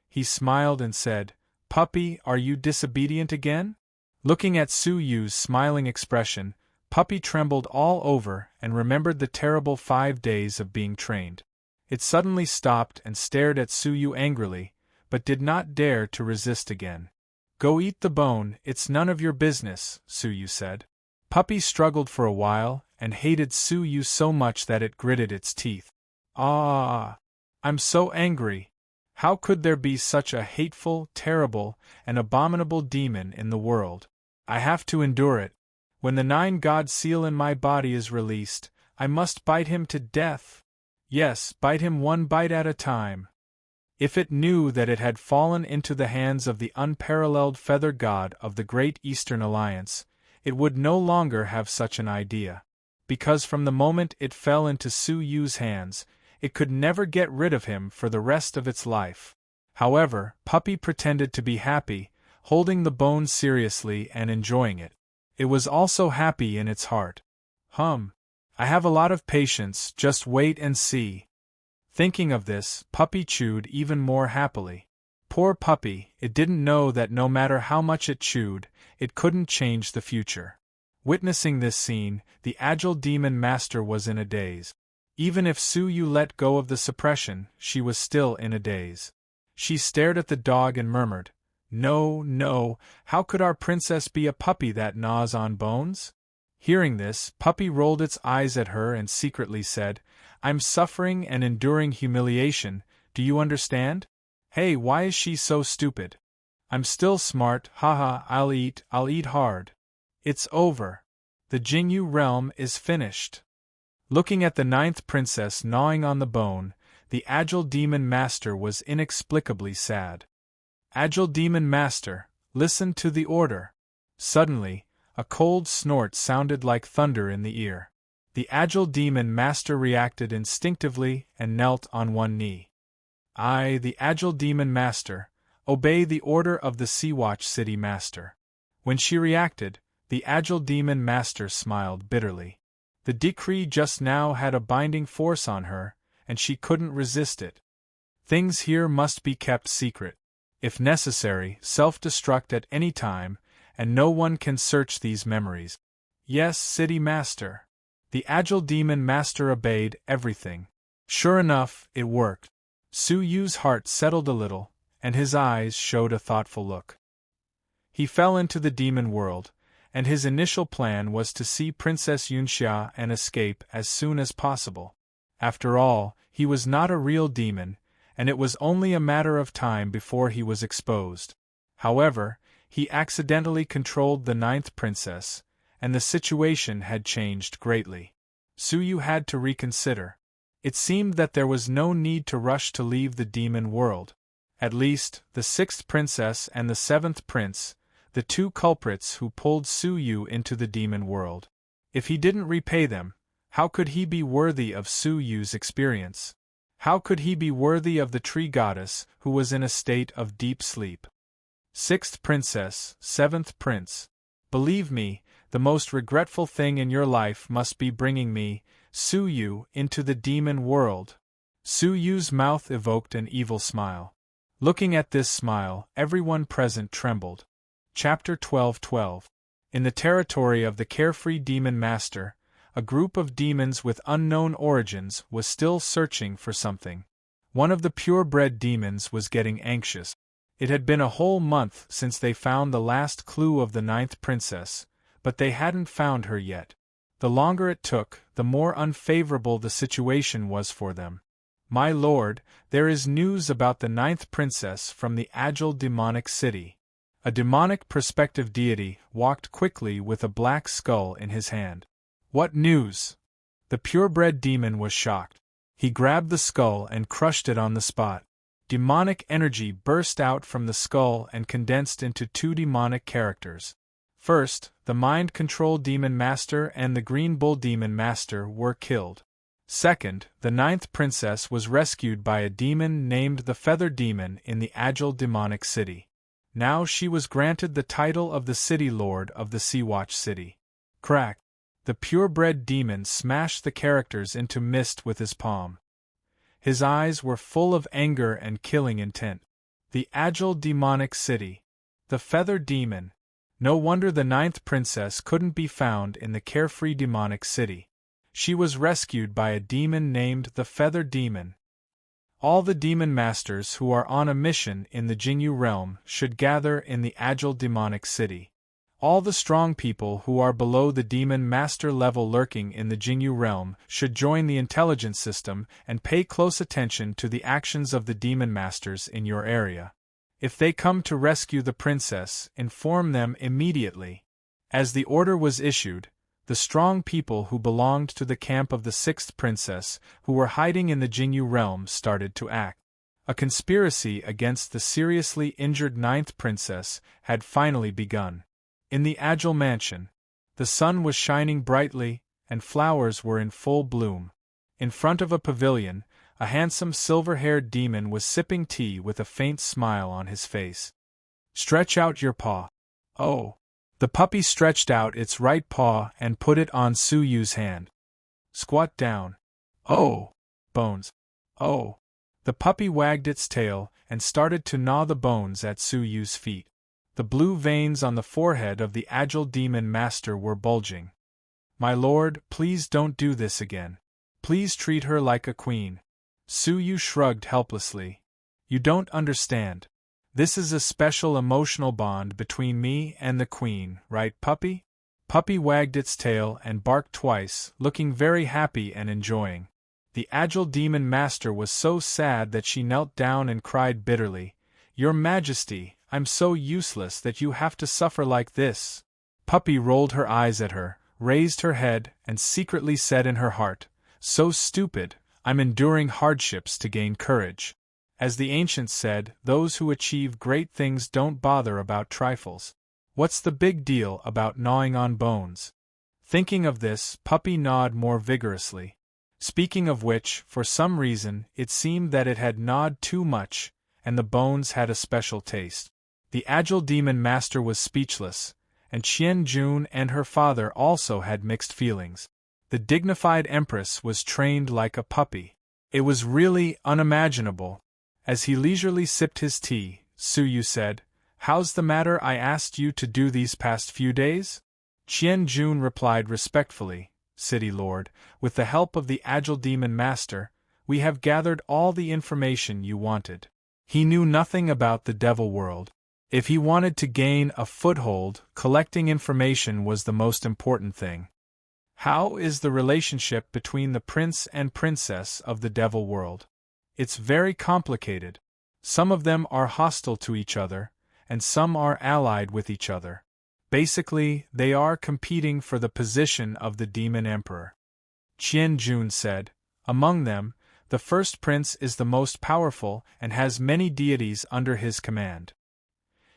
He smiled and said, "Puppy, are you disobedient again?" Looking at Su Yu's smiling expression, Puppy trembled all over and remembered the terrible 5 days of being trained. It suddenly stopped and stared at Su Yu angrily, but did not dare to resist again. "Go eat the bone, it's none of your business," Su Yu said. Puppy struggled for a while and hated Su Yu so much that it gritted its teeth. "Ah! I'm so angry! How could there be such a hateful, terrible, and abominable demon in the world? I have to endure it. When the 9-god seal in my body is released, I must bite him to death. Yes, bite him one bite at a time." If it knew that it had fallen into the hands of the unparalleled feather god of the Great Eastern Alliance, it would no longer have such an idea. Because from the moment it fell into Su Yu's hands, it could never get rid of him for the rest of its life. However, Puppy pretended to be happy, holding the bone seriously and enjoying it. It was also happy in its heart. I have a lot of patience, just wait and see." Thinking of this, Puppy chewed even more happily. Poor Puppy, it didn't know that no matter how much it chewed, it couldn't change the future. Witnessing this scene, the agile demon master was in a daze. Even if Su Yu let go of the suppression, she was still in a daze. She stared at the dog and murmured, "No, no, how could our princess be a puppy that gnaws on bones?" Hearing this, Puppy rolled its eyes at her and secretly said, "I'm suffering and enduring humiliation, do you understand? Hey, why is she so stupid? I'm still smart, haha, I'll eat hard. It's over. The Jingyu realm is finished." Looking at the 9th princess gnawing on the bone, the agile demon master was inexplicably sad. "Agile demon master, listen to the order." Suddenly, a cold snort sounded like thunder in the ear. The agile demon master reacted instinctively and knelt on one knee. "I, the agile demon master, obey the order of the Sea-Watch City master." When she reacted, the agile demon master smiled bitterly. The decree just now had a binding force on her, and she couldn't resist it. Things here must be kept secret. If necessary, self-destruct at any time, and no one can search these memories. "Yes, City Master." The agile demon master obeyed everything. Sure enough, it worked. Su Yu's heart settled a little, and his eyes showed a thoughtful look. He fell into the demon world, and his initial plan was to see Princess Yunxia and escape as soon as possible. After all, he was not a real demon, and it was only a matter of time before he was exposed. However, he accidentally controlled the 9th princess, and the situation had changed greatly. Su Yu had to reconsider. It seemed that there was no need to rush to leave the demon world. At least, the 6th princess and the 7th prince, the 2 culprits who pulled Su Yu into the demon world. If he didn't repay them, how could he be worthy of Su Yu's experience? How could he be worthy of the tree goddess who was in a state of deep sleep? 6th princess, 7th prince. Believe me, the most regretful thing in your life must be bringing me, Su Yu, into the demon world. Su Yu's mouth evoked an evil smile. Looking at this smile, everyone present trembled. Chapter 12:12. In the territory of the carefree demon master, a group of demons with unknown origins was still searching for something. One of the purebred demons was getting anxious. It had been a whole month since they found the last clue of the 9th princess, but they hadn't found her yet. The longer it took, the more unfavorable the situation was for them. "My lord, there is news about the 9th princess from the agile demonic city." A demonic perspective deity walked quickly with a black skull in his hand. "What news?" The purebred demon was shocked. He grabbed the skull and crushed it on the spot. Demonic energy burst out from the skull and condensed into 2 demonic characters. First, the Mind Control Demon Master and the Green Bull Demon Master were killed. Second, the 9th princess was rescued by a demon named the Feather Demon in the agile demonic city. Now she was granted the title of the City Lord of the Sea-Watch City. Crack! The purebred demon smashed the characters into mist with his palm. His eyes were full of anger and killing intent. The agile demonic city. The feather demon. No wonder the 9th princess couldn't be found in the carefree demonic city. She was rescued by a demon named the Feather Demon. All the demon masters who are on a mission in the Jingyu realm should gather in the agile demonic city. All the strong people who are below the demon master level lurking in the Jingyu realm should join the intelligence system and pay close attention to the actions of the demon masters in your area. If they come to rescue the princess, inform them immediately. As the order was issued, the strong people who belonged to the camp of the 6th princess, who were hiding in the Jingyu realm, started to act. A conspiracy against the seriously injured 9th princess had finally begun. In the agile mansion, the sun was shining brightly, and flowers were in full bloom. In front of a pavilion, a handsome silver-haired demon was sipping tea with a faint smile on his face. "Stretch out your paw." "Oh." The puppy stretched out its right paw and put it on Su Yu's hand. "Squat down." "Oh." "Bones." "Oh." The puppy wagged its tail and started to gnaw the bones at Su Yu's feet. The blue veins on the forehead of the agile demon master were bulging. "My lord, please don't do this again. Please treat her like a queen." Su Yu shrugged helplessly. "You don't understand. This is a special emotional bond between me and the queen, right, puppy?" Puppy wagged its tail and barked twice, looking very happy and enjoying. The agile demon master was so sad that she knelt down and cried bitterly, "Your Majesty, I'm so useless that you have to suffer like this." Puppy rolled her eyes at her, raised her head, and secretly said in her heart, "So stupid, I'm enduring hardships to gain courage." As the ancients said, those who achieve great things don't bother about trifles. What's the big deal about gnawing on bones? Thinking of this, Puppy gnawed more vigorously. Speaking of which, for some reason, it seemed that it had gnawed too much, and the bones had a special taste. The agile demon master was speechless, and Qian Jun and her father also had mixed feelings. The dignified empress was trained like a puppy. It was really unimaginable. As he leisurely sipped his tea, Su Yu said, "How's the matter I asked you to do these past few days?" Qian Jun replied respectfully, "City Lord, with the help of the agile demon master, we have gathered all the information you wanted." He knew nothing about the devil world. If he wanted to gain a foothold, collecting information was the most important thing. How is the relationship between the prince and princess of the devil world? It's very complicated. Some of them are hostile to each other, and some are allied with each other. Basically, they are competing for the position of the demon emperor. Qian Jun said, "Among them, the first prince is the most powerful and has many deities under his command.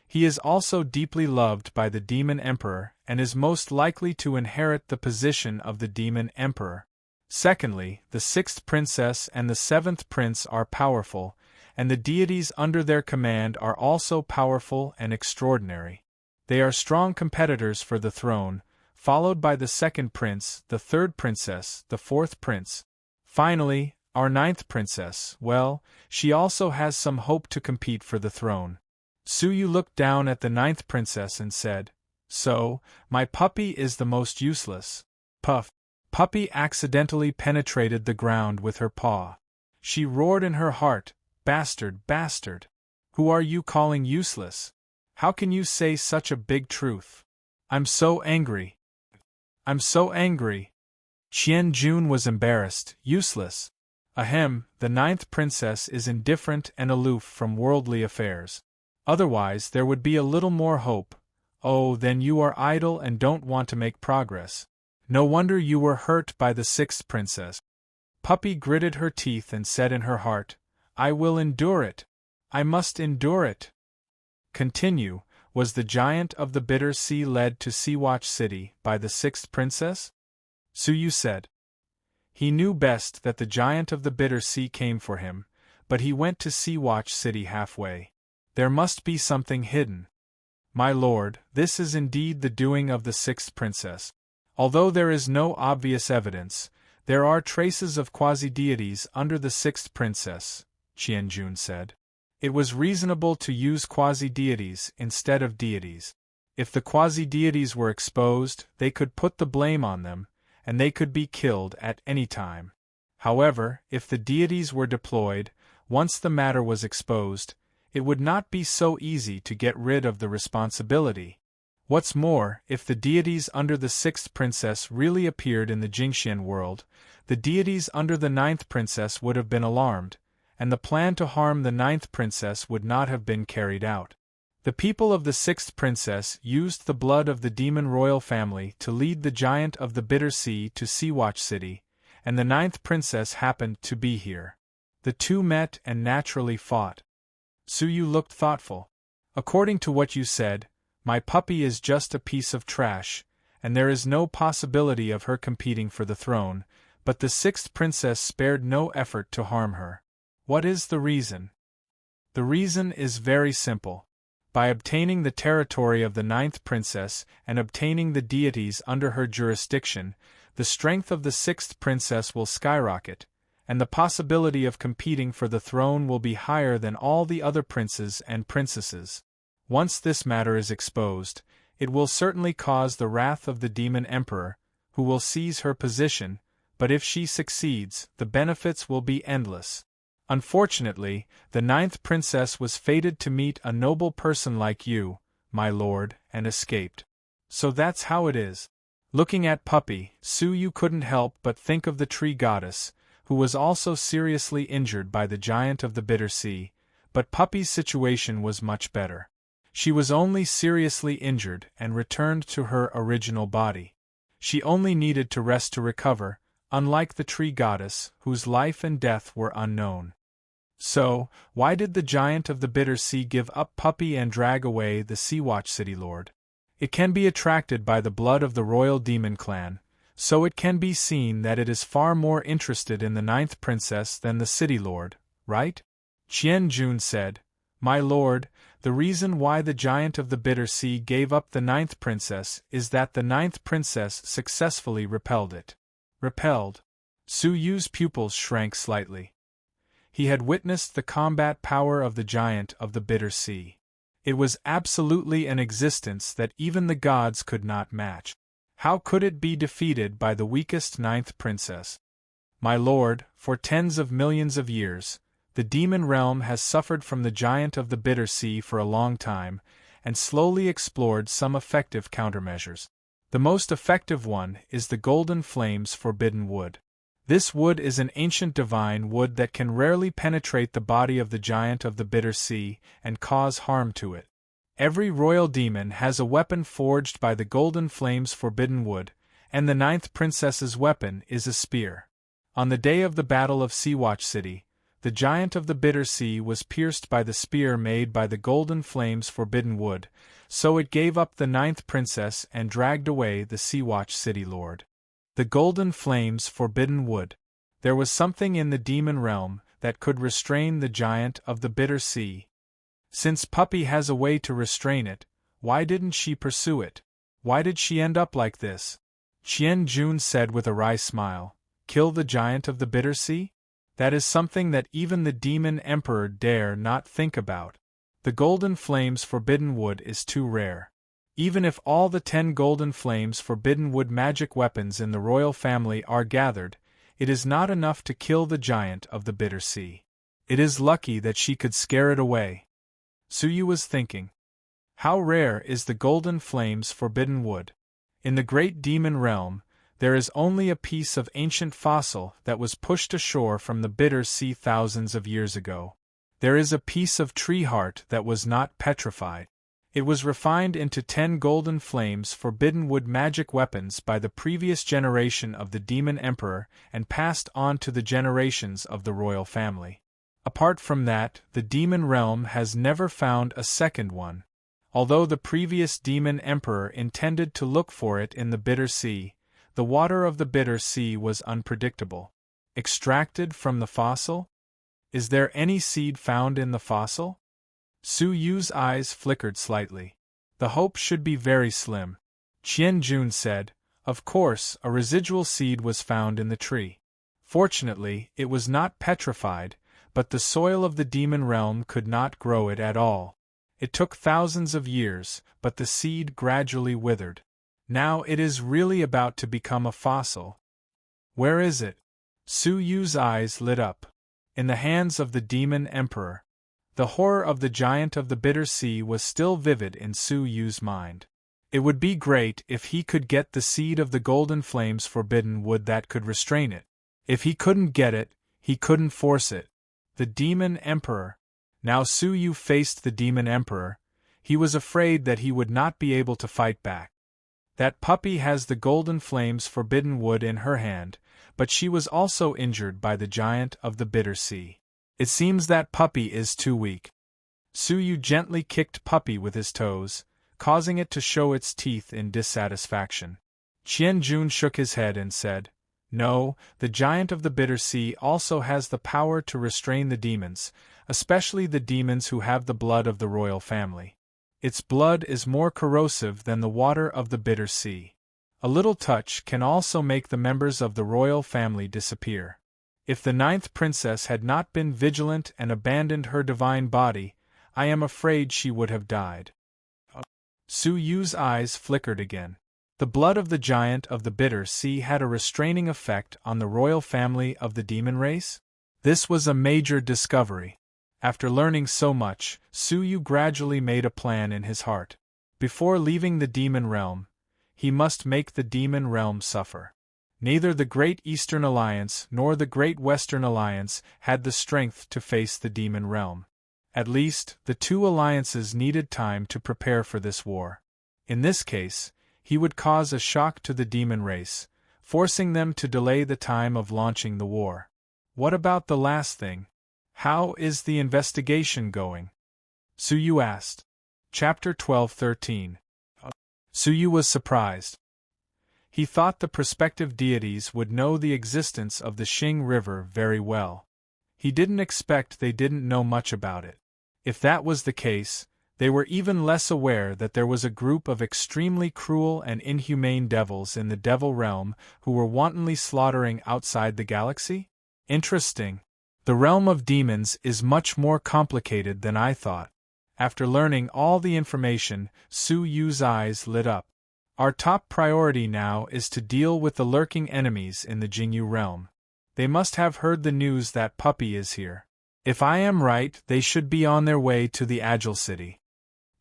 He is also deeply loved by the demon emperor and is most likely to inherit the position of the demon emperor. Secondly, the 6th princess and the 7th prince are powerful, and the deities under their command are also powerful and extraordinary. They are strong competitors for the throne, followed by the 2nd prince, the 3rd princess, the 4th prince. Finally, our 9th princess, well, she also has some hope to compete for the throne." Su Yu looked down at the 9th princess and said, "So, my puppy is the most useless." Puff! Puppy accidentally penetrated the ground with her paw. She roared in her heart, "Bastard, bastard! Who are you calling useless? How can you say such a big truth? I'm so angry. I'm so angry." Qian Jun was embarrassed. "Useless? Ahem, the 9th princess is indifferent and aloof from worldly affairs. Otherwise there would be a little more hope. Oh, then you are idle and don't want to make progress. No wonder you were hurt by the 6th princess." Puppy gritted her teeth and said in her heart, "I will endure it. I must endure it." Continue. Was the giant of the bitter sea led to Sea-Watch City by the 6th princess? Su Yu said. He knew best that the giant of the bitter sea came for him, but he went to Sea-Watch City halfway. There must be something hidden. My lord, this is indeed the doing of the sixth princess. Although there is no obvious evidence, there are traces of quasi-deities under the sixth princess, Qianjun said. It was reasonable to use quasi-deities instead of deities. If the quasi-deities were exposed, they could put the blame on them, and they could be killed at any time. However, if the deities were deployed, once the matter was exposed, it would not be so easy to get rid of the responsibility. What's more, if the deities under the sixth princess really appeared in the Jingxian world, the deities under the ninth princess would have been alarmed, and the plan to harm the ninth princess would not have been carried out. The people of the sixth princess used the blood of the demon royal family to lead the giant of the Bitter Sea to Seawatch City, and the ninth princess happened to be here. The two met and naturally fought. Suyu looked thoughtful. According to what you said, my puppy is just a piece of trash, and there is no possibility of her competing for the throne, but the sixth princess spared no effort to harm her. What is the reason? The reason is very simple. By obtaining the territory of the ninth princess and obtaining the deities under her jurisdiction, the strength of the sixth princess will skyrocket, and the possibility of competing for the throne will be higher than all the other princes and princesses. Once this matter is exposed, it will certainly cause the wrath of the demon emperor, who will seize her position, but if she succeeds, the benefits will be endless. Unfortunately, the ninth princess was fated to meet a noble person like you, my lord, and escaped. So that's how it is. Looking at Puppy, Suyu couldn't help but think of the tree goddess, who was also seriously injured by the giant of the Bitter Sea, but Puppy's situation was much better. She was only seriously injured and returned to her original body. She only needed to rest to recover, unlike the tree goddess, whose life and death were unknown. So, why did the giant of the Bitter Sea give up Puppy and drag away the Seawatch City Lord? It can be attracted by the blood of the royal demon clan, so it can be seen that it is far more interested in the ninth princess than the city lord, right? Qian Jun said, My lord, the reason why the giant of the Bitter Sea gave up the ninth princess is that the ninth princess successfully repelled it. Repelled? Su Yu's pupils shrank slightly. He had witnessed the combat power of the giant of the Bitter Sea. It was absolutely an existence that even the gods could not match. How could it be defeated by the weakest ninth princess? My lord, for tens of millions of years, the demon realm has suffered from the giant of the Bitter Sea for a long time, and slowly explored some effective countermeasures. The most effective one is the Golden Flame's forbidden wood. This wood is an ancient divine wood that can rarely penetrate the body of the giant of the Bitter Sea and cause harm to it. Every royal demon has a weapon forged by the Golden Flame's forbidden wood, and the ninth princess's weapon is a spear. On the day of the Battle of Seawatch City, the giant of the Bitter Sea was pierced by the spear made by the Golden Flame's forbidden wood, so it gave up the ninth princess and dragged away the Seawatch City Lord. The Golden Flame's forbidden wood. There was something in the demon realm that could restrain the giant of the Bitter Sea. Since Puppy has a way to restrain it, why didn't she pursue it? Why did she end up like this? Qian Jun said with a wry smile, Kill the giant of the Bitter Sea? That is something that even the demon emperor dare not think about. The Golden Flame's forbidden wood is too rare. Even if all the 10 Golden Flame's forbidden wood magic weapons in the royal family are gathered, it is not enough to kill the giant of the Bitter Sea. It is lucky that she could scare it away. Suyu was thinking. How rare is the Golden Flame's forbidden wood? In the great demon realm, there is only a piece of ancient fossil that was pushed ashore from the Bitter Sea thousands of years ago. There is a piece of tree heart that was not petrified. It was refined into 10 Golden Flame's forbidden wood magic weapons by the previous generation of the Demon Emperor and passed on to the generations of the royal family. Apart from that, the demon realm has never found a second one. Although the previous Demon Emperor intended to look for it in the Bitter Sea, the water of the Bitter Sea was unpredictable. Extracted from the fossil? Is there any seed found in the fossil? Su Yu's eyes flickered slightly. The hope should be very slim. Qian Jun said, "Of course, a residual seed was found in the tree. Fortunately, it was not petrified, but the soil of the demon realm could not grow it at all. It took thousands of years, but the seed gradually withered. Now it is really about to become a fossil." "Where is it?" Su Yu's eyes lit up. "In the hands of the demon emperor." The horror of the giant of the bitter sea was still vivid in Su Yu's mind. It would be great if he could get the seed of the golden flames forbidden wood that could restrain it. If he couldn't get it, he couldn't force it. The demon emperor. Now Su Yu faced the demon emperor. He was afraid that he would not be able to fight back. That puppy has the golden flames forbidden wood in her hand, but she was also injured by the giant of the bitter sea. It seems that puppy is too weak. Su Yu gently kicked puppy with his toes, causing it to show its teeth in dissatisfaction. Qian Jun shook his head and said, "No, the giant of the bitter sea also has the power to restrain the demons, especially the demons who have the blood of the royal family. Its blood is more corrosive than the water of the bitter sea. A little touch can also make the members of the royal family disappear. If the 9th princess had not been vigilant and abandoned her divine body, I am afraid she would have died." Su Yu's eyes flickered again. The blood of the giant of the bitter sea had a restraining effect on the royal family of the demon race? This was a major discovery. After learning so much, Su Yu gradually made a plan in his heart. Before leaving the demon realm, he must make the demon realm suffer. Neither the Great Eastern Alliance nor the Great Western Alliance had the strength to face the demon realm. At least, the two alliances needed time to prepare for this war. In this case, he would cause a shock to the demon race, forcing them to delay the time of launching the war. What about the last thing? How is the investigation going? Su Yu asked. Chapter 12-13. Su Yu was surprised. He thought the prospective deities would know the existence of the Xing River very well. He didn't expect they didn't know much about it. If that was the case, they were even less aware that there was a group of extremely cruel and inhumane devils in the devil realm who were wantonly slaughtering outside the galaxy? Interesting. The realm of demons is much more complicated than I thought. After learning all the information, Su Yu's eyes lit up. Our top priority now is to deal with the lurking enemies in the Jingyu realm. They must have heard the news that puppy is here. If I am right, they should be on their way to the Agile City.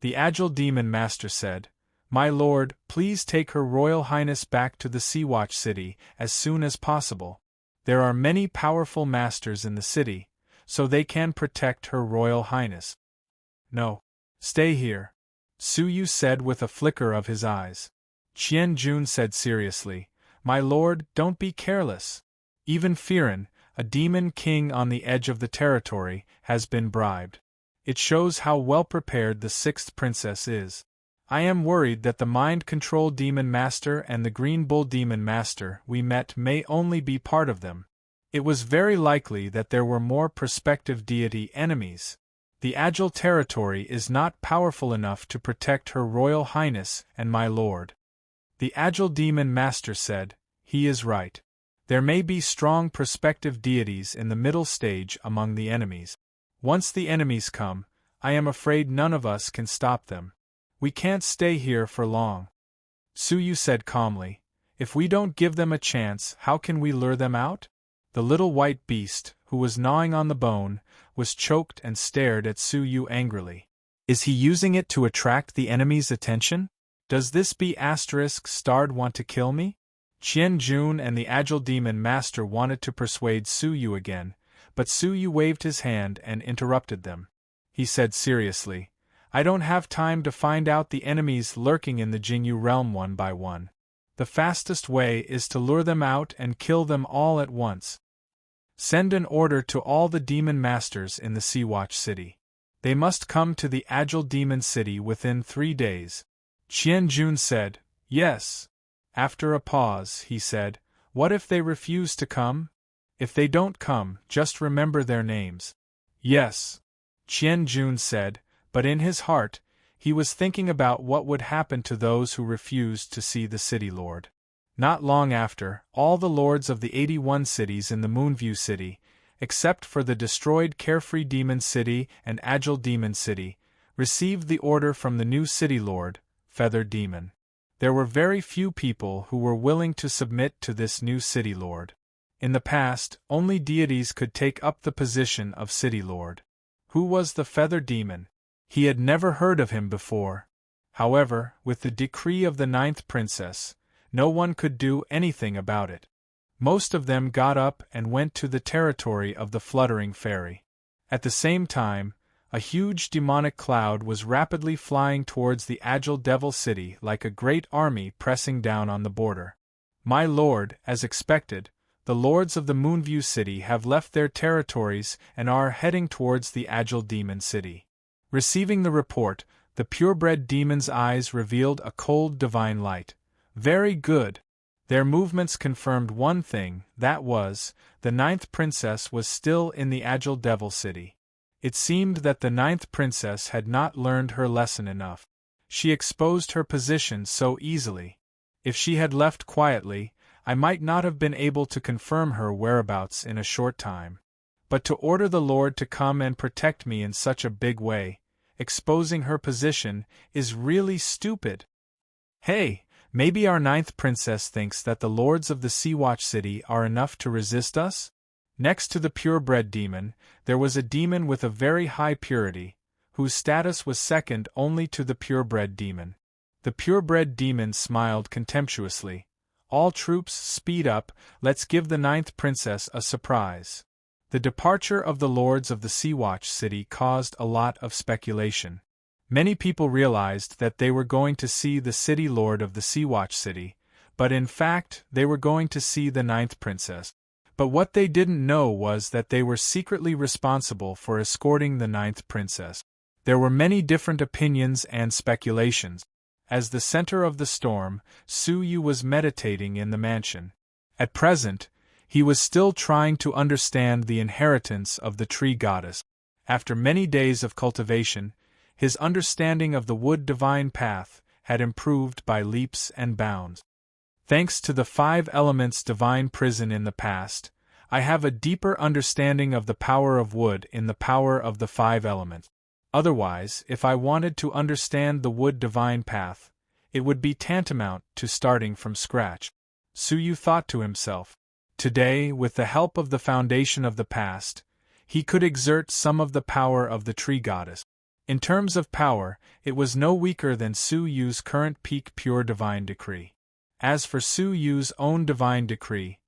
The Agile Demon Master said, "My lord, please take Her Royal Highness back to the Sea-Watch City as soon as possible. There are many powerful masters in the city, so they can protect Her Royal Highness." "No. Stay here," Su Yu said with a flicker of his eyes. Qian Jun said seriously, "My lord, don't be careless. Even Firen, a demon king on the edge of the territory, has been bribed. It shows how well prepared the 6th princess is. I am worried that the Mind Control Demon Master and the Green Bull Demon Master we met may only be part of them. It was very likely that there were more prospective deity enemies. The Agile territory is not powerful enough to protect Her Royal Highness and my lord." The Agile Demon Master said, "He is right. There may be strong prospective deities in the middle stage among the enemies. Once the enemies come, I am afraid none of us can stop them. We can't stay here for long." Su Yu said calmly, "If we don't give them a chance, how can we lure them out?" The little white beast, who was gnawing on the bone, was choked and stared at Su Yu angrily. Is he using it to attract the enemy's attention? Does this B***starred want to kill me? Qian Jun and the Agile Demon Master wanted to persuade Su Yu again, but Su Yu waved his hand and interrupted them. He said seriously, "I don't have time to find out the enemies lurking in the Jingyu realm one by one. The fastest way is to lure them out and kill them all at once. Send an order to all the demon masters in the Sea-Watch City. They must come to the Agile Demon City within 3 days." Qian Jun said, "Yes." After a pause, he said, "What if they refuse to come? If they don't come, just remember their names." "Yes," Qian Jun said, But in his heart, he was thinking about what would happen to those who refused to see the city lord. Not long after, all the lords of the 81 cities in the Moonview City, except for the destroyed Carefree Demon City and Agile Demon City, received the order from the new city lord, Feathered Demon. There were very few people who were willing to submit to this new city lord. In the past, only deities could take up the position of city lord. Who was the Feathered Demon? He had never heard of him before. However, with the decree of the 9th princess, no one could do anything about it. Most of them got up and went to the territory of the Fluttering Fairy. At the same time, a huge demonic cloud was rapidly flying towards the Agile Devil City like a great army pressing down on the border. My lord, as expected, the lords of the Moonview City have left their territories and are heading towards the Agile Demon City. Receiving the report, the purebred demon's eyes revealed a cold divine light. Very good. Their movements confirmed one thing, that was, the 9th princess was still in the Agile Devil City. It seemed that the 9th princess had not learned her lesson enough. She exposed her position so easily. If she had left quietly, I might not have been able to confirm her whereabouts in a short time. But to order the Lord to come and protect me in such a big way, exposing her position, is really stupid. Hey, maybe our 9th princess thinks that the lords of the Seawatch City are enough to resist us? Next to the purebred demon, there was a demon with a very high purity, whose status was second only to the purebred demon. The purebred demon smiled contemptuously. All troops, speed up, let's give the 9th princess a surprise. The departure of the lords of the Seawatch City caused a lot of speculation. Many people realized that they were going to see the city lord of the Seawatch City, but in fact they were going to see the 9th princess. But what they didn't know was that they were secretly responsible for escorting the 9th princess. There were many different opinions and speculations. As the center of the storm, Su-yu was meditating in the mansion. At present, he was still trying to understand the inheritance of the tree goddess. After many days of cultivation, his understanding of the wood divine path had improved by leaps and bounds. Thanks to the 5 elements divine prison in the past, I have a deeper understanding of the power of wood in the power of the 5 elements. Otherwise, if I wanted to understand the wood divine path, it would be tantamount to starting from scratch. Su-yu thought to himself. Today, with the help of the foundation of the past, he could exert some of the power of the tree goddess. In terms of power, it was no weaker than Su-yu's current peak pure divine decree. As for Su-yu's own divine decree,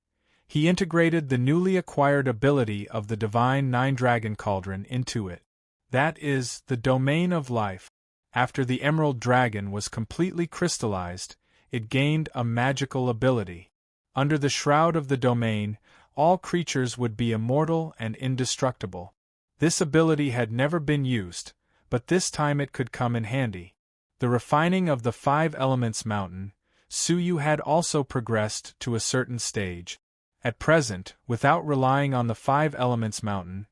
he integrated the newly acquired ability of the divine 9-dragon cauldron into it. That is, the domain of life. After the emerald dragon was completely crystallized, it gained a magical ability. Under the shroud of the domain, all creatures would be immortal and indestructible. This ability had never been used, but this time it could come in handy. The refining of the 5 elements mountain, Su-yu had also progressed to a certain stage. At present, without relying on the 5 elements mountain,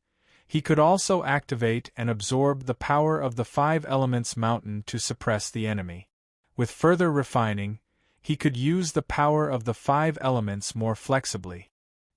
he could also activate and absorb the power of the 5 elements mountain to suppress the enemy. With further refining, he could use the power of the 5 elements more flexibly.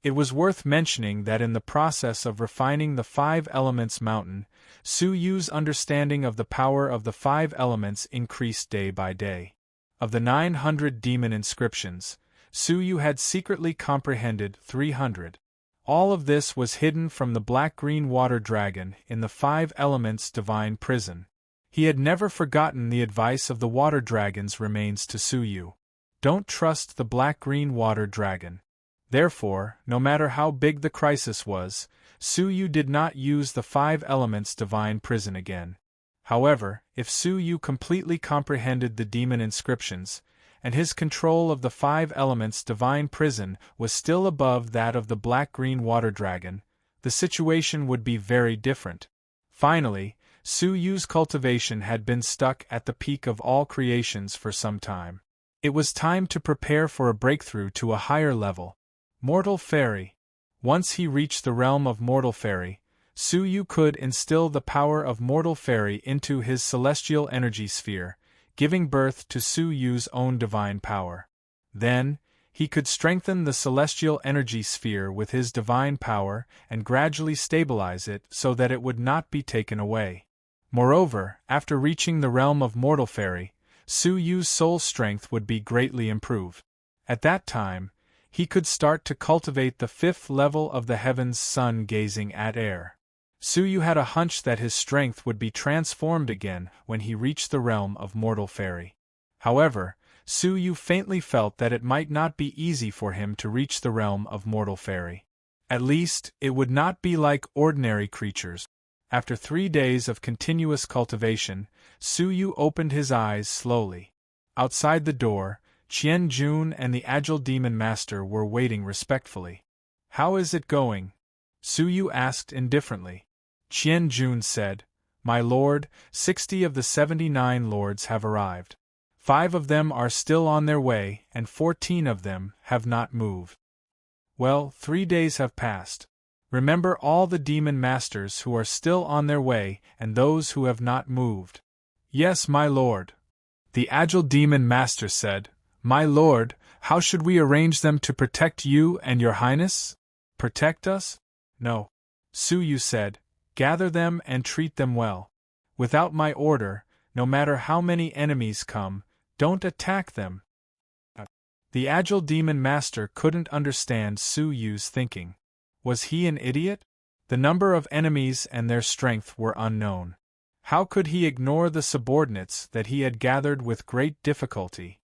It was worth mentioning that in the process of refining the 5 elements mountain, Su-yu's understanding of the power of the 5 elements increased day by day. Of the 900 demon inscriptions, Su-yu had secretly comprehended 300. All of this was hidden from the black-green water dragon in the 5 elements divine prison. He had never forgotten the advice of the water dragon's remains to Su-yu. Don't trust the black-green water dragon. Therefore, no matter how big the crisis was, Su-yu did not use the 5 elements divine prison again. However, if Su-yu completely comprehended the demon inscriptions, and his control of the 5 elements divine prison was still above that of the black-green water dragon, the situation would be very different. Finally, Su-yu's cultivation had been stuck at the peak of all creations for some time. It was time to prepare for a breakthrough to a higher level. Mortal Fairy. Once he reached the realm of Mortal Fairy, Su Yu could instill the power of mortal fairy into his celestial energy sphere, giving birth to Su Yu's own divine power. Then, he could strengthen the celestial energy sphere with his divine power and gradually stabilize it so that it would not be taken away. Moreover, after reaching the realm of mortal fairy, Su Yu's soul strength would be greatly improved. At that time, he could start to cultivate the fifth level of the heavens sun gazing at air. Su Yu had a hunch that his strength would be transformed again when he reached the realm of mortal fairy. However, Su Yu faintly felt that it might not be easy for him to reach the realm of mortal fairy. At least, it would not be like ordinary creatures. After 3 days of continuous cultivation, Su Yu opened his eyes slowly. Outside the door, Qian Jun and the Agile Demon Master were waiting respectfully. "How is it going?" Su Yu asked indifferently. Qian Jun said, "My lord, 60 of the 79 lords have arrived. 5 of them are still on their way, and 14 of them have not moved." "Well, 3 days have passed. Remember all the demon masters who are still on their way and those who have not moved." "Yes, my lord." The Agile Demon Master said, "My lord, how should we arrange them to protect you and your highness?" "Protect us? No." Su Yu said, "Gather them and treat them well. Without my order, no matter how many enemies come, don't attack them." The Agile Demon Master couldn't understand Su Yu's thinking. Was he an idiot? The number of enemies and their strength were unknown. How could he ignore the subordinates that he had gathered with great difficulty?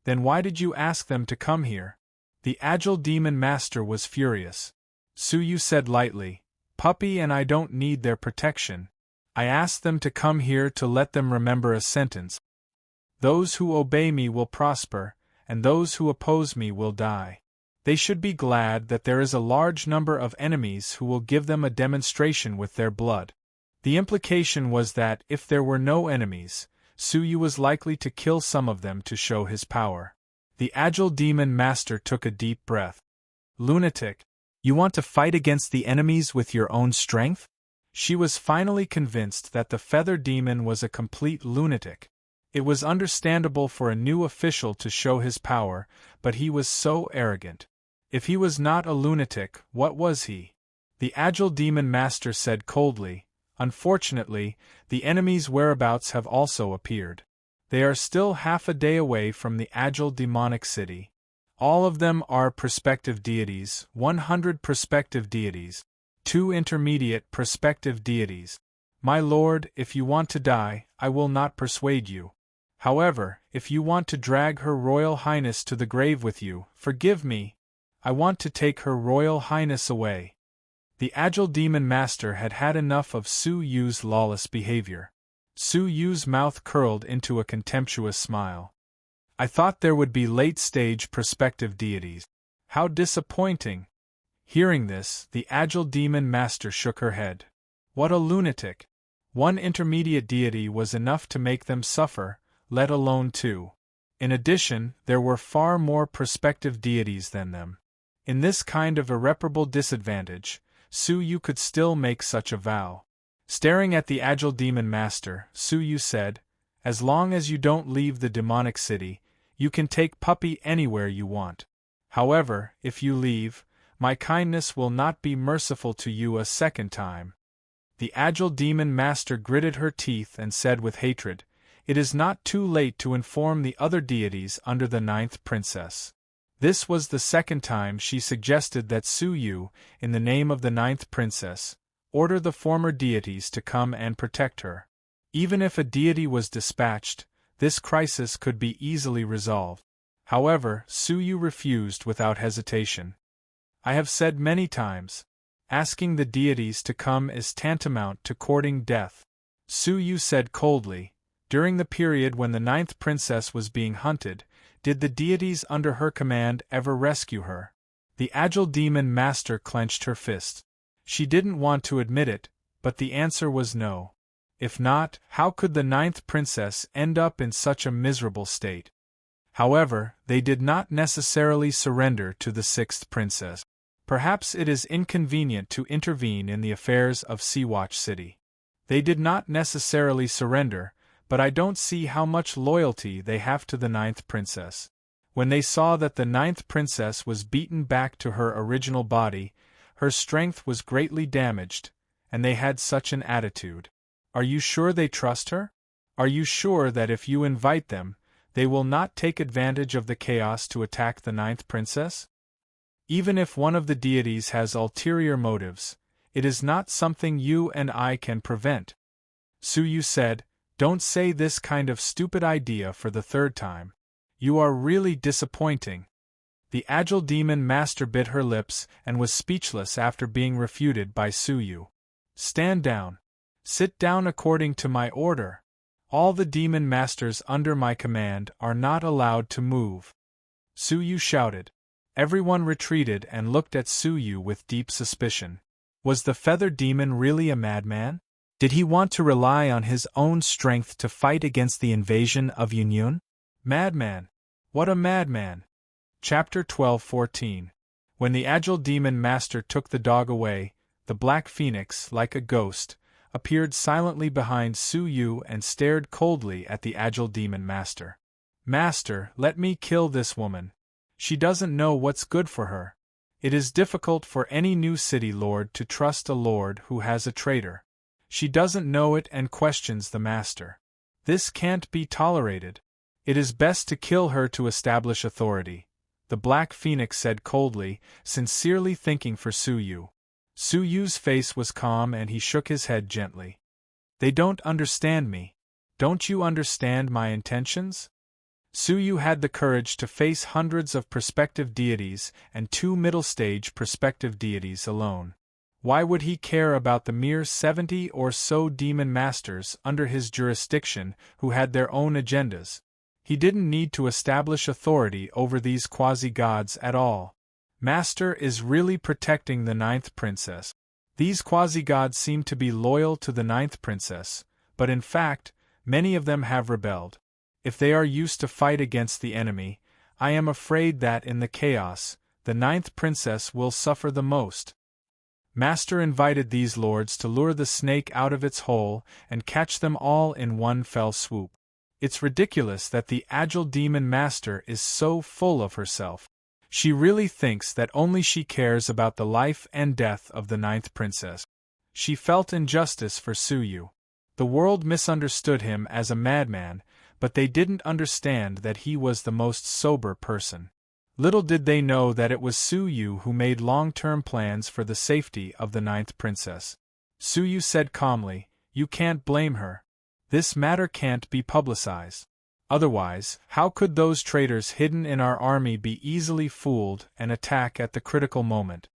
"Then why did you ask them to come here?" The Agile Demon Master was furious. Su Yu said lightly, "Puppy and I don't need their protection. I asked them to come here to let them remember a sentence. Those who obey me will prosper, and those who oppose me will die. They should be glad that there is a large number of enemies who will give them a demonstration with their blood." The implication was that if there were no enemies, Su Yu was likely to kill some of them to show his power. The Agile Demon Master took a deep breath. "Lunatic! You want to fight against the enemies with your own strength?" She was finally convinced that the Feather Demon was a complete lunatic. It was understandable for a new official to show his power, but he was so arrogant. If he was not a lunatic, what was he? The Agile Demon Master said coldly, "Unfortunately, the enemy's whereabouts have also appeared. They are still half a day away from the Agile Demonic City. All of them are prospective deities, 100 prospective deities, 2 intermediate prospective deities. My lord, if you want to die, I will not persuade you. However, if you want to drag Her Royal Highness to the grave with you, forgive me. I want to take Her Royal Highness away." The Agile Demon Master had had enough of Su Yu's lawless behavior. Su Yu's mouth curled into a contemptuous smile. "I thought there would be late-stage prospective deities. How disappointing!" Hearing this, the Agile Demon Master shook her head. What a lunatic! 1 intermediate deity was enough to make them suffer, let alone 2. In addition, there were far more prospective deities than them. In this kind of irreparable disadvantage, Su Yu could still make such a vow. Staring at the Agile Demon Master, Su Yu said, "As long as you don't leave the demonic city, you can take Puppy anywhere you want. However, if you leave, my kindness will not be merciful to you a second time." The Agile Demon Master gritted her teeth and said with hatred, "It is not too late to inform the other deities under the 9th princess." This was the second time she suggested that Su Yu, in the name of the 9th princess, order the former deities to come and protect her. Even if a deity was dispatched, this crisis could be easily resolved. However, Su Yu refused without hesitation. "I have said many times, asking the deities to come is tantamount to courting death." Su Yu said coldly, "During the period when the 9th princess was being hunted, did the deities under her command ever rescue her?" The Agile Demon Master clenched her fist. She didn't want to admit it, but the answer was no. If not, how could the 9th princess end up in such a miserable state? However, they did not necessarily surrender to the 6th princess. Perhaps it is inconvenient to intervene in the affairs of Sea-Watch City. They did not necessarily surrender, but I don't see how much loyalty they have to the ninth princess. When they saw that the ninth princess was beaten back to her original body, her strength was greatly damaged, and they had such an attitude. Are you sure they trust her? Are you sure that if you invite them, they will not take advantage of the chaos to attack the ninth princess? Even if one of the deities has ulterior motives, it is not something you and I can prevent. Suyu said, "Don't say this kind of stupid idea for the third time. You are really disappointing." The agile demon master bit her lips and was speechless after being refuted by Suyu. "Stand down. Sit down according to my order. All the demon masters under my command are not allowed to move." Suyu shouted. Everyone retreated and looked at Suyu with deep suspicion. Was the feather demon really a madman? Did he want to rely on his own strength to fight against the invasion of Yunyun? Madman! What a madman! Chapter 12:14. When the agile demon master took the dog away, the black phoenix, like a ghost, appeared silently behind Suyu and stared coldly at the agile demon master. "Master, let me kill this woman. She doesn't know what's good for her." It is difficult for any new city lord to trust a lord who has a traitor. She doesn't know it and questions the master. This can't be tolerated. It is best to kill her to establish authority, the Black Phoenix said coldly, sincerely thinking for Suyu. Suyu's face was calm and he shook his head gently. "They don't understand me. Don't you understand my intentions?" Suyu had the courage to face hundreds of prospective deities and 2 middle-stage prospective deities alone. Why would he care about the mere 70 or so demon masters under his jurisdiction who had their own agendas? He didn't need to establish authority over these quasi-gods at all. Master is really protecting the ninth princess. These quasi-gods seem to be loyal to the ninth princess, but in fact, many of them have rebelled. If they are used to fight against the enemy, I am afraid that in the chaos, the ninth princess will suffer the most. Master invited these lords to lure the snake out of its hole and catch them all in one fell swoop. It's ridiculous that the agile demon master is so full of herself. She really thinks that only she cares about the life and death of the ninth princess. She felt injustice for Suyu. The world misunderstood him as a madman, but they didn't understand that he was the most sober person. Little did they know that it was Suyu who made long-term plans for the safety of the ninth princess. Suyu said calmly, "You can't blame her. This matter can't be publicized. Otherwise, how could those traitors hidden in our army be easily fooled and attack at the critical moment?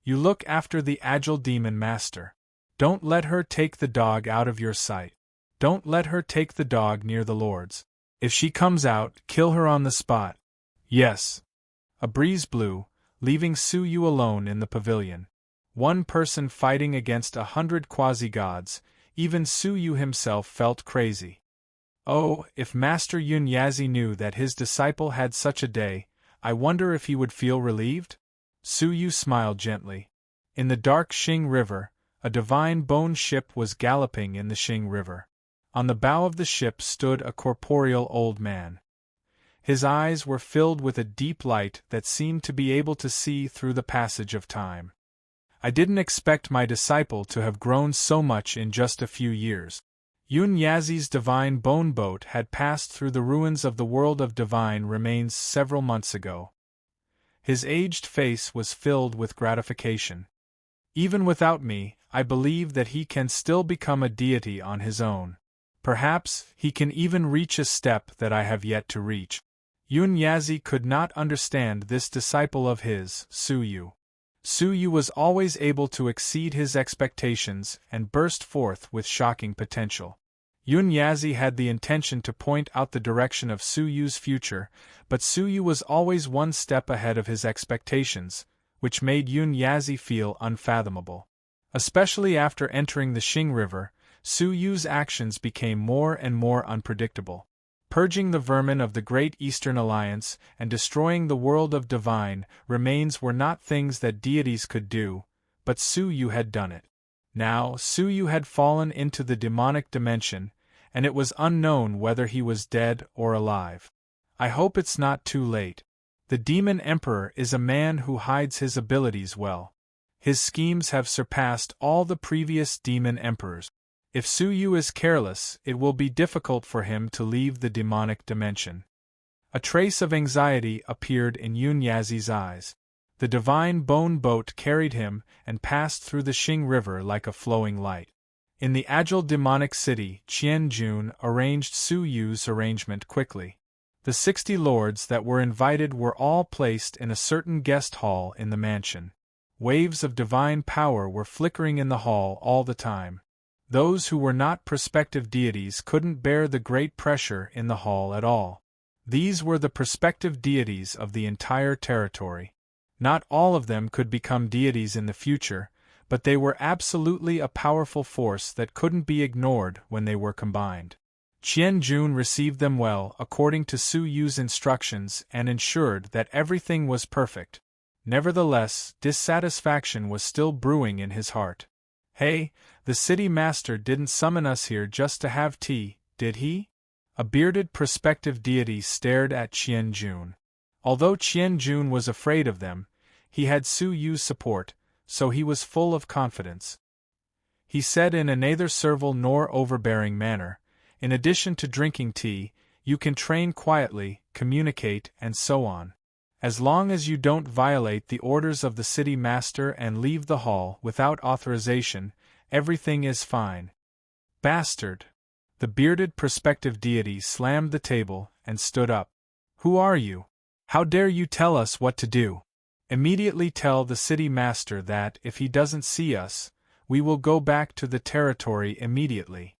You look after the agile demon master. Don't let her take the dog out of your sight. Don't let her take the dog near the lords. If she comes out, kill her on the spot." "Yes." A breeze blew, leaving Suyu alone in the pavilion. One person fighting against 100 quasi-gods, even Suyu himself felt crazy. Oh, if Master Yunyazi knew that his disciple had such a day, I wonder if he would feel relieved? Suyu smiled gently. In the dark Xing River, a divine bone ship was galloping in the Xing River. On the bow of the ship stood a corporeal old man. His eyes were filled with a deep light that seemed to be able to see through the passage of time. I didn't expect my disciple to have grown so much in just a few years. Yunyazi's divine bone boat had passed through the ruins of the world of divine remains several months ago. His aged face was filled with gratification. Even without me, I believe that he can still become a deity on his own. Perhaps he can even reach a step that I have yet to reach. Yunyazi could not understand this disciple of his, Suyu. Suyu was always able to exceed his expectations and burst forth with shocking potential. Yunyazi had the intention to point out the direction of Suyu's future, but Suyu was always one step ahead of his expectations, which made Yunyazi feel unfathomable. Especially after entering the Xing River, Suyu's actions became more and more unpredictable. purging the vermin of the Great Eastern Alliance and destroying the world of divine remains were not things that deities could do, but Su Yu had done it. Now, Su Yu had fallen into the demonic dimension, and it was unknown whether he was dead or alive. I hope it's not too late. The Demon Emperor is a man who hides his abilities well. His schemes have surpassed all the previous demon emperors. If Su Yu is careless, it will be difficult for him to leave the demonic dimension. A trace of anxiety appeared in Yun Yazi's eyes. The divine bone boat carried him and passed through the Xing River like a flowing light. In the agile demonic city, Qian Jun arranged Su Yu's arrangement quickly. The 60 lords that were invited were all placed in a certain guest hall in the mansion. Waves of divine power were flickering in the hall all the time. Those who were not prospective deities couldn't bear the great pressure in the hall at all. These were the prospective deities of the entire territory. Not all of them could become deities in the future, but they were absolutely a powerful force that couldn't be ignored when they were combined. Qian Jun received them well according to Su Yu's instructions and ensured that everything was perfect. Nevertheless, dissatisfaction was still brewing in his heart. Hey, the city master didn't summon us here just to have tea, did he? A bearded prospective deity stared at Qian Jun. Although Qian Jun was afraid of them, he had Su Yu's support, so he was full of confidence. He said in a neither servile nor overbearing manner, "In addition to drinking tea, you can train quietly, communicate, and so on. As long as you don't violate the orders of the city master and leave the hall without authorization, everything is fine." Bastard! The bearded prospective deity slammed the table and stood up. "Who are you? How dare you tell us what to do? Immediately tell the city master that, if he doesn't see us, we will go back to the territory immediately."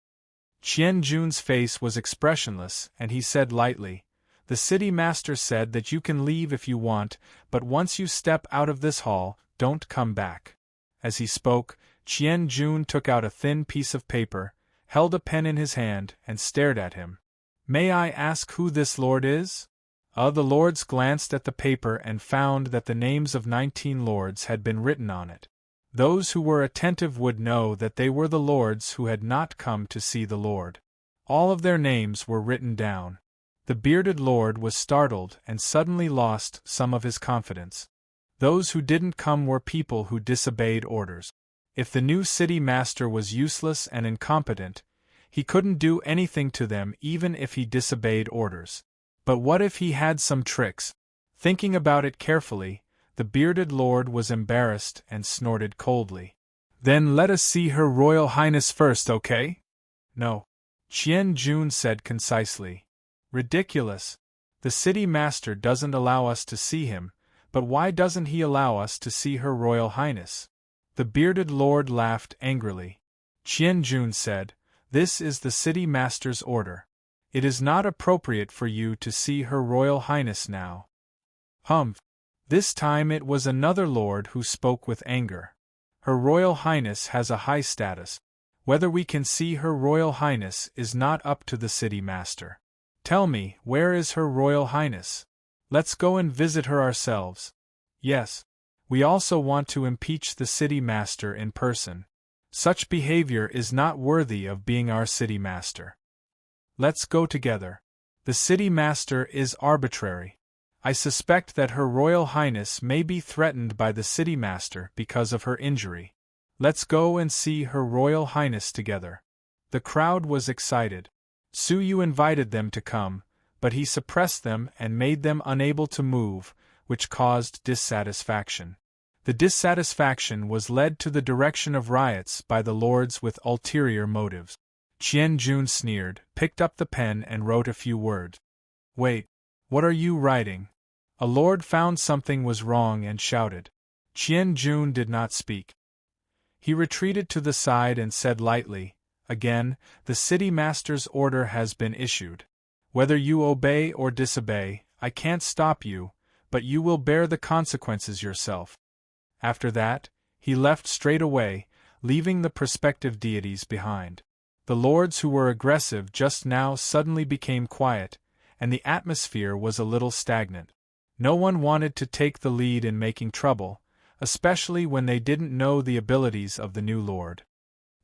Qian Jun's face was expressionless, and he said lightly, "The city master said that you can leave if you want, but once you step out of this hall, don't come back." As he spoke, Qian Jun took out a thin piece of paper, held a pen in his hand, and stared at him. "May I ask who this lord is?" The lords glanced at the paper and found that the names of 19 lords had been written on it. Those who were attentive would know that they were the lords who had not come to see the Lord. All of their names were written down. The bearded lord was startled and suddenly lost some of his confidence. Those who didn't come were people who disobeyed orders. If the new city master was useless and incompetent, he couldn't do anything to them even if he disobeyed orders. But what if he had some tricks? Thinking about it carefully, the bearded lord was embarrassed and snorted coldly. "Then let us see Her Royal Highness first, okay?" "No," Qian Jun said concisely. "Ridiculous. The city master doesn't allow us to see him, but why doesn't he allow us to see Her Royal Highness?" The bearded lord laughed angrily. Qian Jun said, "This is the city master's order. It is not appropriate for you to see Her Royal Highness now." Humph! This time it was another lord who spoke with anger. "Her Royal Highness has a high status. Whether we can see Her Royal Highness is not up to the city master. Tell me, where is Her Royal Highness? Let's go and visit her ourselves. Yes. We also want to impeach the city master in person. Such behavior is not worthy of being our city master. Let's go together. The city master is arbitrary. I suspect that Her Royal Highness may be threatened by the city master because of her injury. Let's go and see Her Royal Highness together." The crowd was excited. Su Yu invited them to come, but he suppressed them and made them unable to move, which caused dissatisfaction. The dissatisfaction was led to the direction of riots by the lords with ulterior motives. Qian Jun sneered, picked up the pen and wrote a few words. "Wait, what are you writing?" A lord found something was wrong and shouted. Qian Jun did not speak. He retreated to the side and said lightly, "Again, the city master's order has been issued. Whether you obey or disobey, I can't stop you, but you will bear the consequences yourself." After that, he left straight away, leaving the prospective deities behind. The lords who were aggressive just now suddenly became quiet, and the atmosphere was a little stagnant. No one wanted to take the lead in making trouble, especially when they didn't know the abilities of the new lord.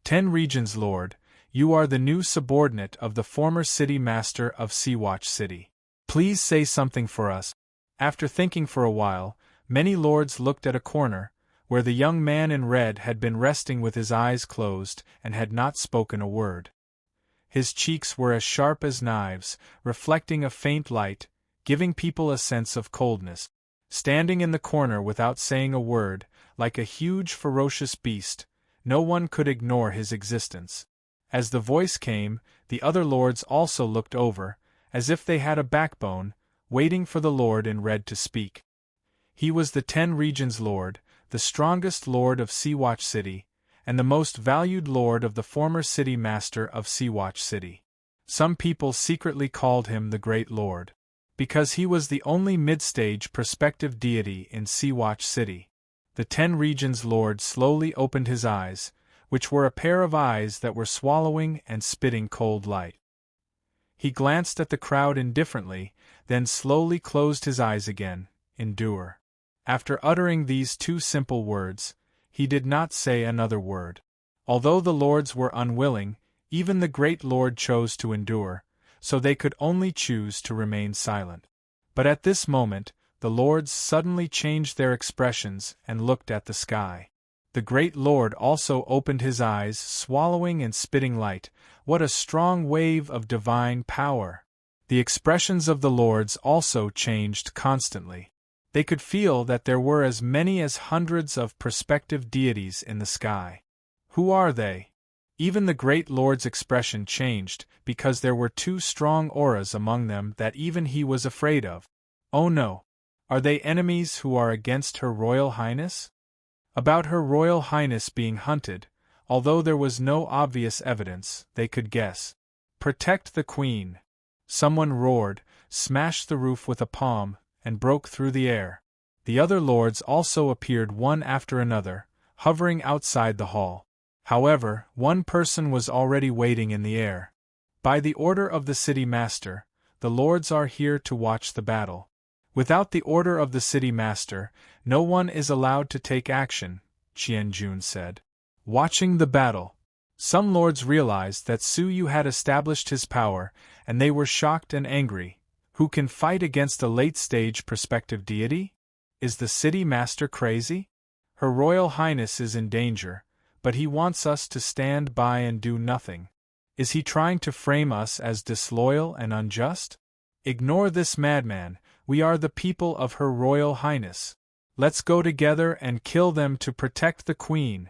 10 Regions Lord, you are the new subordinate of the former city master of Seawatch City. Please say something for us. After thinking for a while, many lords looked at a corner, where the young man in red had been resting with his eyes closed and had not spoken a word. His cheeks were as sharp as knives, reflecting a faint light, giving people a sense of coldness. Standing in the corner without saying a word, like a huge ferocious beast, no one could ignore his existence. As the voice came, the other lords also looked over, as if they had a backbone, waiting for the lord in red to speak. He was the 10 Regions Lord, the strongest lord of Seawatch City, and the most valued lord of the former city master of Seawatch City. Some people secretly called him the Great Lord, because he was the only mid-stage perspective deity in Seawatch City. The 10 Regions Lord slowly opened his eyes, which were a pair of eyes that were swallowing and spitting cold light. He glanced at the crowd indifferently, then slowly closed his eyes again. Endure. After uttering these 2 simple words, he did not say another word. Although the lords were unwilling, even the Great Lord chose to endure, so they could only choose to remain silent. But at this moment, the lords suddenly changed their expressions and looked at the sky. The Great Lord also opened his eyes, swallowing and spitting light. What a strong wave of divine power! The expressions of the lords also changed constantly. They could feel that there were as many as hundreds of perspective deities in the sky. Who are they? Even the Great Lord's expression changed, because there were 2 strong auras among them that even he was afraid of. Oh no! Are they enemies who are against Her Royal Highness? About Her Royal Highness being hunted, although there was no obvious evidence, they could guess. Protect the Queen! Someone roared, smashed the roof with a palm, and broke through the air. The other lords also appeared one after another, hovering outside the hall. However, one person was already waiting in the air. By the order of the city master, the lords are here to watch the battle. Without the order of the city master, no one is allowed to take action, Qian Jun said. Watching the battle. Some lords realized that Su Yu had established his power, and they were shocked and angry. Who can fight against a late-stage perspective deity? Is the city master crazy? Her Royal Highness is in danger, but he wants us to stand by and do nothing. Is he trying to frame us as disloyal and unjust? Ignore this madman, we are the people of Her Royal Highness. Let's go together and kill them to protect the Queen.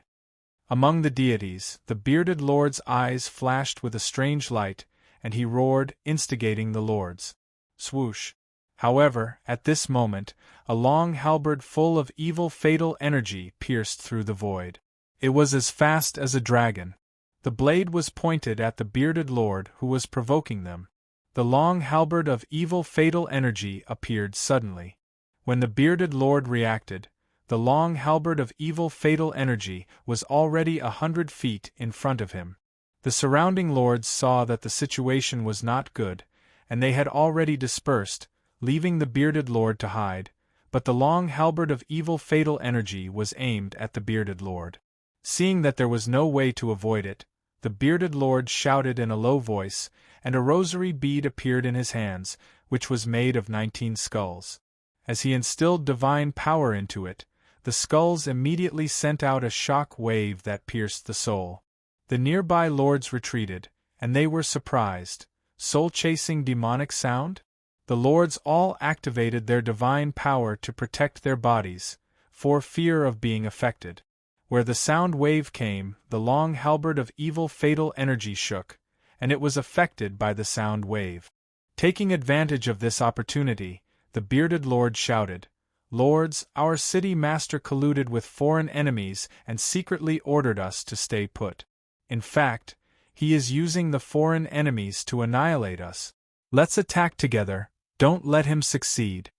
Among the deities, the bearded lord's eyes flashed with a strange light, and he roared, instigating the lords. Swoosh! However, at this moment, a long halberd full of evil fatal energy pierced through the void. It was as fast as a dragon. The blade was pointed at the bearded lord who was provoking them. The long halberd of evil fatal energy appeared suddenly. When the bearded lord reacted, the long halberd of evil fatal energy was already 100 feet in front of him. The surrounding lords saw that the situation was not good, and they had already dispersed, leaving the bearded lord to hide, but the long halberd of evil fatal energy was aimed at the bearded lord. Seeing that there was no way to avoid it, the bearded lord shouted in a low voice, and a rosary bead appeared in his hands, which was made of 19 skulls. As he instilled divine power into it, the skulls immediately sent out a shock wave that pierced the soul. The nearby lords retreated, and they were surprised. Soul-chasing demonic sound? The lords all activated their divine power to protect their bodies, for fear of being affected. Where the sound wave came, the long halberd of evil fatal energy shook, and it was affected by the sound wave. Taking advantage of this opportunity, the bearded lord shouted, "Lords, our city master colluded with foreign enemies and secretly ordered us to stay put. In fact, he is using the foreign enemies to annihilate us. Let's attack together, don't let him succeed."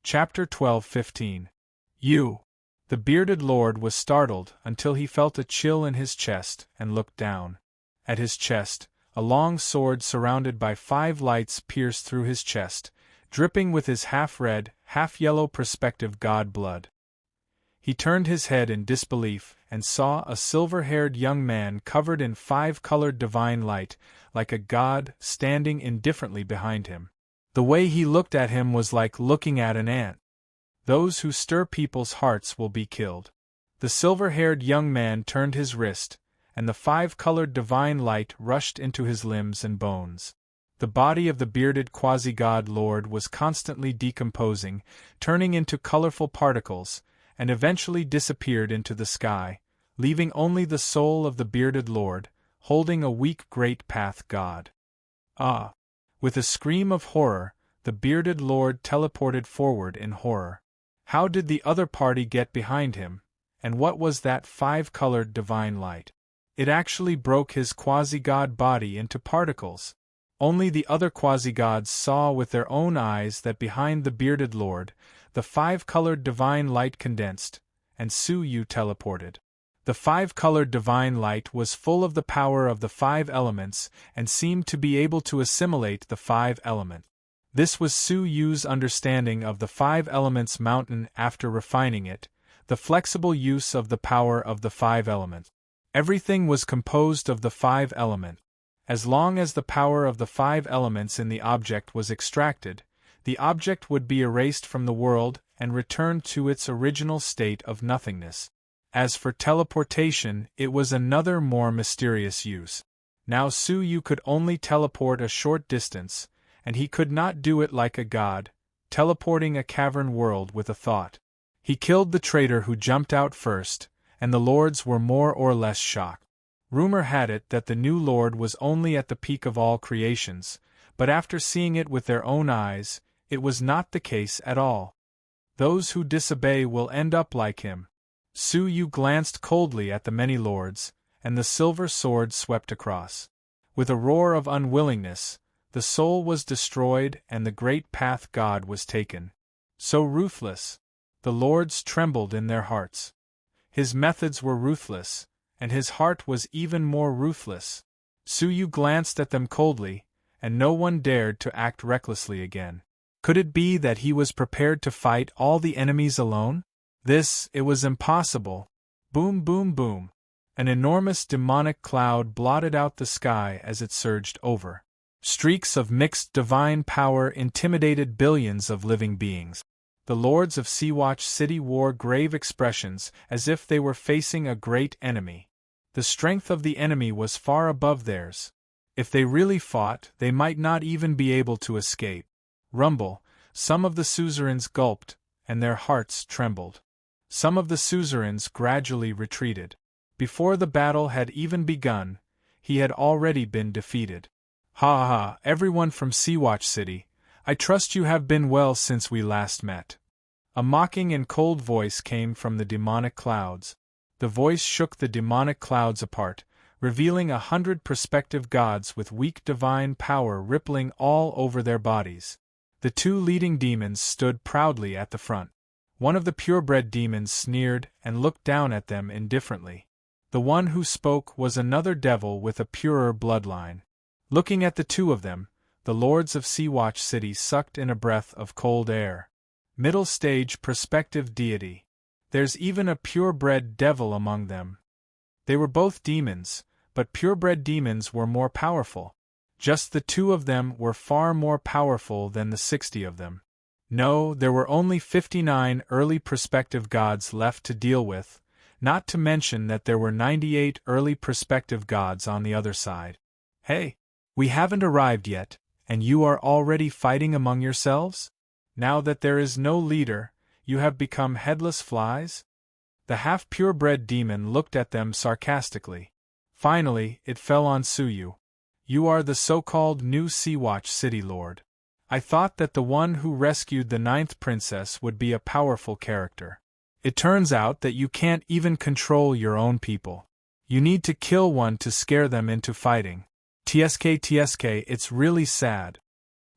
Chapter 12:15. You. The bearded lord was startled until he felt a chill in his chest and looked down. At his chest, A long sword surrounded by 5 lights pierced through his chest, dripping with his half-red, half-yellow perspective god blood. He turned his head in disbelief and saw a silver-haired young man covered in 5-colored divine light, like a god, standing indifferently behind him. The way he looked at him was like looking at an ant. Those who stir people's hearts will be killed. The silver-haired young man turned his wrist, and the 5-colored divine light rushed into his limbs and bones. The body of the bearded quasi-god lord was constantly decomposing, turning into colorful particles, and eventually disappeared into the sky, leaving only the soul of the bearded lord, holding a weak great path god. Ah! With a scream of horror, the bearded lord teleported forward in horror. How did the other party get behind him, and what was that 5-colored divine light? It actually broke his quasi-god body into particles. Only the other quasi-gods saw with their own eyes that behind the bearded lord, the 5-colored divine light condensed, and Su-Yu teleported. The 5-colored divine light was full of the power of the 5 elements and seemed to be able to assimilate the 5 elements. This was Su-Yu's understanding of the 5 elements mountain after refining it, the flexible use of the power of the 5 elements. Everything was composed of the 5 elements. As long as the power of the 5 elements in the object was extracted, the object would be erased from the world and returned to its original state of nothingness. As for teleportation, it was another more mysterious use. Now Su-Yu could only teleport a short distance, and he could not do it like a god, teleporting a cavern world with a thought. He killed the traitor who jumped out first, and the lords were more or less shocked. Rumor had it that the new lord was only at the peak of all creations, but after seeing it with their own eyes, it was not the case at all. Those who disobey will end up like him. Su-Yu glanced coldly at the many lords, and the silver sword swept across. With a roar of unwillingness, the soul was destroyed and the great path god was taken. So ruthless! The lords trembled in their hearts. His methods were ruthless, and his heart was even more ruthless. Su-Yu glanced at them coldly, and no one dared to act recklessly again. Could it be that he was prepared to fight all the enemies alone? It was impossible. Boom, boom, boom. An enormous demonic cloud blotted out the sky as it surged over. Streaks of mixed divine power intimidated billions of living beings. The lords of Sea-Watch City wore grave expressions as if they were facing a great enemy. The strength of the enemy was far above theirs. If they really fought, they might not even be able to escape. Rumble, some of the suzerains gulped, and their hearts trembled. Some of the suzerains gradually retreated. Before the battle had even begun, he had already been defeated. Ha ha, everyone from Sea-Watch City, I trust you have been well since we last met. A mocking and cold voice came from the demonic clouds. The voice shook the demonic clouds apart, revealing 100 prospective gods with weak divine power rippling all over their bodies. The 2 leading demons stood proudly at the front. One of the purebred demons sneered and looked down at them indifferently. The one who spoke was another devil with a purer bloodline. Looking at the 2 of them, the lords of Sea-Watch City sucked in a breath of cold air. Middle stage prospective deity. There's even a purebred devil among them. They were both demons, but purebred demons were more powerful. Just the 2 of them were far more powerful than the 60 of them. No, there were only 59 early prospective gods left to deal with, not to mention that there were 98 early prospective gods on the other side. Hey! We haven't arrived yet, and you are already fighting among yourselves? Now that there is no leader, you have become headless flies? The half-purebred demon looked at them sarcastically. Finally, it fell on Su-Yu. You are the so-called new Sea-Watch City Lord. I thought that the one who rescued the 9th princess would be a powerful character. It turns out that you can't even control your own people. You need to kill one to scare them into fighting. TSK, it's really sad.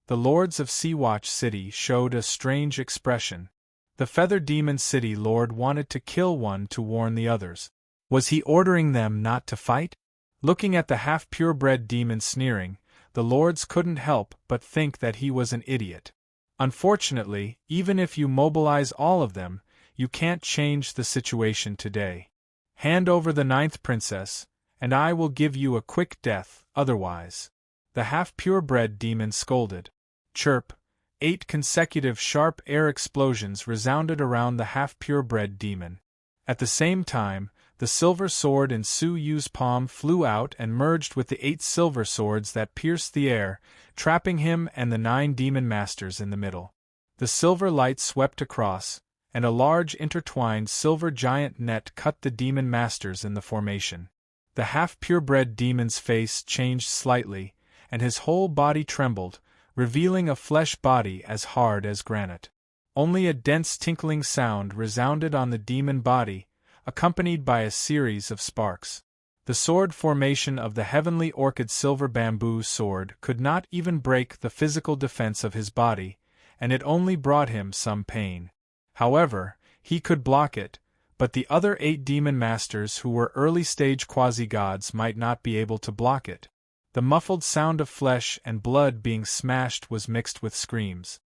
The lords of Sea-Watch City showed a strange expression. The Feather Demon City Lord wanted to kill one to warn the others. Was he ordering them not to fight? Looking at the half-purebred demon sneering, the lords couldn't help but think that he was an idiot. Unfortunately, even if you mobilize all of them, you can't change the situation today. Hand over the 9th princess, and I will give you a quick death, otherwise. The half-purebred demon scolded. Chirp! 8 consecutive sharp air explosions resounded around the half-purebred demon. At the same time, the silver sword in Su Yu's palm flew out and merged with the 8 silver swords that pierced the air, trapping him and the 9 demon masters in the middle. The silver light swept across, and a large intertwined silver giant net cut the demon masters in the formation. The half-purebred demon's face changed slightly, and his whole body trembled, revealing a flesh body as hard as granite. Only a dense tinkling sound resounded on the demon body, accompanied by a series of sparks. The sword formation of the heavenly orchid silver bamboo sword could not even break the physical defense of his body, and it only brought him some pain. However, he could block it, but the other 8 demon masters who were early-stage quasi-gods might not be able to block it. The muffled sound of flesh and blood being smashed was mixed with screams.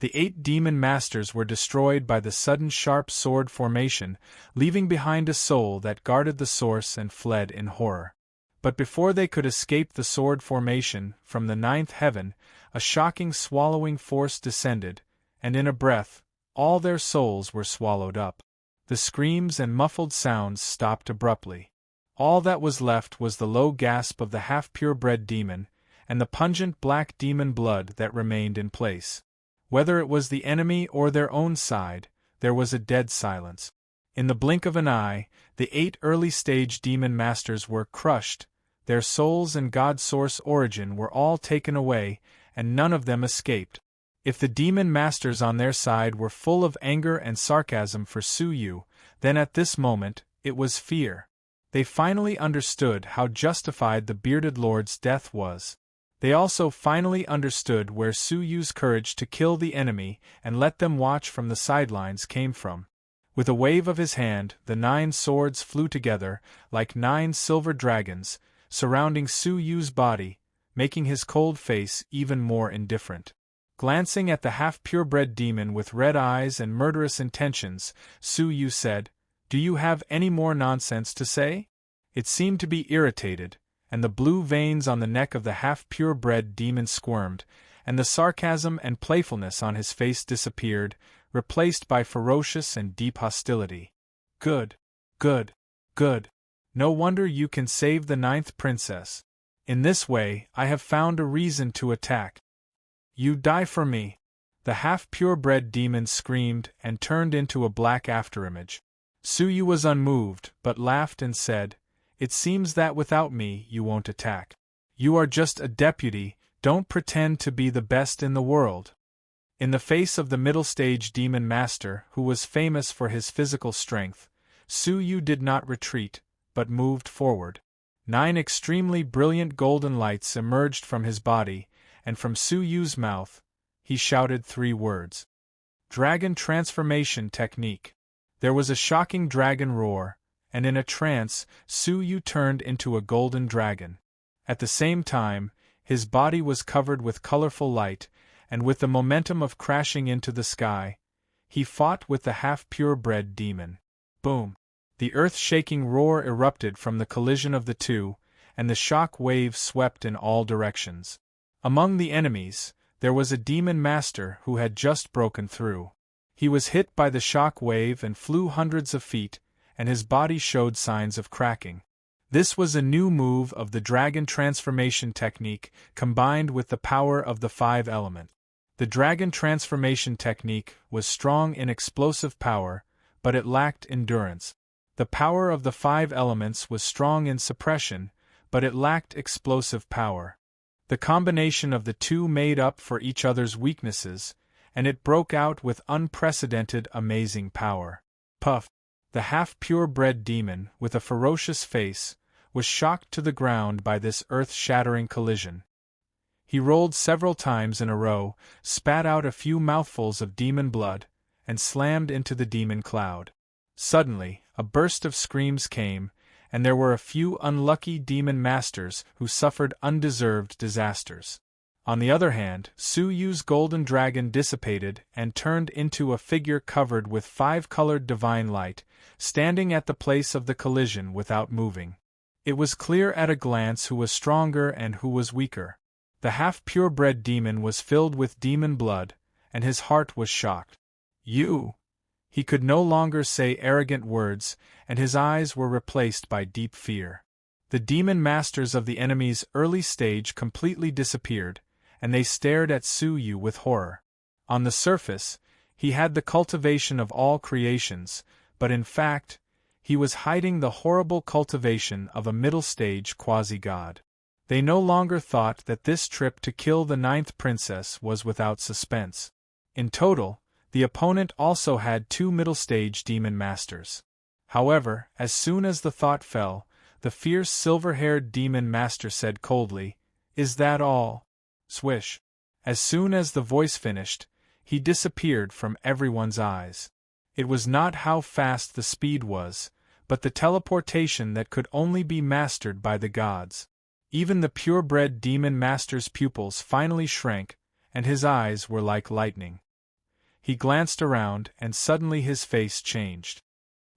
The 8 demon masters were destroyed by the sudden sharp sword formation, leaving behind a soul that guarded the source and fled in horror. But before they could escape the sword formation, from the 9th heaven, a shocking swallowing force descended, and in a breath, all their souls were swallowed up. The screams and muffled sounds stopped abruptly. All that was left was the low gasp of the half-purebred demon, and the pungent black demon blood that remained in place. Whether it was the enemy or their own side, there was a dead silence. In the blink of an eye, the 8 early-stage demon masters were crushed, their souls and God-source origin were all taken away, and none of them escaped. If the demon masters on their side were full of anger and sarcasm for Su Yu, then at this moment, it was fear. They finally understood how justified the bearded lord's death was. They also finally understood where Su Yu's courage to kill the enemy and let them watch from the sidelines came from. With a wave of his hand, the 9 swords flew together, like 9 silver dragons, surrounding Su Yu's body, making his cold face even more indifferent. Glancing at the half-purebred demon with red eyes and murderous intentions, Su Yu said, "Do you have any more nonsense to say?" It seemed to be irritated, and the blue veins on the neck of the half-purebred demon squirmed, and the sarcasm and playfulness on his face disappeared, replaced by ferocious and deep hostility. Good. Good. Good. No wonder you can save the 9th princess. In this way, I have found a reason to attack. You die for me. The half-purebred demon screamed and turned into a black afterimage. Su Yu was unmoved, but laughed and said, "It seems that without me you won't attack. You are just a deputy, don't pretend to be the best in the world." In the face of the middle-stage demon master, who was famous for his physical strength, Su Yu did not retreat, but moved forward. 9 extremely brilliant golden lights emerged from his body, and from Su Yu's mouth, he shouted 3 words. Dragon Transformation Technique. There was a shocking dragon roar, and in a trance, Su Yu turned into a golden dragon. At the same time, his body was covered with colorful light, and with the momentum of crashing into the sky, he fought with the half-purebred demon. Boom! The earth-shaking roar erupted from the collision of the two, and the shock wave swept in all directions. Among the enemies, there was a demon master who had just broken through. He was hit by the shock wave and flew hundreds of feet, and his body showed signs of cracking. This was a new move of the Dragon Transformation Technique combined with the power of the 5 elements. The Dragon Transformation Technique was strong in explosive power, but it lacked endurance. The power of the 5 elements was strong in suppression, but it lacked explosive power. The combination of the two made up for each other's weaknesses, and it broke out with unprecedented amazing power. Puff! The half-purebred demon, with a ferocious face, was shocked to the ground by this earth-shattering collision. He rolled several times in a row, spat out a few mouthfuls of demon blood, and slammed into the demon cloud. Suddenly, a burst of screams came, and there were a few unlucky demon masters who suffered undeserved disasters. On the other hand, Su Yu's golden dragon dissipated and turned into a figure covered with 5-colored divine light, standing at the place of the collision without moving. It was clear at a glance who was stronger and who was weaker. The half-purebred demon was filled with demon blood, and his heart was shocked. "You!" He could no longer say arrogant words, and his eyes were replaced by deep fear. The demon masters of the enemy's early stage completely disappeared, and they stared at Su Yu with horror. On the surface, he had the cultivation of all creations, but in fact, he was hiding the horrible cultivation of a middle-stage quasi-god. They no longer thought that this trip to kill the 9th princess was without suspense. In total, the opponent also had 2 middle-stage demon masters. However, as soon as the thought fell, the fierce silver-haired demon master said coldly, "Is that all?" Swish. As soon as the voice finished, he disappeared from everyone's eyes. It was not how fast the speed was, but the teleportation that could only be mastered by the gods. Even the purebred demon master's pupils finally shrank, and his eyes were like lightning. He glanced around, and suddenly his face changed.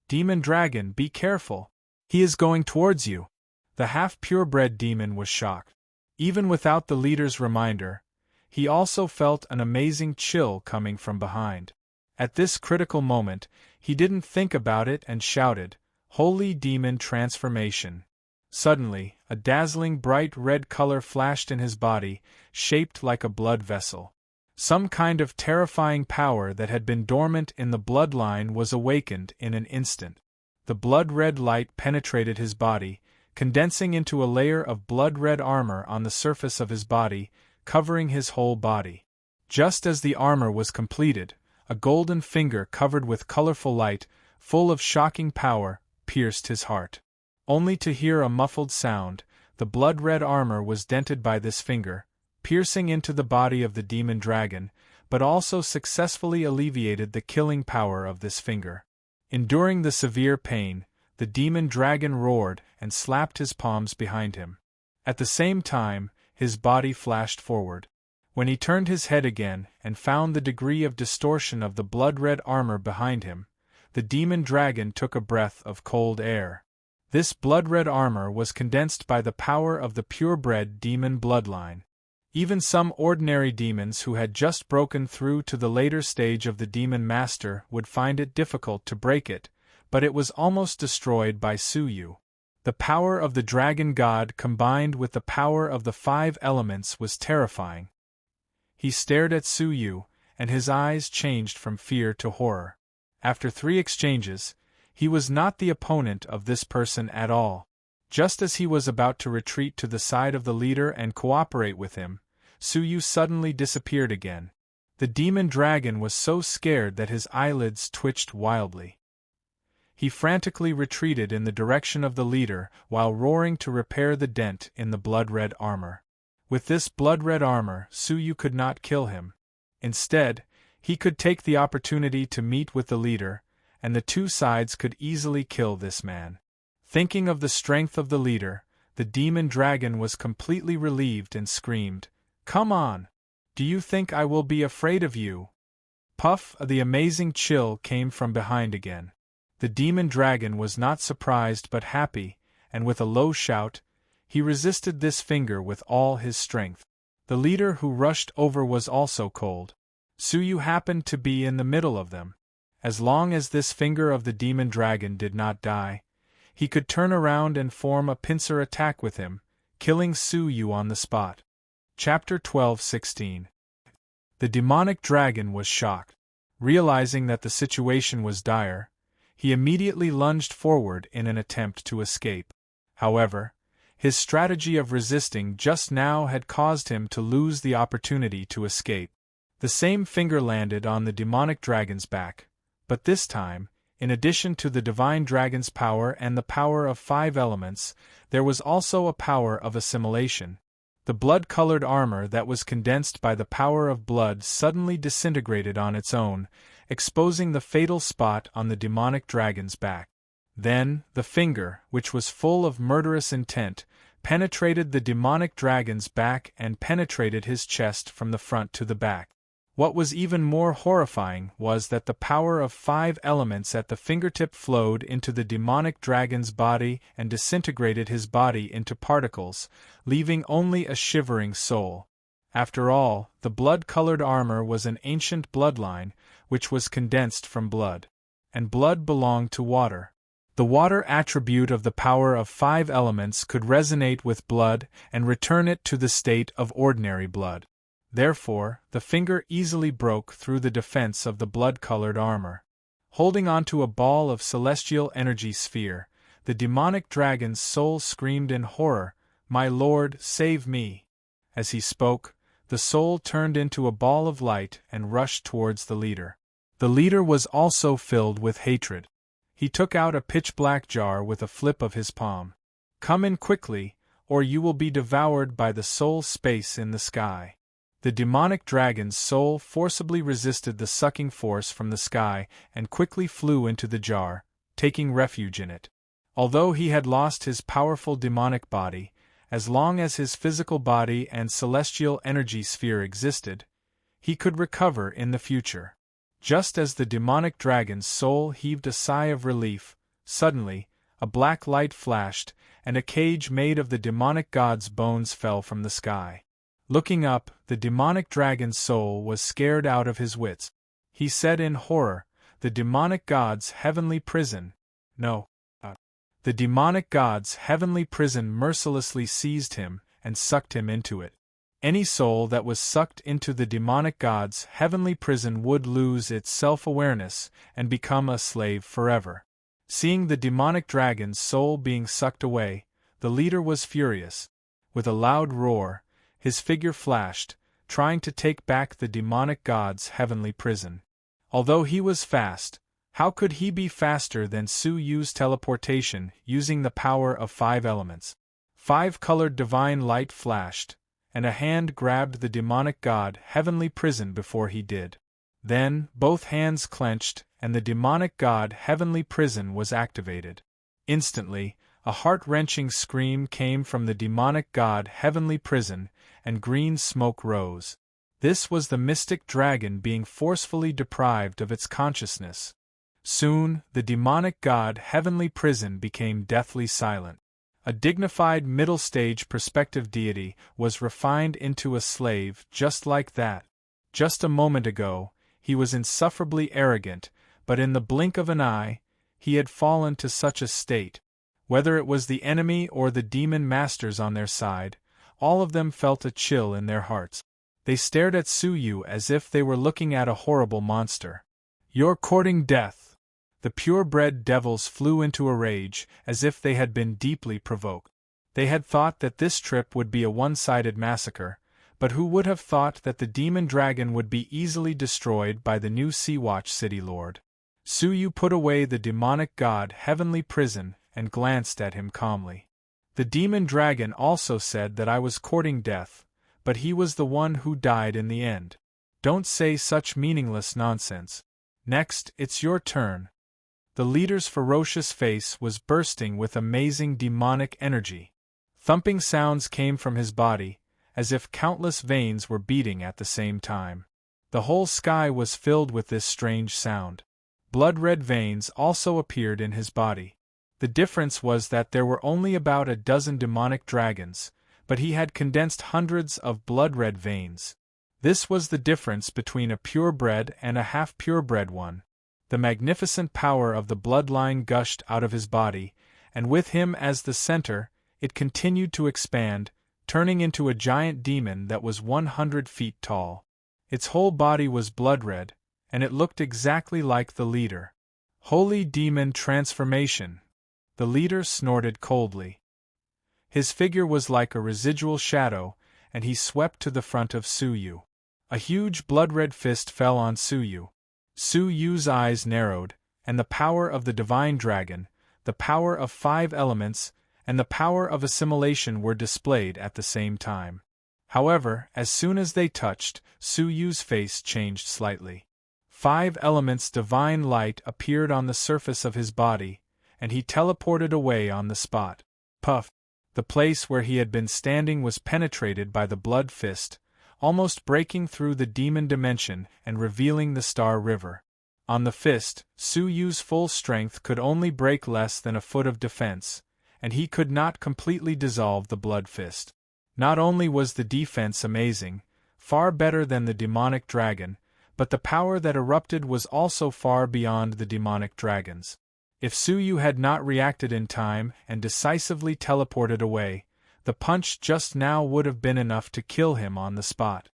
"Demon dragon, be careful! He is going towards you!" The half-purebred demon was shocked. Even without the leader's reminder, he also felt an amazing chill coming from behind. At this critical moment, he didn't think about it and shouted, "Holy demon transformation!" Suddenly, a dazzling bright red color flashed in his body, shaped like a blood vessel. Some kind of terrifying power that had been dormant in the bloodline was awakened in an instant. The blood-red light penetrated his body, condensing into a layer of blood-red armor on the surface of his body, covering his whole body. Just as the armor was completed, a golden finger covered with colorful light, full of shocking power, pierced his heart. Only to hear a muffled sound, the blood-red armor was dented by this finger, piercing into the body of the demon dragon, but also successfully alleviated the killing power of this finger. Enduring the severe pain, the demon dragon roared and slapped his palms behind him. At the same time, his body flashed forward. When he turned his head again and found the degree of distortion of the blood-red armor behind him, the demon dragon took a breath of cold air. This blood-red armor was condensed by the power of the purebred demon bloodline. Even some ordinary demons who had just broken through to the later stage of the demon master would find it difficult to break it, but it was almost destroyed by Su Yu. The power of the dragon god combined with the power of the 5 elements was terrifying. He stared at Su Yu, and his eyes changed from fear to horror. After 3 exchanges, he was not the opponent of this person at all. Just as he was about to retreat to the side of the leader and cooperate with him, Su Yu suddenly disappeared again. The demon dragon was so scared that his eyelids twitched wildly. He frantically retreated in the direction of the leader while roaring to repair the dent in the blood-red armor. With this blood-red armor, Su Yu could not kill him. Instead, he could take the opportunity to meet with the leader, and the 2 sides could easily kill this man. Thinking of the strength of the leader, the demon dragon was completely relieved and screamed, "Come on! Do you think I will be afraid of you?" Puff! The amazing chill came from behind again. The demon dragon was not surprised but happy, and with a low shout, he resisted this finger with all his strength. The leader who rushed over was also cold. Su Yu happened to be in the middle of them. As long as this finger of the demon dragon did not die, he could turn around and form a pincer attack with him, killing Su Yu on the spot. Chapter 12:16. The demonic dragon was shocked. Realizing that the situation was dire, he immediately lunged forward in an attempt to escape. However, his strategy of resisting just now had caused him to lose the opportunity to escape. The same finger landed on the demonic dragon's back, but this time, in addition to the divine dragon's power and the power of 5 elements, there was also a power of assimilation. The blood-colored armor that was condensed by the power of blood suddenly disintegrated on its own, exposing the fatal spot on the demonic dragon's back. Then, the finger, which was full of murderous intent, penetrated the demonic dragon's back and penetrated his chest from the front to the back. What was even more horrifying was that the power of 5 elements at the fingertip flowed into the demonic dragon's body and disintegrated his body into particles, leaving only a shivering soul. After all, the blood-colored armor was an ancient bloodline, which was condensed from blood. And blood belonged to water. The water attribute of the power of 5 elements could resonate with blood and return it to the state of ordinary blood. Therefore, the finger easily broke through the defense of the blood-colored armor. Holding onto a ball of celestial energy sphere, the demonic dragon's soul screamed in horror, "My lord, save me!" As he spoke, the soul turned into a ball of light and rushed towards the leader. The leader was also filled with hatred. He took out a pitch-black jar with a flip of his palm. "Come in quickly, or you will be devoured by the soul space in the sky." The demonic dragon's soul forcibly resisted the sucking force from the sky and quickly flew into the jar, taking refuge in it. Although he had lost his powerful demonic body, as long as his physical body and celestial energy sphere existed, he could recover in the future. Just as the demonic dragon's soul heaved a sigh of relief, suddenly, a black light flashed, and a cage made of the demonic god's bones fell from the sky. Looking up, the demonic dragon's soul was scared out of his wits. He said in horror, "The demonic god's heavenly prison." No. The demonic god's heavenly prison mercilessly seized him and sucked him into it. Any soul that was sucked into the demonic god's heavenly prison would lose its self-awareness and become a slave forever. Seeing the demonic dragon's soul being sucked away, the leader was furious. With a loud roar, his figure flashed, trying to take back the demonic god's heavenly prison. Although he was fast, how could he be faster than Su Yu's teleportation using the power of 5 elements? 5-colored divine light flashed, and a hand grabbed the demonic god heavenly prison before he did. Then, both hands clenched, and the demonic god heavenly prison was activated. Instantly, a heart-wrenching scream came from the demonic god heavenly prison, and green smoke rose. This was the mystic dragon being forcefully deprived of its consciousness. Soon, the demonic god heavenly prison became deathly silent. A dignified middle-stage perspective deity was refined into a slave just like that. Just a moment ago, he was insufferably arrogant, but in the blink of an eye, he had fallen to such a state. Whether it was the enemy or the demon masters on their side, all of them felt a chill in their hearts. They stared at Su Yu as if they were looking at a horrible monster. "You're courting death!" The purebred devils flew into a rage, as if they had been deeply provoked. They had thought that this trip would be a one-sided massacre, but who would have thought that the demon dragon would be easily destroyed by the new Sea-Watch City Lord? Su Yu put away the demonic god heavenly prison and glanced at him calmly. "The demon dragon also said that I was courting death, but he was the one who died in the end. Don't say such meaningless nonsense. Next, it's your turn." The leader's ferocious face was bursting with amazing demonic energy. Thumping sounds came from his body, as if countless veins were beating at the same time. The whole sky was filled with this strange sound. Blood-red veins also appeared in his body. The difference was that there were only about a dozen demonic dragons, but he had condensed hundreds of blood-red veins. This was the difference between a purebred and a half-purebred one. The magnificent power of the bloodline gushed out of his body, and with him as the center, it continued to expand, turning into a giant demon that was 100 feet tall. Its whole body was blood-red, and it looked exactly like the leader. "Holy demon transformation!" The leader snorted coldly. His figure was like a residual shadow, and he swept to the front of Su Yu. A huge blood-red fist fell on Su Yu. Su Yu's eyes narrowed, and the power of the divine dragon, the power of 5 elements, and the power of assimilation were displayed at the same time. However, as soon as they touched, Su Yu's face changed slightly. 5 elements divine light appeared on the surface of his body, and he teleported away on the spot. Puff! The place where he had been standing was penetrated by the blood fist, almost breaking through the demon dimension and revealing the Star River. On the fist, Su Yu's full strength could only break less than a foot of defense, and he could not completely dissolve the blood fist. Not only was the defense amazing, far better than the demonic dragon, but the power that erupted was also far beyond the demonic dragon's. If Su Yu had not reacted in time and decisively teleported away, the punch just now would have been enough to kill him on the spot.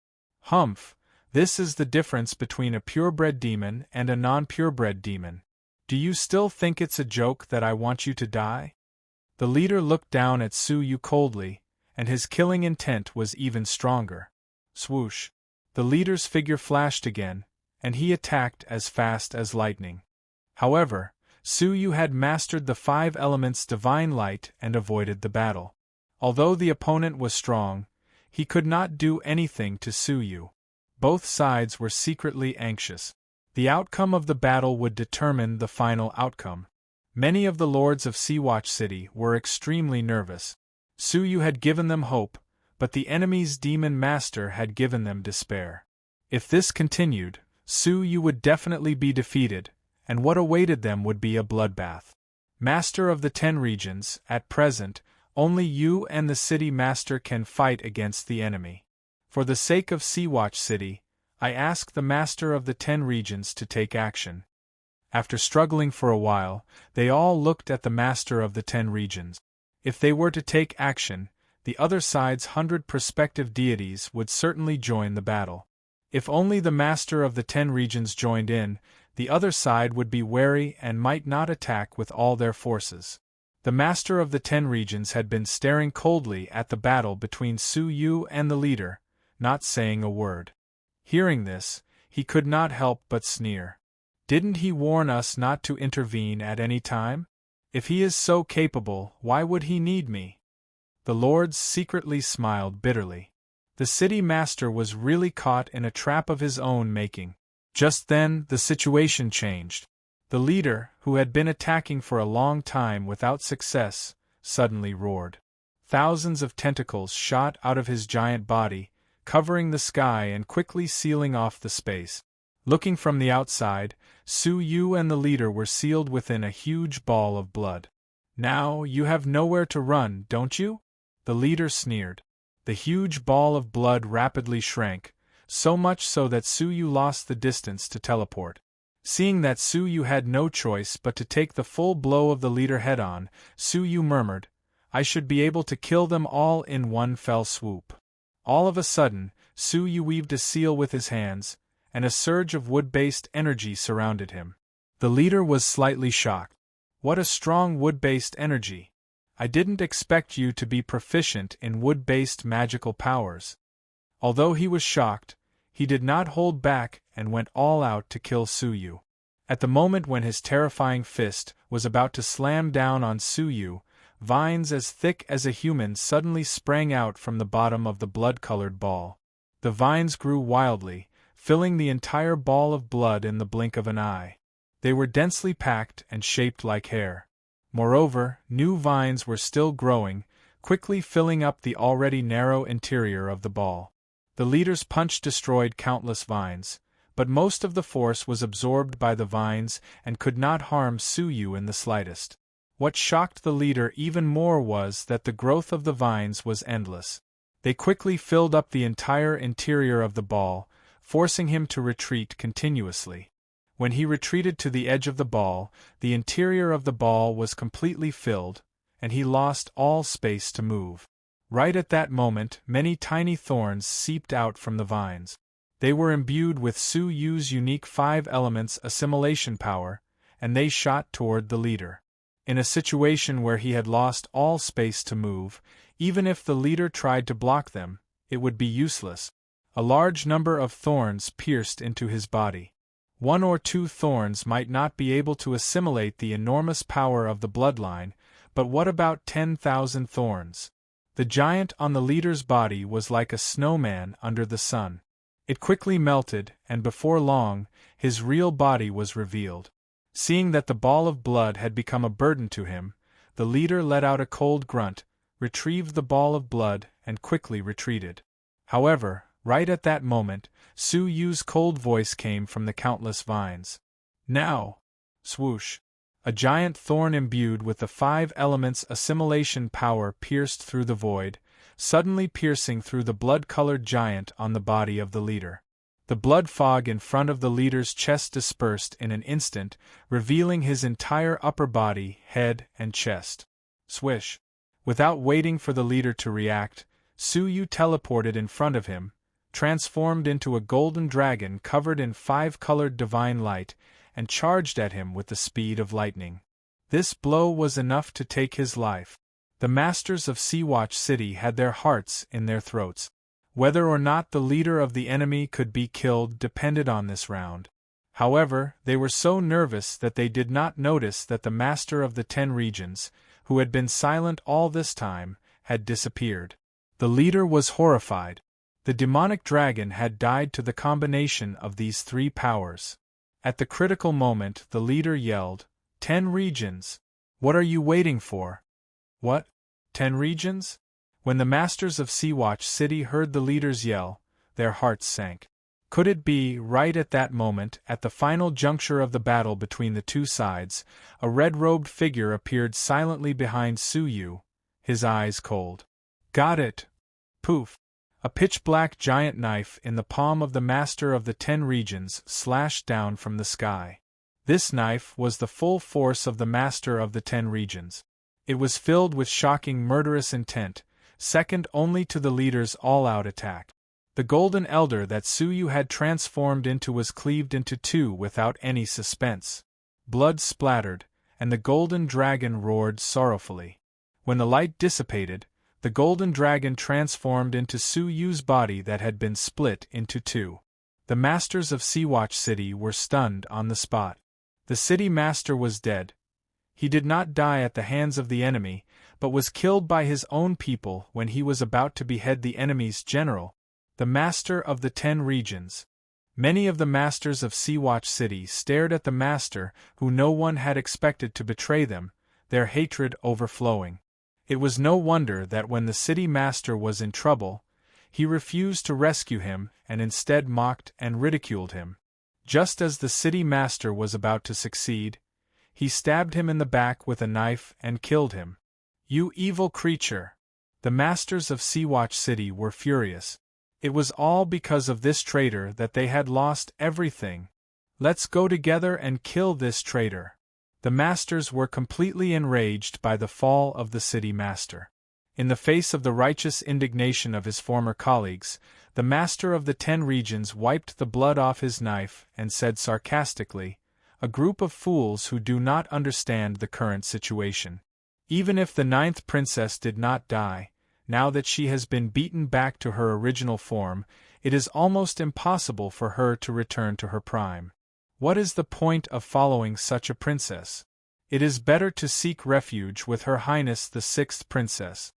Humph! This is the difference between a purebred demon and a non-purebred demon. Do you still think it's a joke that I want you to die? The leader looked down at Su Yu coldly, and his killing intent was even stronger. Swoosh! The leader's figure flashed again, and he attacked as fast as lightning. However, Su Yu had mastered the 5 elements divine light and avoided the battle. Although the opponent was strong, he could not do anything to Su Yu. Both sides were secretly anxious. The outcome of the battle would determine the final outcome. Many of the lords of Sea-Watch City were extremely nervous. Su Yu had given them hope, but the enemy's demon master had given them despair. If this continued, Su Yu would definitely be defeated, and what awaited them would be a bloodbath. Master of the 10 regions, at present, only you and the city master can fight against the enemy. For the sake of Sea-Watch City, I ask the master of the 10 regions to take action. After struggling for a while, they all looked at the master of the 10 regions. If they were to take action, the other side's 100 prospective deities would certainly join the battle. If only the master of the 10 regions joined in, the other side would be wary and might not attack with all their forces. The master of the 10 regions had been staring coldly at the battle between Su Yu and the leader, not saying a word. Hearing this, he could not help but sneer. Didn't he warn us not to intervene at any time? If he is so capable, why would he need me? The lords secretly smiled bitterly. The city master was really caught in a trap of his own making. Just then, the situation changed. The leader, who had been attacking for a long time without success, suddenly roared. Thousands of tentacles shot out of his giant body, covering the sky and quickly sealing off the space. Looking from the outside, Su Yu and the leader were sealed within a huge ball of blood. Now you have nowhere to run, don't you? The leader sneered. The huge ball of blood rapidly shrank, so much so that Su Yu lost the distance to teleport. Seeing that Su Yu had no choice but to take the full blow of the leader head-on, Su Yu murmured, "I should be able to kill them all in one fell swoop." All of a sudden, Su Yu weaved a seal with his hands, and a surge of wood-based energy surrounded him. The leader was slightly shocked. What a strong wood-based energy! I didn't expect you to be proficient in wood-based magical powers. Although he was shocked, he did not hold back and went all out to kill Su Yu. At the moment when his terrifying fist was about to slam down on Su Yu, vines as thick as a human suddenly sprang out from the bottom of the blood-colored ball. The vines grew wildly, filling the entire ball of blood in the blink of an eye. They were densely packed and shaped like hair. Moreover, new vines were still growing, quickly filling up the already narrow interior of the ball. The leader's punch destroyed countless vines, but most of the force was absorbed by the vines and could not harm Su Yu in the slightest. What shocked the leader even more was that the growth of the vines was endless. They quickly filled up the entire interior of the ball, forcing him to retreat continuously. When he retreated to the edge of the ball, the interior of the ball was completely filled, and he lost all space to move. Right at that moment, many tiny thorns seeped out from the vines. They were imbued with Su Yu's unique 5 elements assimilation power, and they shot toward the leader. In a situation where he had lost all space to move, even if the leader tried to block them, it would be useless. A large number of thorns pierced into his body. 1 or 2 thorns might not be able to assimilate the enormous power of the bloodline, but what about 10,000 thorns? The giant on the leader's body was like a snowman under the sun. It quickly melted, and before long, his real body was revealed. Seeing that the ball of blood had become a burden to him, the leader let out a cold grunt, retrieved the ball of blood, and quickly retreated. However, right at that moment, Su Yu's cold voice came from the countless vines. Now! Swoosh! A giant thorn imbued with the 5 elements' assimilation power pierced through the void, suddenly piercing through the blood-colored giant on the body of the leader. The blood fog in front of the leader's chest dispersed in an instant, revealing his entire upper body, head, and chest. Swish! Without waiting for the leader to react, Su Yu teleported in front of him, transformed into a golden dragon covered in 5-colored divine light, and charged at him with the speed of lightning. This blow was enough to take his life. The masters of Sea-Watch City had their hearts in their throats. Whether or not the leader of the enemy could be killed depended on this round. However, they were so nervous that they did not notice that the master of the 10 regions, who had been silent all this time, had disappeared. The leader was horrified. The demonic dragon had died to the combination of these 3 powers. At the critical moment, the leader yelled, 10 regions! What are you waiting for? What? 10 regions? When the masters of Sea-Watch City heard the leader's yell, their hearts sank. Could it be, right at that moment, at the final juncture of the battle between the 2 sides, a red-robed figure appeared silently behind Su Yu, his eyes cold. Got it! Poof! A pitch-black giant knife in the palm of the master of the 10 regions slashed down from the sky. This knife was the full force of the master of the 10 regions. It was filled with shocking murderous intent, second only to the leader's all-out attack. The golden elder that Su Yu had transformed into was cleaved into 2 without any suspense. Blood splattered, and the golden dragon roared sorrowfully. When the light dissipated, the golden dragon transformed into Su Yu's body that had been split into 2. The masters of Sea-Watch City were stunned on the spot. The city master was dead. He did not die at the hands of the enemy, but was killed by his own people when he was about to behead the enemy's general, the master of the 10 regions. Many of the masters of Sea-Watch City stared at the master who no one had expected to betray them, their hatred overflowing. It was no wonder that when the city master was in trouble, he refused to rescue him and instead mocked and ridiculed him. Just as the city master was about to succeed, he stabbed him in the back with a knife and killed him. You evil creature! The masters of Sea-Watch City were furious. It was all because of this traitor that they had lost everything. Let's go together and kill this traitor. The masters were completely enraged by the fall of the city master. In the face of the righteous indignation of his former colleagues, the master of the 10 regions wiped the blood off his knife and said sarcastically, "A group of fools who do not understand the current situation. Even if the 9th princess did not die, now that she has been beaten back to her original form, it is almost impossible for her to return to her prime. What is the point of following such a princess? It is better to seek refuge with Her Highness the 6th princess."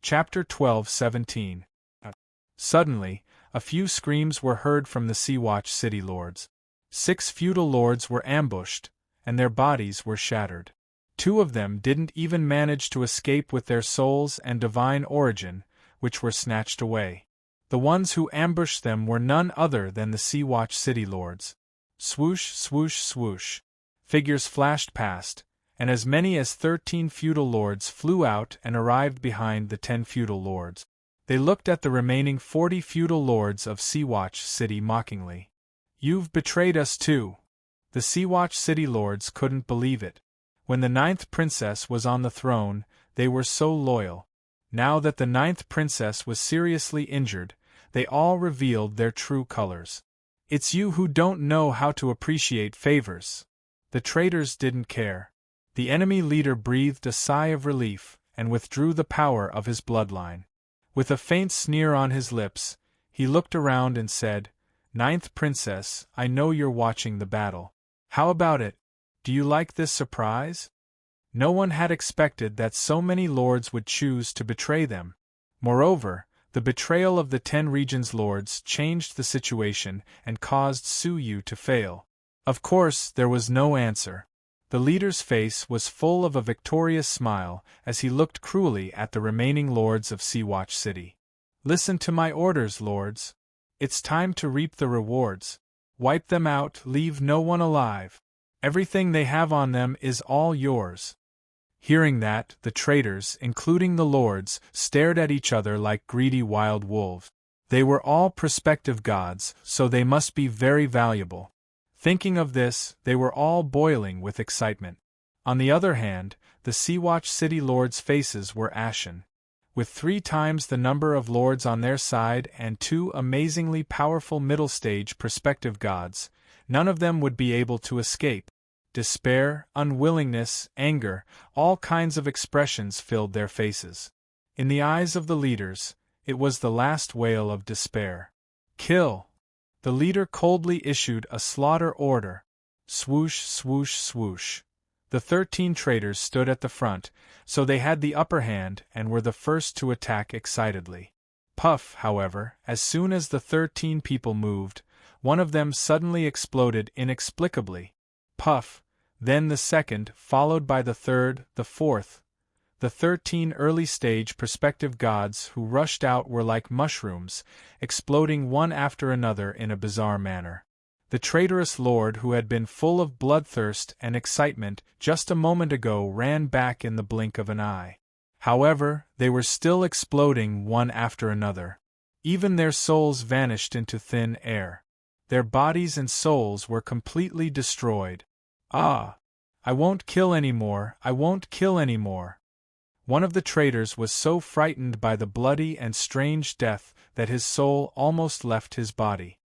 Chapter 12:17. Suddenly, a few screams were heard from the Sea-Watch City lords. 6 feudal lords were ambushed, and their bodies were shattered. 2 of them didn't even manage to escape with their souls and divine origin, which were snatched away. The ones who ambushed them were none other than the Sea-Watch City lords. Swoosh, swoosh, swoosh. Figures flashed past, and as many as 13 feudal lords flew out and arrived behind the 10 feudal lords. They looked at the remaining 40 feudal lords of Sea-Watch City mockingly. "You've betrayed us too." The Sea-Watch City lords couldn't believe it. When the 9th princess was on the throne, they were so loyal. Now that the 9th princess was seriously injured, they all revealed their true colors. "It's you who don't know how to appreciate favors." The traitors didn't care. The enemy leader breathed a sigh of relief and withdrew the power of his bloodline. With a faint sneer on his lips, he looked around and said, "9th princess, I know you're watching the battle. How about it? Do you like this surprise?" No one had expected that so many lords would choose to betray them. Moreover, the betrayal of the 10 regions lords changed the situation and caused Su Yu to fail. Of course, there was no answer. The leader's face was full of a victorious smile as he looked cruelly at the remaining lords of Sea-Watch City. Listen to my orders, lords. It's time to reap the rewards. Wipe them out, leave no one alive. Everything they have on them is all yours. Hearing that, the traitors, including the lords, stared at each other like greedy wild wolves. They were all prospective gods, so they must be very valuable. Thinking of this, they were all boiling with excitement. On the other hand, the Sea-Watch City lords' faces were ashen. With 3 times the number of lords on their side and 2 amazingly powerful middle-stage prospective gods, none of them would be able to escape. Despair, unwillingness, anger, all kinds of expressions filled their faces. In the eyes of the leaders, it was the last wail of despair. Kill! The leader coldly issued a slaughter order. Swoosh, swoosh, swoosh. The 13 traitors stood at the front, so they had the upper hand and were the first to attack excitedly. Puff, however, as soon as the 13 people moved, one of them suddenly exploded inexplicably. Puff, then the second, followed by the third, the fourth. The 13 early-stage prospective gods who rushed out were like mushrooms, exploding one after another in a bizarre manner. The traitorous lord who had been full of bloodthirst and excitement just a moment ago ran back in the blink of an eye. However, they were still exploding one after another. Even their souls vanished into thin air. Their bodies and souls were completely destroyed. Ah! I won't kill anymore, I won't kill anymore. One of the traitors was so frightened by the bloody and strange death that his soul almost left his body.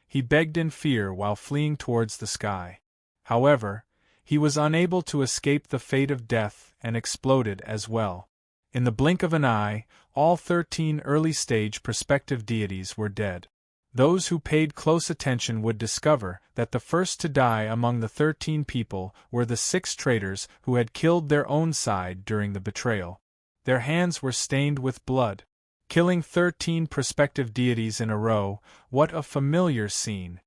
He begged in fear while fleeing towards the sky. However, he was unable to escape the fate of death and exploded as well. In the blink of an eye, all 13 early-stage prospective deities were dead. Those who paid close attention would discover that the first to die among the 13 people were the 6 traitors who had killed their own side during the betrayal. Their hands were stained with blood. Killing 13 prospective deities in a row, what a familiar scene!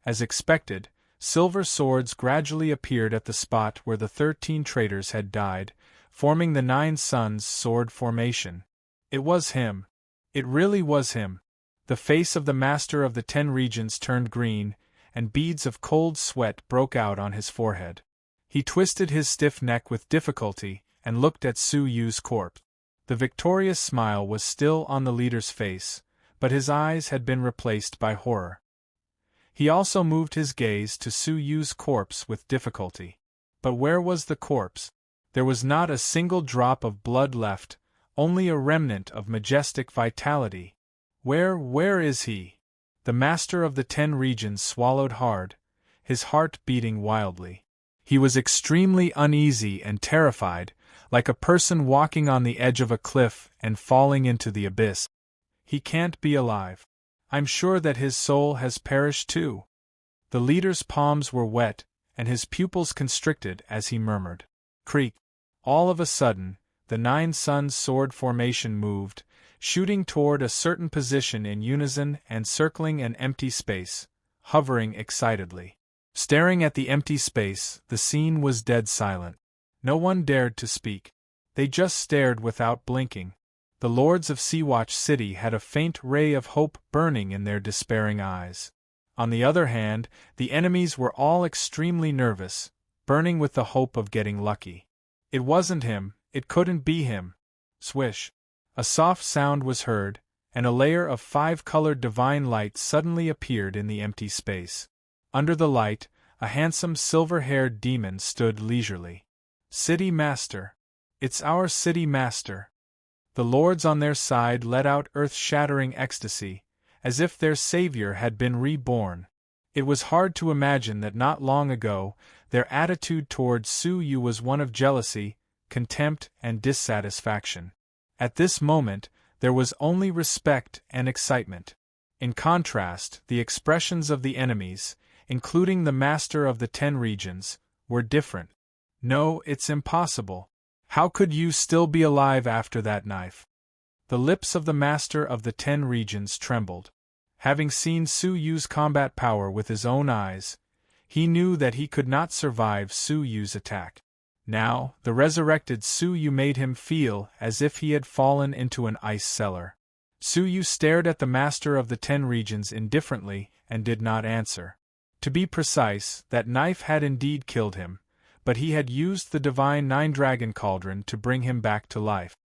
As expected, silver swords gradually appeared at the spot where the 13 traitors had died, forming the 9 Suns sword formation. It was him. It really was him. The face of the master of the 10 regions turned green, and beads of cold sweat broke out on his forehead. He twisted his stiff neck with difficulty and looked at Su Yu's corpse. The victorious smile was still on the leader's face, but his eyes had been replaced by horror. He also moved his gaze to Su Yu's corpse with difficulty. But where was the corpse? There was not a single drop of blood left, only a remnant of majestic vitality. Where is he? The master of the 10 regions swallowed hard, his heart beating wildly. He was extremely uneasy and terrified, like a person walking on the edge of a cliff and falling into the abyss. He can't be alive. I'm sure that his soul has perished too. The leader's palms were wet, and his pupils constricted as he murmured. Creak! All of a sudden, the 9 Suns sword formation moved, shooting toward a certain position in unison and circling an empty space, hovering excitedly. Staring at the empty space, the scene was dead silent. No one dared to speak. They just stared without blinking. The lords of Sea-Watch City had a faint ray of hope burning in their despairing eyes. On the other hand, the enemies were all extremely nervous, burning with the hope of getting lucky. It wasn't him, it couldn't be him. Swish! A soft sound was heard, and a layer of 5-colored divine light suddenly appeared in the empty space. Under the light, a handsome silver-haired demon stood leisurely. City Master! It's our City Master! The lords on their side let out earth-shattering ecstasy, as if their savior had been reborn. It was hard to imagine that not long ago, their attitude towards Su Yu was one of jealousy, contempt, and dissatisfaction. At this moment, there was only respect and excitement. In contrast, the expressions of the enemies, including the master of the 10 regions, were different. No, it's impossible. How could you still be alive after that knife? The lips of the master of the 10 regions trembled. Having seen Su Yu's combat power with his own eyes, He knew that he could not survive Su Yu's attack. Now, the resurrected Su Yu made him feel as if he had fallen into an ice cellar. Su Yu stared at the master of the 10 regions indifferently and did not answer. To be precise, that knife had indeed killed him, but he had used the divine 9-dragon cauldron to bring him back to life.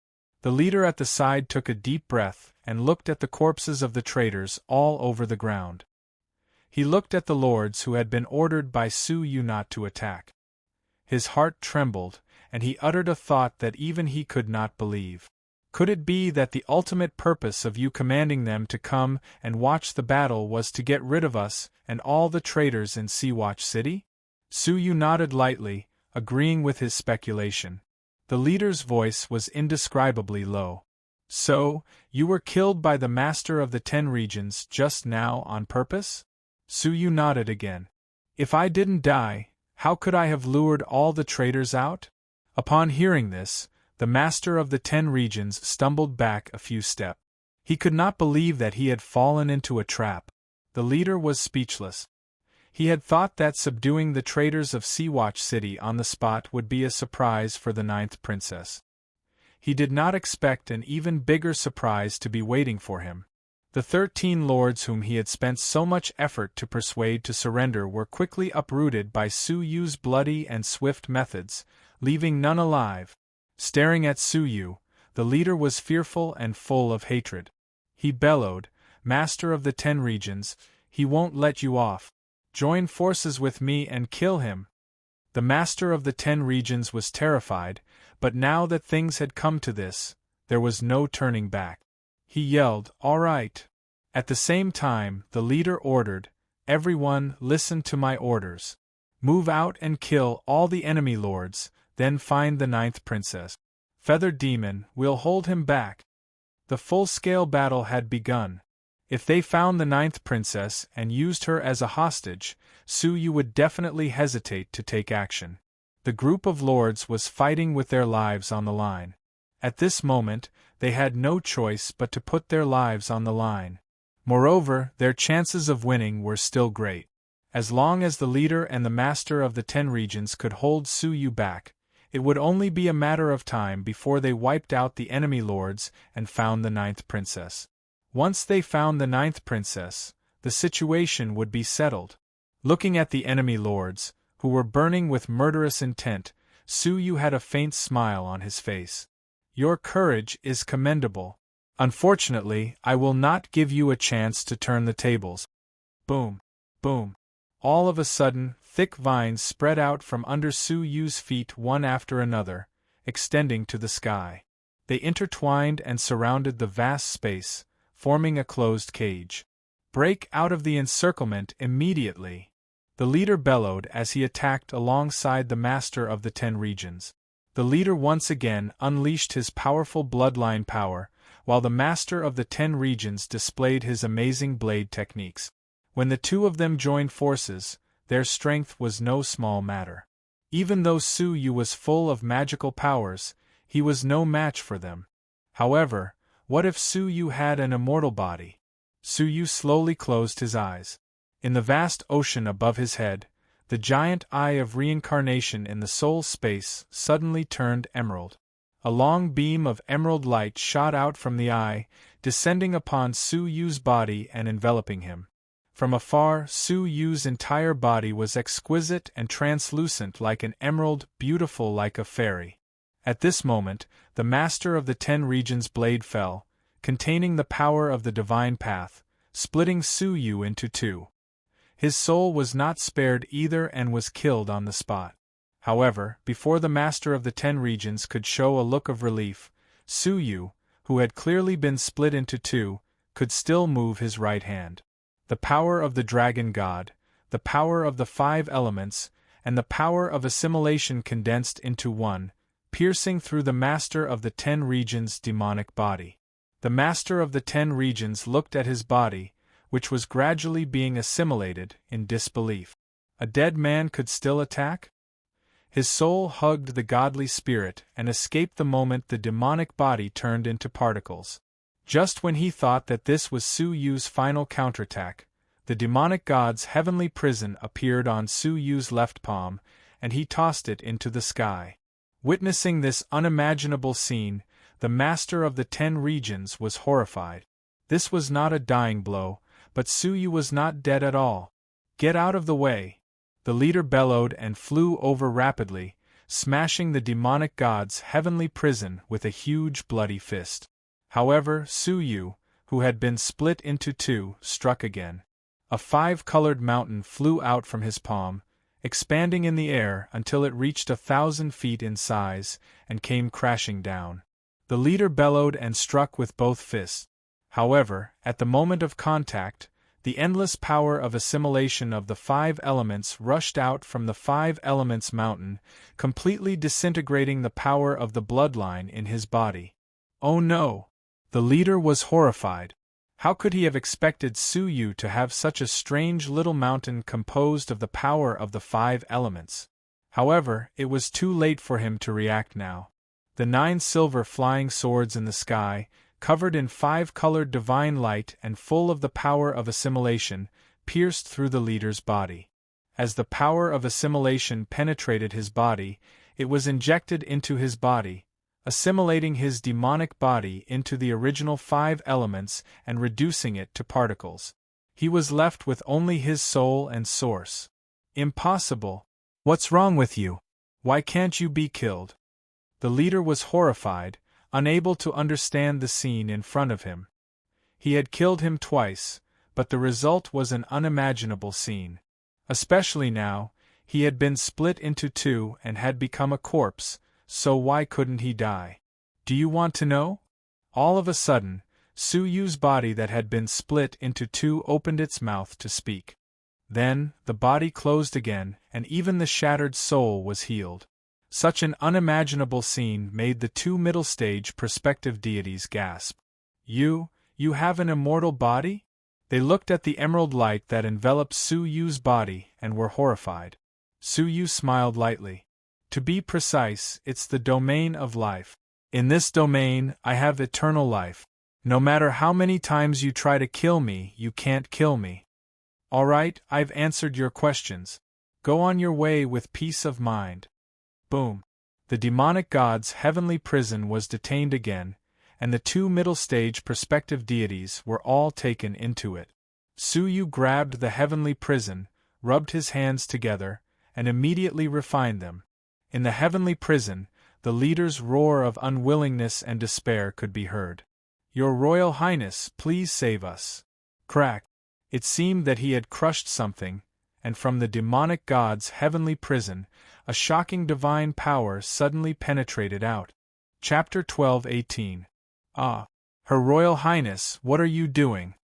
The leader at the side took a deep breath and looked at the corpses of the traitors all over the ground. He looked at the lords who had been ordered by Su Yu not to attack. His heart trembled, and he uttered a thought that even he could not believe. Could it be that the ultimate purpose of you commanding them to come and watch the battle was to get rid of us and all the traitors in Sea-Watch City? Su Yu nodded lightly, agreeing with his speculation. The leader's voice was indescribably low. So, you were killed by the master of the 10 regions just now on purpose? Su Yu nodded again. If I didn't die, how could I have lured all the traitors out? Upon hearing this, the master of the 10 regions stumbled back a few steps. He could not believe that he had fallen into a trap. The leader was speechless. He had thought that subduing the traitors of Sea-Watch City on the spot would be a surprise for the 9th princess. He did not expect an even bigger surprise to be waiting for him. The 13 lords whom he had spent so much effort to persuade to surrender were quickly uprooted by Su Yu's bloody and swift methods, leaving none alive. Staring at Su Yu, the leader was fearful and full of hatred. He bellowed, "Master of the 10 regions, he won't let you off. Join forces with me and kill him." The master of the 10 regions was terrified, but now that things had come to this, there was no turning back. He yelled, "All right." At the same time, the leader ordered, "Everyone, listen to my orders. Move out and kill all the enemy lords, then find the 9th princess. Feather Demon, we'll hold him back." The full-scale battle had begun. If they found the 9th princess and used her as a hostage, Su Yu would definitely hesitate to take action. The group of lords was fighting with their lives on the line. At this moment, they had no choice but to put their lives on the line. Moreover, their chances of winning were still great. As long as the leader and the master of the 10 regions could hold Su Yu back, it would only be a matter of time before they wiped out the enemy lords and found the 9th princess. Once they found the 9th princess, the situation would be settled. Looking at the enemy lords, who were burning with murderous intent, Su Yu had a faint smile on his face. "Your courage is commendable. Unfortunately, I will not give you a chance to turn the tables." Boom! Boom! All of a sudden, thick vines spread out from under Su Yu's feet one after another, extending to the sky. They intertwined and surrounded the vast space, forming a closed cage. "Break out of the encirclement immediately!" The leader bellowed as he attacked alongside the master of the 10 regions. The leader once again unleashed his powerful bloodline power, while the master of the 10 regions displayed his amazing blade techniques. When the two of them joined forces, their strength was no small matter. Even though Su Yu was full of magical powers, he was no match for them. However, what if Su Yu had an immortal body? Su Yu slowly closed his eyes. In the vast ocean above his head, the giant eye of reincarnation in the soul space suddenly turned emerald. A long beam of emerald light shot out from the eye, descending upon Su Yu's body and enveloping him. From afar, Su Yu's entire body was exquisite and translucent like an emerald, beautiful like a fairy. At this moment, the master of the 10 regions' blade fell, containing the power of the divine path, splitting Su Yu into two. His soul was not spared either and was killed on the spot. However, before the master of the 10 regions could show a look of relief, Su Yu, who had clearly been split into two, could still move his right hand. The power of the dragon god, the power of the 5 elements, and the power of assimilation condensed into one, piercing through the master of the 10 regions' demonic body. The master of the 10 regions looked at his body, which was gradually being assimilated, in disbelief. A dead man could still attack? His soul hugged the godly spirit and escaped the moment the demonic body turned into particles. Just when he thought that this was Su Yu's final counterattack, The demonic god's heavenly prison appeared on Su Yu's left palm, and he tossed it into the sky. Witnessing this unimaginable scene, the master of the 10 regions was horrified. This was not a dying blow, but Su Yu was not dead at all. "Get out of the way!" the leader bellowed and flew over rapidly, smashing the demonic god's heavenly prison with a huge bloody fist. However, Su Yu, who had been split into 2, struck again. A 5-colored mountain flew out from his palm, expanding in the air until it reached 1,000 feet in size, and came crashing down. The leader bellowed and struck with both fists. However, at the moment of contact, the endless power of assimilation of the 5 elements rushed out from the 5 elements mountain, completely disintegrating the power of the bloodline in his body. Oh no! The leader was horrified. How could he have expected Su Yu to have such a strange little mountain composed of the power of the 5 elements? However, it was too late for him to react now. The 9 silver flying swords in the sky, covered in 5-colored divine light and full of the power of assimilation, pierced through the leader's body. As the power of assimilation penetrated his body, it was injected into his body, assimilating his demonic body into the original 5 elements and reducing it to particles. He was left with only his soul and source. Impossible! What's wrong with you? Why can't you be killed? The leader was horrified, unable to understand the scene in front of him. He had killed him twice, but the result was an unimaginable scene. Especially now, he had been split into 2 and had become a corpse, so why couldn't he die? Do you want to know? All of a sudden, Su Yu's body that had been split into 2 opened its mouth to speak. Then, the body closed again, and even the shattered soul was healed. Such an unimaginable scene made the 2 middle-stage prospective deities gasp. You have an immortal body? They looked at the emerald light that enveloped Su Yu's body and were horrified. Su Yu smiled lightly. To be precise, it's the domain of life. In this domain, I have eternal life. No matter how many times you try to kill me, you can't kill me. All right, I've answered your questions. Go on your way with peace of mind. Boom. The demonic god's heavenly prison was detained again, and the 2 middle-stage prospective deities were all taken into it. Su Yu grabbed the heavenly prison, rubbed his hands together, and immediately refined them. In the heavenly prison, the leader's roar of unwillingness and despair could be heard. Your Royal Highness, please save us. Crack. It seemed that he had crushed something, and from the demonic god's heavenly prison, a shocking divine power suddenly penetrated out. Chapter 12:18. Ah, Her Royal Highness, what are you doing?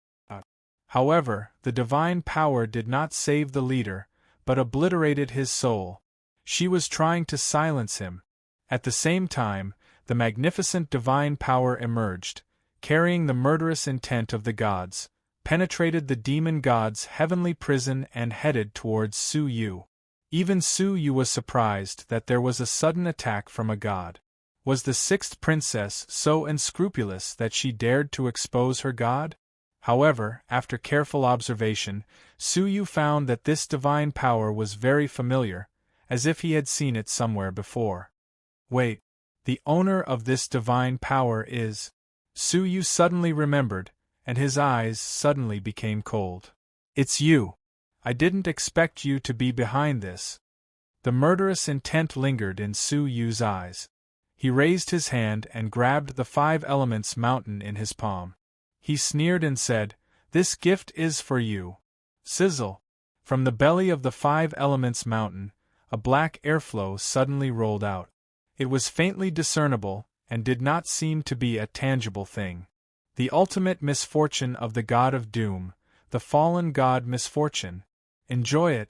However, the divine power did not save the leader, but obliterated his soul. She was trying to silence him. At the same time, the magnificent divine power emerged, carrying the murderous intent of the gods, penetrated the demon god's heavenly prison and headed towards Su Yu. Even Su Yu was surprised that there was a sudden attack from a god. Was the 6th princess so unscrupulous that she dared to expose her god? However, after careful observation, Su Yu found that this divine power was very familiar, as if he had seen it somewhere before. Wait, the owner of this divine power is… Su Yu suddenly remembered, and his eyes suddenly became cold. It's you. I didn't expect you to be behind this. The murderous intent lingered in Su Yu's eyes. He raised his hand and grabbed the 5 elements mountain in his palm. He sneered and said, "This gift is for you." Sizzle! From the belly of the 5 elements mountain, a black airflow suddenly rolled out. It was faintly discernible, and did not seem to be a tangible thing. The ultimate misfortune of the god of doom, the fallen god Misfortune. Enjoy it.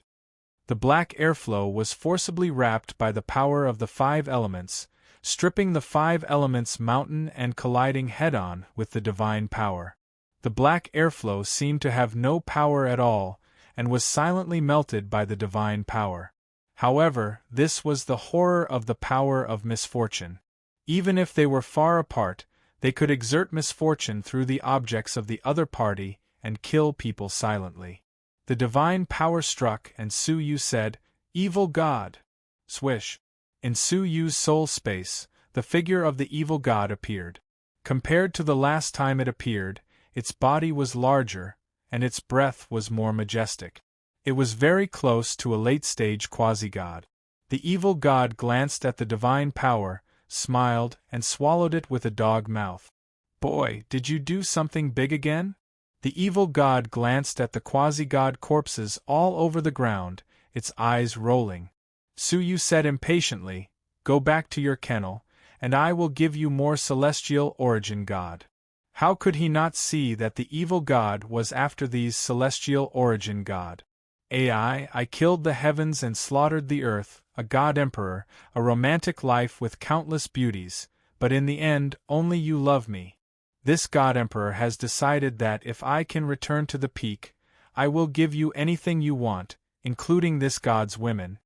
The black airflow was forcibly wrapped by the power of the 5 elements, stripping the 5 elements mountain and colliding head-on with the divine power. The black airflow seemed to have no power at all, and was silently melted by the divine power. However, this was the horror of the power of misfortune. Even if they were far apart, they could exert misfortune through the objects of the other party and kill people silently. The divine power struck and Su Yu said, "Evil god!" Swish! In Su Yu's soul space, the figure of the evil god appeared. Compared to the last time it appeared, its body was larger, and its breath was more majestic. It was very close to a late-stage quasi-god. The evil god glanced at the divine power, smiled, and swallowed it with a dog mouth. "Boy, did you do something big again?" The evil god glanced at the quasi-god corpses all over the ground, its eyes rolling. Su Yu said impatiently, "Go back to your kennel, and I will give you more celestial origin god." How could he not see that the evil god was after these celestial origin god? I killed the heavens and slaughtered the earth, a god-emperor, a romantic life with countless beauties, but in the end only you love me. This god-emperor has decided that if I can return to the peak, I will give you anything you want, including this god's women.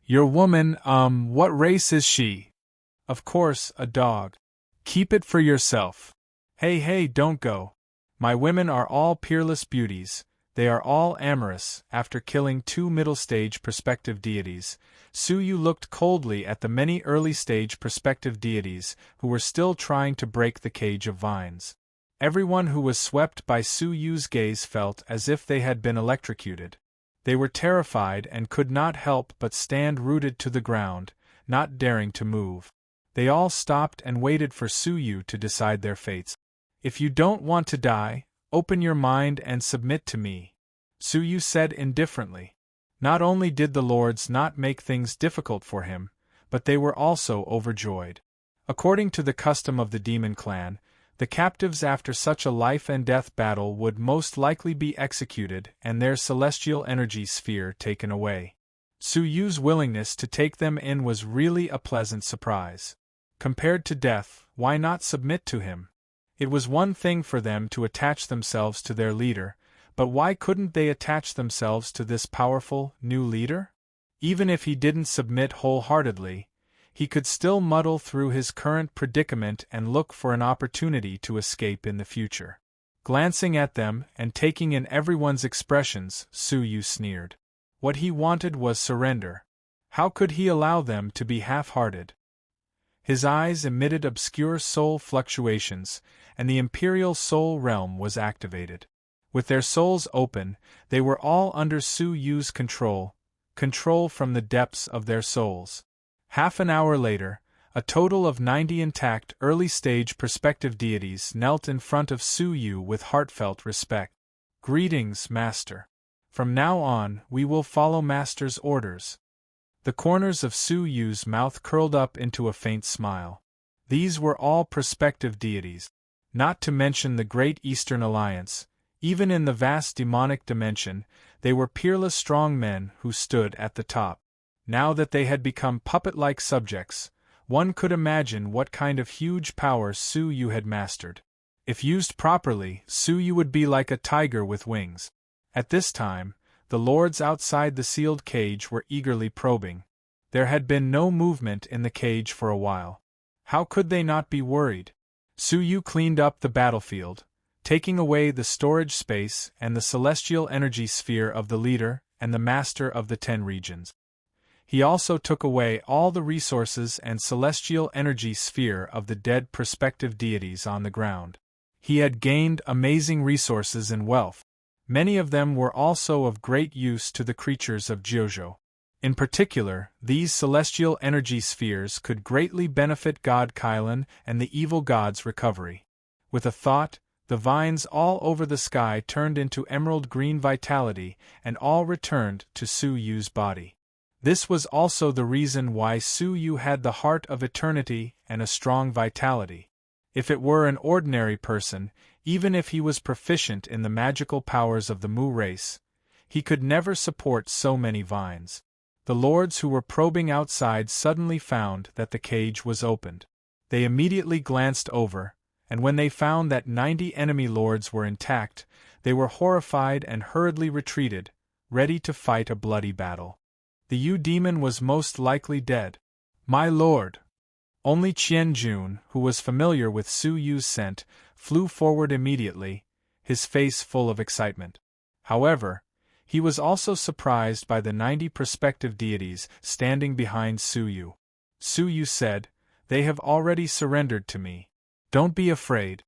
Your woman, what race is she? Of course, a dog. Keep it for yourself. Hey, don't go. My women are all peerless beauties. They are all amorous. After killing 2 middle-stage perspective deities, Su Yu looked coldly at the many early-stage perspective deities who were still trying to break the cage of vines. Everyone who was swept by Su Yu's gaze felt as if they had been electrocuted. They were terrified and could not help but stand rooted to the ground, not daring to move. They all stopped and waited for Su Yu to decide their fates. "If you don't want to die, open your mind and submit to me," Su Yu said indifferently. Not only did the lords not make things difficult for him, but they were also overjoyed. According to the custom of the demon clan, the captives after such a life-and-death battle would most likely be executed and their celestial energy sphere taken away. Su Yu's willingness to take them in was really a pleasant surprise. Compared to death, why not submit to him? It was one thing for them to attach themselves to their leader, but why couldn't they attach themselves to this powerful, new leader? Even if he didn't submit wholeheartedly, he could still muddle through his current predicament and look for an opportunity to escape in the future. Glancing at them and taking in everyone's expressions, Su Yu sneered. What he wanted was surrender. How could he allow them to be half-hearted? His eyes emitted obscure soul fluctuations, and the imperial soul realm was activated. With their souls open, they were all under Su Yu's control from the depths of their souls. Half an hour later, a total of 90 intact early-stage perspective deities knelt in front of Su Yu with heartfelt respect. "Greetings, Master. From now on, we will follow Master's orders." The corners of Su Yu's mouth curled up into a faint smile. These were all perspective deities. Not to mention the Great Eastern Alliance, even in the vast demonic dimension, they were peerless strong men who stood at the top. Now that they had become puppet-like subjects, one could imagine what kind of huge power Su Yu had mastered. If used properly, Su Yu would be like a tiger with wings. At this time, the lords outside the sealed cage were eagerly probing. There had been no movement in the cage for a while. How could they not be worried? Su Yu cleaned up the battlefield, taking away the storage space and the celestial energy sphere of the leader and the master of the 10 regions. He also took away all the resources and celestial energy sphere of the dead perspective deities on the ground. He had gained amazing resources and wealth. Many of them were also of great use to the creatures of Jiuzhou. In particular, these celestial energy spheres could greatly benefit God Kailan and the evil god's recovery. With a thought, the vines all over the sky turned into emerald green vitality and all returned to Su Yu's body. This was also the reason why Su Yu had the heart of eternity and a strong vitality. If it were an ordinary person, even if he was proficient in the magical powers of the Mu race, he could never support so many vines. The lords who were probing outside suddenly found that the cage was opened. They immediately glanced over, and when they found that 90 enemy lords were intact, they were horrified and hurriedly retreated, ready to fight a bloody battle. The Yu-demon was most likely dead. "My lord!" Only Qian Jun, who was familiar with Su Yu's scent, flew forward immediately, his face full of excitement. However, He was also surprised by the 90 prospective deities standing behind Su Yu. Su Yu said, "They have already surrendered to me. Don't be afraid."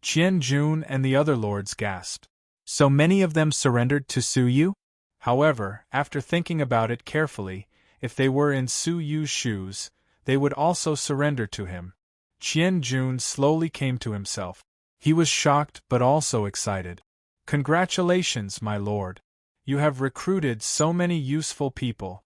Qian Jun and the other lords gasped. So many of them surrendered to Su Yu? However, after thinking about it carefully, if they were in Su Yu's shoes, they would also surrender to him. Qian Jun slowly came to himself. He was shocked but also excited. "Congratulations, my lord. You have recruited so many useful people."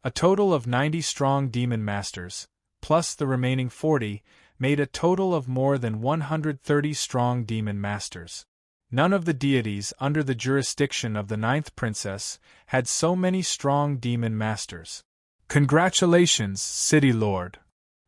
A total of 90 strong demon masters, plus the remaining 40, made a total of more than 130 strong demon masters. None of the deities under the jurisdiction of the 9th princess had so many strong demon masters. "Congratulations, City Lord."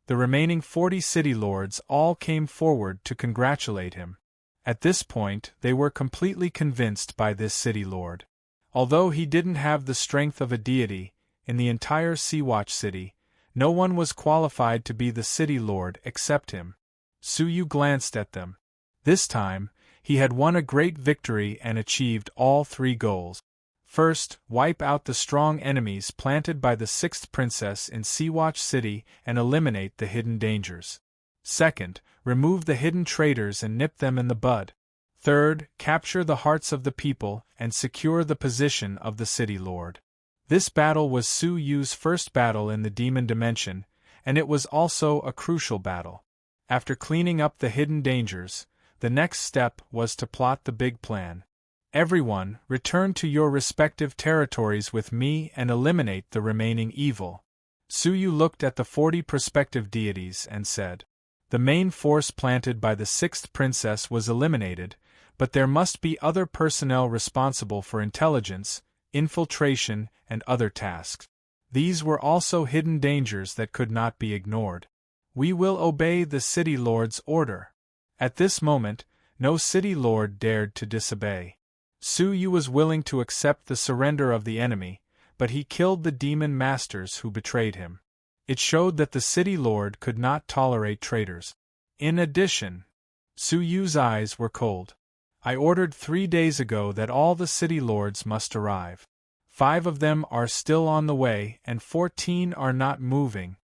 The remaining 40 city lords all came forward to congratulate him. At this point, they were completely convinced by this city lord. Although he didn't have the strength of a deity, in the entire Sea-Watch city, no one was qualified to be the city lord except him. Su Yu glanced at them. This time, he had won a great victory and achieved all 3 goals. First, wipe out the strong enemies planted by the 6th princess in Sea-Watch City and eliminate the hidden dangers. Second, remove the hidden traitors and nip them in the bud. Third, capture the hearts of the people and secure the position of the city lord. This battle was Su Yu's first battle in the demon dimension, and it was also a crucial battle. After cleaning up the hidden dangers, the next step was to plot the big plan. "Everyone, return to your respective territories with me and eliminate the remaining evil." Su Yu looked at the 40 prospective deities and said, "The main force planted by the 6th princess was eliminated, but there must be other personnel responsible for intelligence, infiltration, and other tasks. These were also hidden dangers that could not be ignored. We will obey the city lord's order." At this moment, no city lord dared to disobey. Su Yu was willing to accept the surrender of the enemy, but he killed the demon masters who betrayed him. It showed that the city lord could not tolerate traitors. In addition, Su Yu's eyes were cold. "I ordered 3 days ago that all the city lords must arrive. 5 of them are still on the way and 14 are not moving."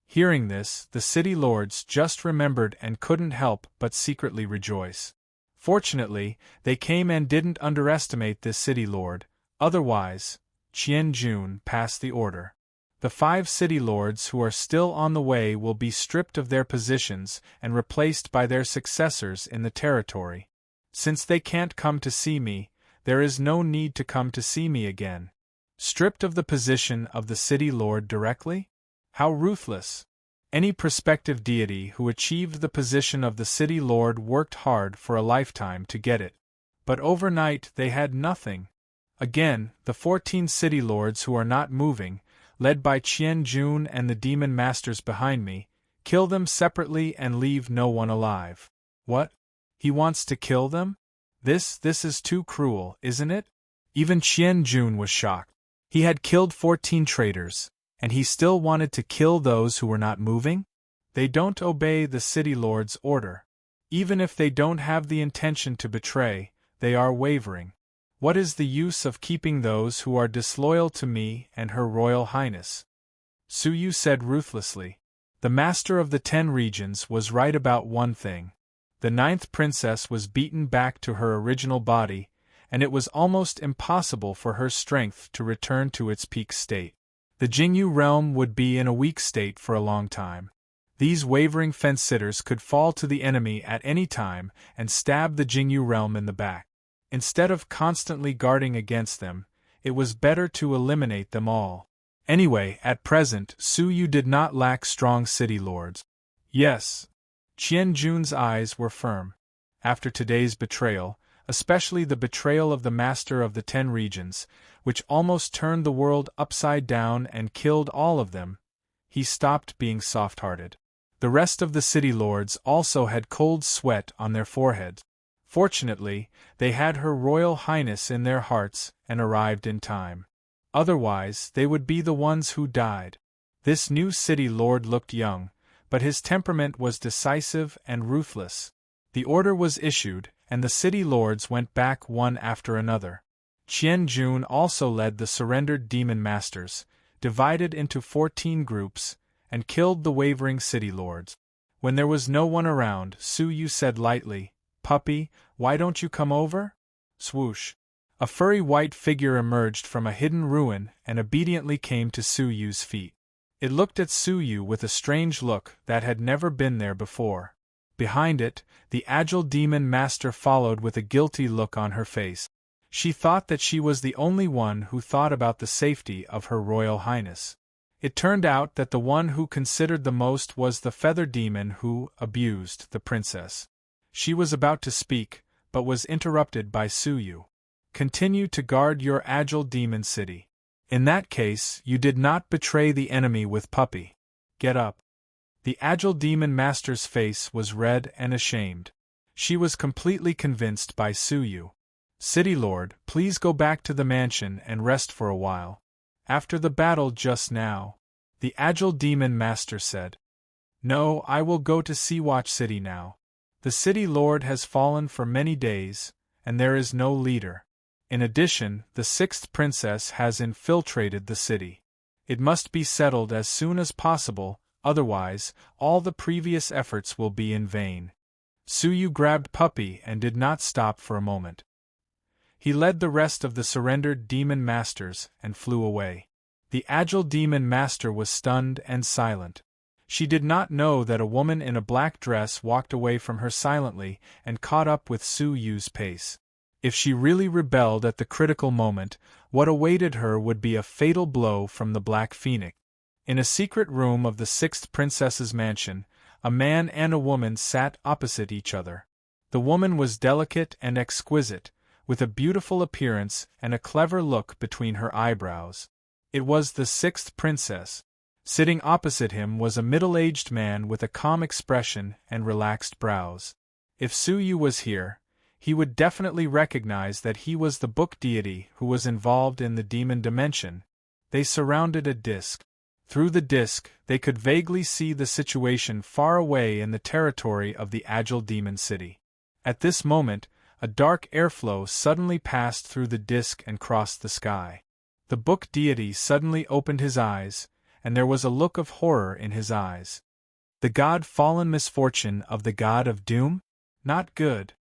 Hearing this, the city lords just remembered and couldn't help but secretly rejoice. Fortunately, they came and didn't underestimate this city lord, otherwise, Qian Jun passed the order. "The 5 city lords who are still on the way will be stripped of their positions and replaced by their successors in the territory. Since they can't come to see me, there is no need to come to see me again." Stripped of the position of the city lord directly? How ruthless! Any prospective deity who achieved the position of the city lord worked hard for a lifetime to get it. But overnight they had nothing. Again, the 14 city lords who are not moving, led by Qian Jun and the demon masters behind me, kill them separately and leave no one alive. What? He wants to kill them? This is too cruel, isn't it? Even Qian Jun was shocked. He had killed 14 traitors, and he still wanted to kill those who were not moving? They don't obey the city lord's order. Even if they don't have the intention to betray, they are wavering. What is the use of keeping those who are disloyal to me and Her Royal Highness? Su Yu said ruthlessly. The master of the 10 regions was right about one thing. The 9th princess was beaten back to her original body, and it was almost impossible for her strength to return to its peak state. The Jingyu realm would be in a weak state for a long time. These wavering fence-sitters could fall to the enemy at any time and stab the Jingyu realm in the back. Instead of constantly guarding against them, it was better to eliminate them all. Anyway, at present, Su Yu did not lack strong city lords. Yes. Qian Jun's eyes were firm. After today's betrayal, especially the betrayal of the master of the 10 regions, which almost turned the world upside down and killed all of them, he stopped being soft-hearted. The rest of the city lords also had cold sweat on their foreheads. Fortunately, they had Her Royal Highness in their hearts and arrived in time. Otherwise, they would be the ones who died. This new city lord looked young, but his temperament was decisive and ruthless. The order was issued, and the city lords went back one after another. Qian-jun also led the surrendered demon masters, divided into 14 groups, and killed the wavering city lords. When there was no one around, Su Yu said lightly, "Puppy, why don't you come over?" Swoosh! A furry white figure emerged from a hidden ruin and obediently came to Su Yu's feet. It looked at Su Yu with a strange look that had never been there before. Behind it, the agile demon master followed with a guilty look on her face. She thought that she was the only one who thought about the safety of Her Royal Highness. It turned out that the one who considered the most was the feather demon who abused the princess. She was about to speak, but was interrupted by Su Yu. "Continue to guard your agile demon city. In that case, you did not betray the enemy with Puppy. Get up." The agile demon master's face was red and ashamed. She was completely convinced by Su Yu. "City Lord, please go back to the mansion and rest for a while. After the battle just now," the agile demon master said. "No, I will go to Sea-Watch City now. The city lord has fallen for many days, and there is no leader. In addition, the 6th princess has infiltrated the city. It must be settled as soon as possible, otherwise, all the previous efforts will be in vain." Su Yu grabbed Puppy and did not stop for a moment. He led the rest of the surrendered demon masters and flew away. The agile demon master was stunned and silent. She did not know that a woman in a black dress walked away from her silently and caught up with Su Yu's pace. If she really rebelled at the critical moment, what awaited her would be a fatal blow from the Black Phoenix. In a secret room of the 6th princess's mansion, a man and a woman sat opposite each other. The woman was delicate and exquisite, with a beautiful appearance and a clever look between her eyebrows. It was the 6th princess. Sitting opposite him was a middle-aged man with a calm expression and relaxed brows. If Su Yu was here, he would definitely recognize that he was the book deity who was involved in the demon dimension. They surrounded a disc. Through the disc, they could vaguely see the situation far away in the territory of the agile demon city. At this moment, a dark airflow suddenly passed through the disc and crossed the sky. The book deity suddenly opened his eyes, and there was a look of horror in his eyes. The god-fallen misfortune of the god of doom? Not good.